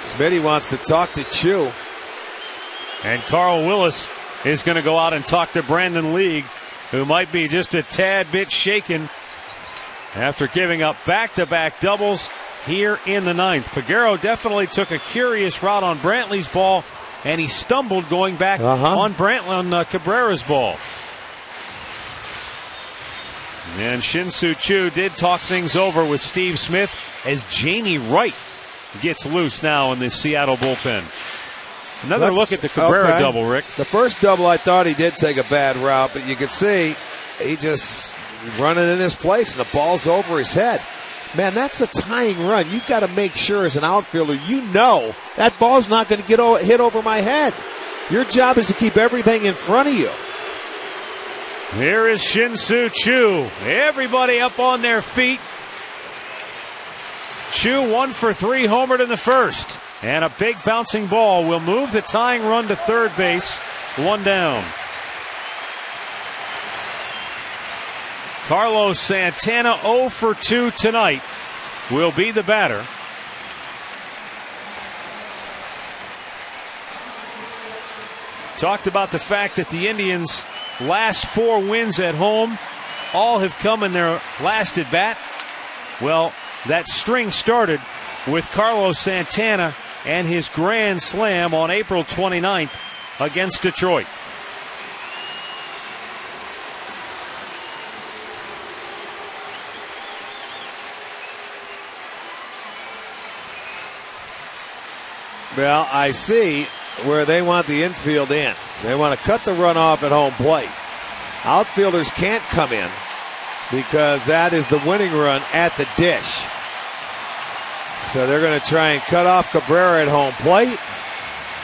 Smitty wants to talk to Chu. And Carl Willis is going to go out and talk to Brandon League, who might be just a tad bit shaken after giving up back-to-back doubles here in the 9th. Peguero definitely took a curious route on Brantley's ball, and he stumbled going back on Cabrera's ball. And Shin-Soo Choo did talk things over with Steve Smith as Jamie Wright gets loose now in the Seattle bullpen. Another look at the Cabrera double, Rick. The first double, I thought he did take a bad route, but you could see he just running in his place, and the ball's over his head. Man, that's a tying run. You've got to make sure as an outfielder, you know that ball's not going to get hit over my head. Your job is to keep everything in front of you. Here is Shin-Soo Choo. Everybody up on their feet. Choo 1 for 3, homered in the first. And a big bouncing ball will move the tying run to third base. 1 down. Carlos Santana 0 for 2 tonight will be the batter. Talked about the fact that the Indians' last 4 wins at home all have come in their last at bat. Well, that string started with Carlos Santana and his grand slam on April 29th against Detroit. Well, I see where they want the infield in. They want to cut the runoff at home plate. Outfielders can't come in because that is the winning run at the dish. So they're going to try and cut off Cabrera at home plate.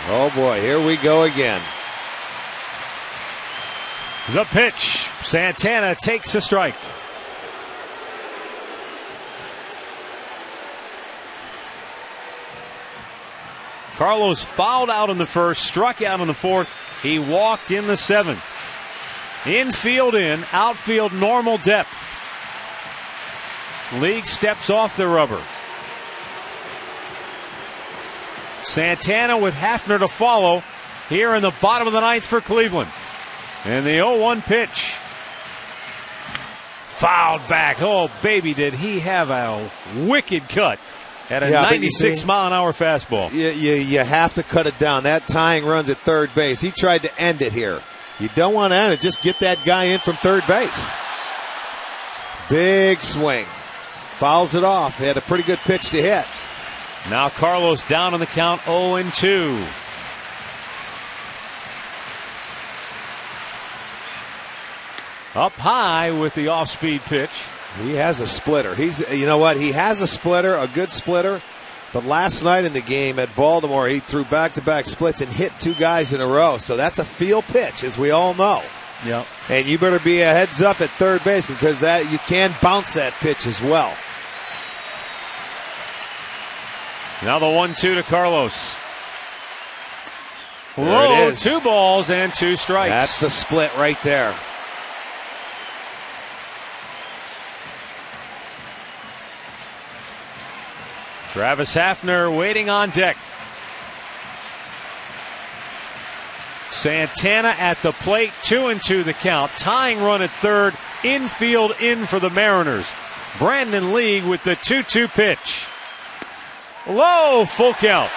Oh boy, here we go again. The pitch. Santana takes a strike. Carlos fouled out in the first, struck out in the fourth. He walked in the seventh. Infield in, outfield normal depth. League steps off the rubber. Santana with Hafner to follow here in the bottom of the ninth for Cleveland. And the 0-1 pitch. Fouled back. Oh, baby, did he have a wicked cut at a 96-mile-an-hour fastball. You have to cut it down. That tying run's at third base. He tried to end it here. You don't want to end it. Just get that guy in from third base. Big swing. Fouls it off. He had a pretty good pitch to hit. Now Carlos down on the count, 0-2. Up high with the off-speed pitch. He has a splitter. You know what? He has a splitter, a good splitter. But last night in the game at Baltimore, he threw back-to-back splits and hit 2 guys in a row. So that's a field pitch, as we all know. Yep. And you better be a heads up at third base because that you can bounce that pitch as well. Now the 1-2 to Carlos. There Whoa, it is. 2 balls and 2 strikes. That's the split right there. Travis Hafner waiting on deck. Santana at the plate, 2-2 the count. Tying run at third, infield in for the Mariners. Brandon League with the 2-2 pitch. Low, full count.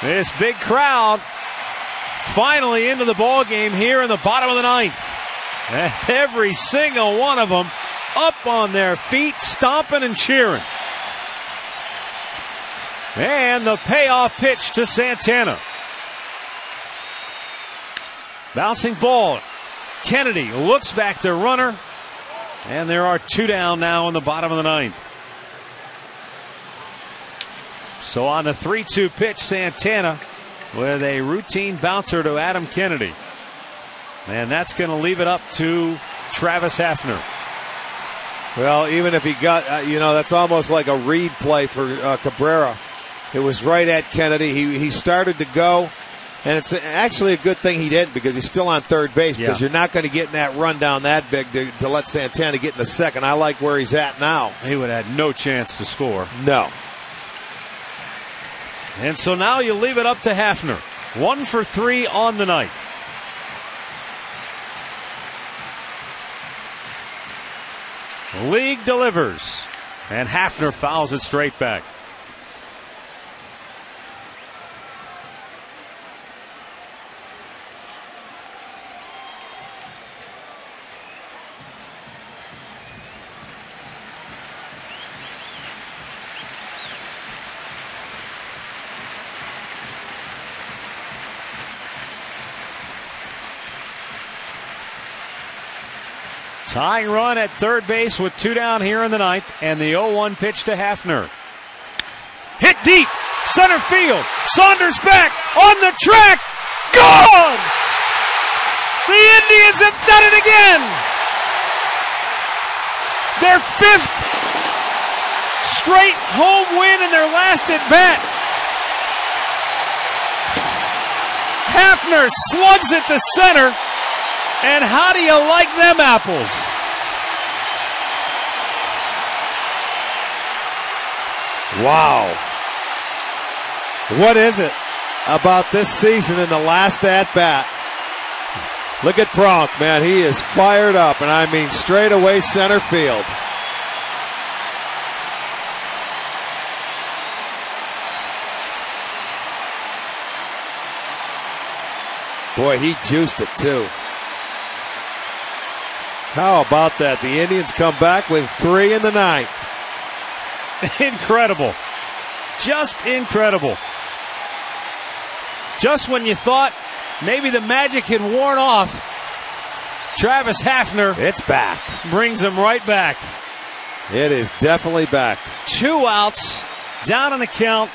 This big crowd finally into the ball game here in the bottom of the ninth. And every single one of them up on their feet, stomping and cheering. And the payoff pitch to Santana. Bouncing ball. Kennedy looks back the runner. And there are 2 down now in the bottom of the ninth. So on the 3-2 pitch, Santana with a routine bouncer to Adam Kennedy. And that's going to leave it up to Travis Hafner. Well, even if he got, that's almost like a read play for Cabrera. It was right at Kennedy. He started to go, and it's actually a good thing he didn't because he's still on third base because you're not going to get in that run down that big to let Santana get in the second. I like where he's at now. He would have had no chance to score. No. And so now you leave it up to Hafner. 1 for 3 on the night. League delivers, and Hafner fouls it straight back. Tying run at third base with 2 down here in the ninth, and the 0-1 pitch to Hafner. Hit deep, center field. Saunders back on the track. Gone! The Indians have done it again. Their 5th straight home win in their last at bat. Hafner slugs it to center. And how do you like them apples? Wow. What is it about this season in the last at-bat? Look at Pronk, man. He is fired up, and I mean straight away center field. Boy, he juiced it, too. How about that? The Indians come back with 3 in the 9th. Incredible. Just incredible. Just when you thought maybe the magic had worn off, Travis Hafner, it's back. Brings him right back. It is definitely back. 2 outs, down on the count,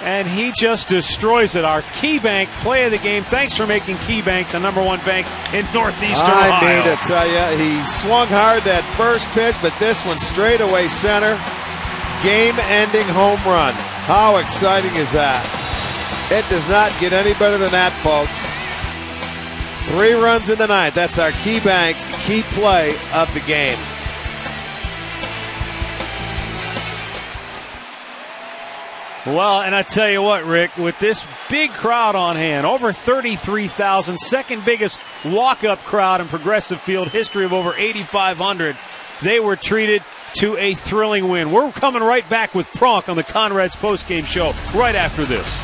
and he just destroys it. Our KeyBank play of the game. Thanks for making KeyBank the #1 bank in Northeastern Ohio. I mean to tell you, he swung hard that first pitch, but this one straight away center. Game-ending home run. How exciting is that? It does not get any better than that, folks. 3 runs in the 9th. That's our KeyBank key play of the game. Well, and I tell you what, Rick, with this big crowd on hand, over 33,000, second biggest walk-up crowd in Progressive Field history of over 8,500, they were treated to a thrilling win. We're coming right back with Pronk on the Conrad's postgame show right after this.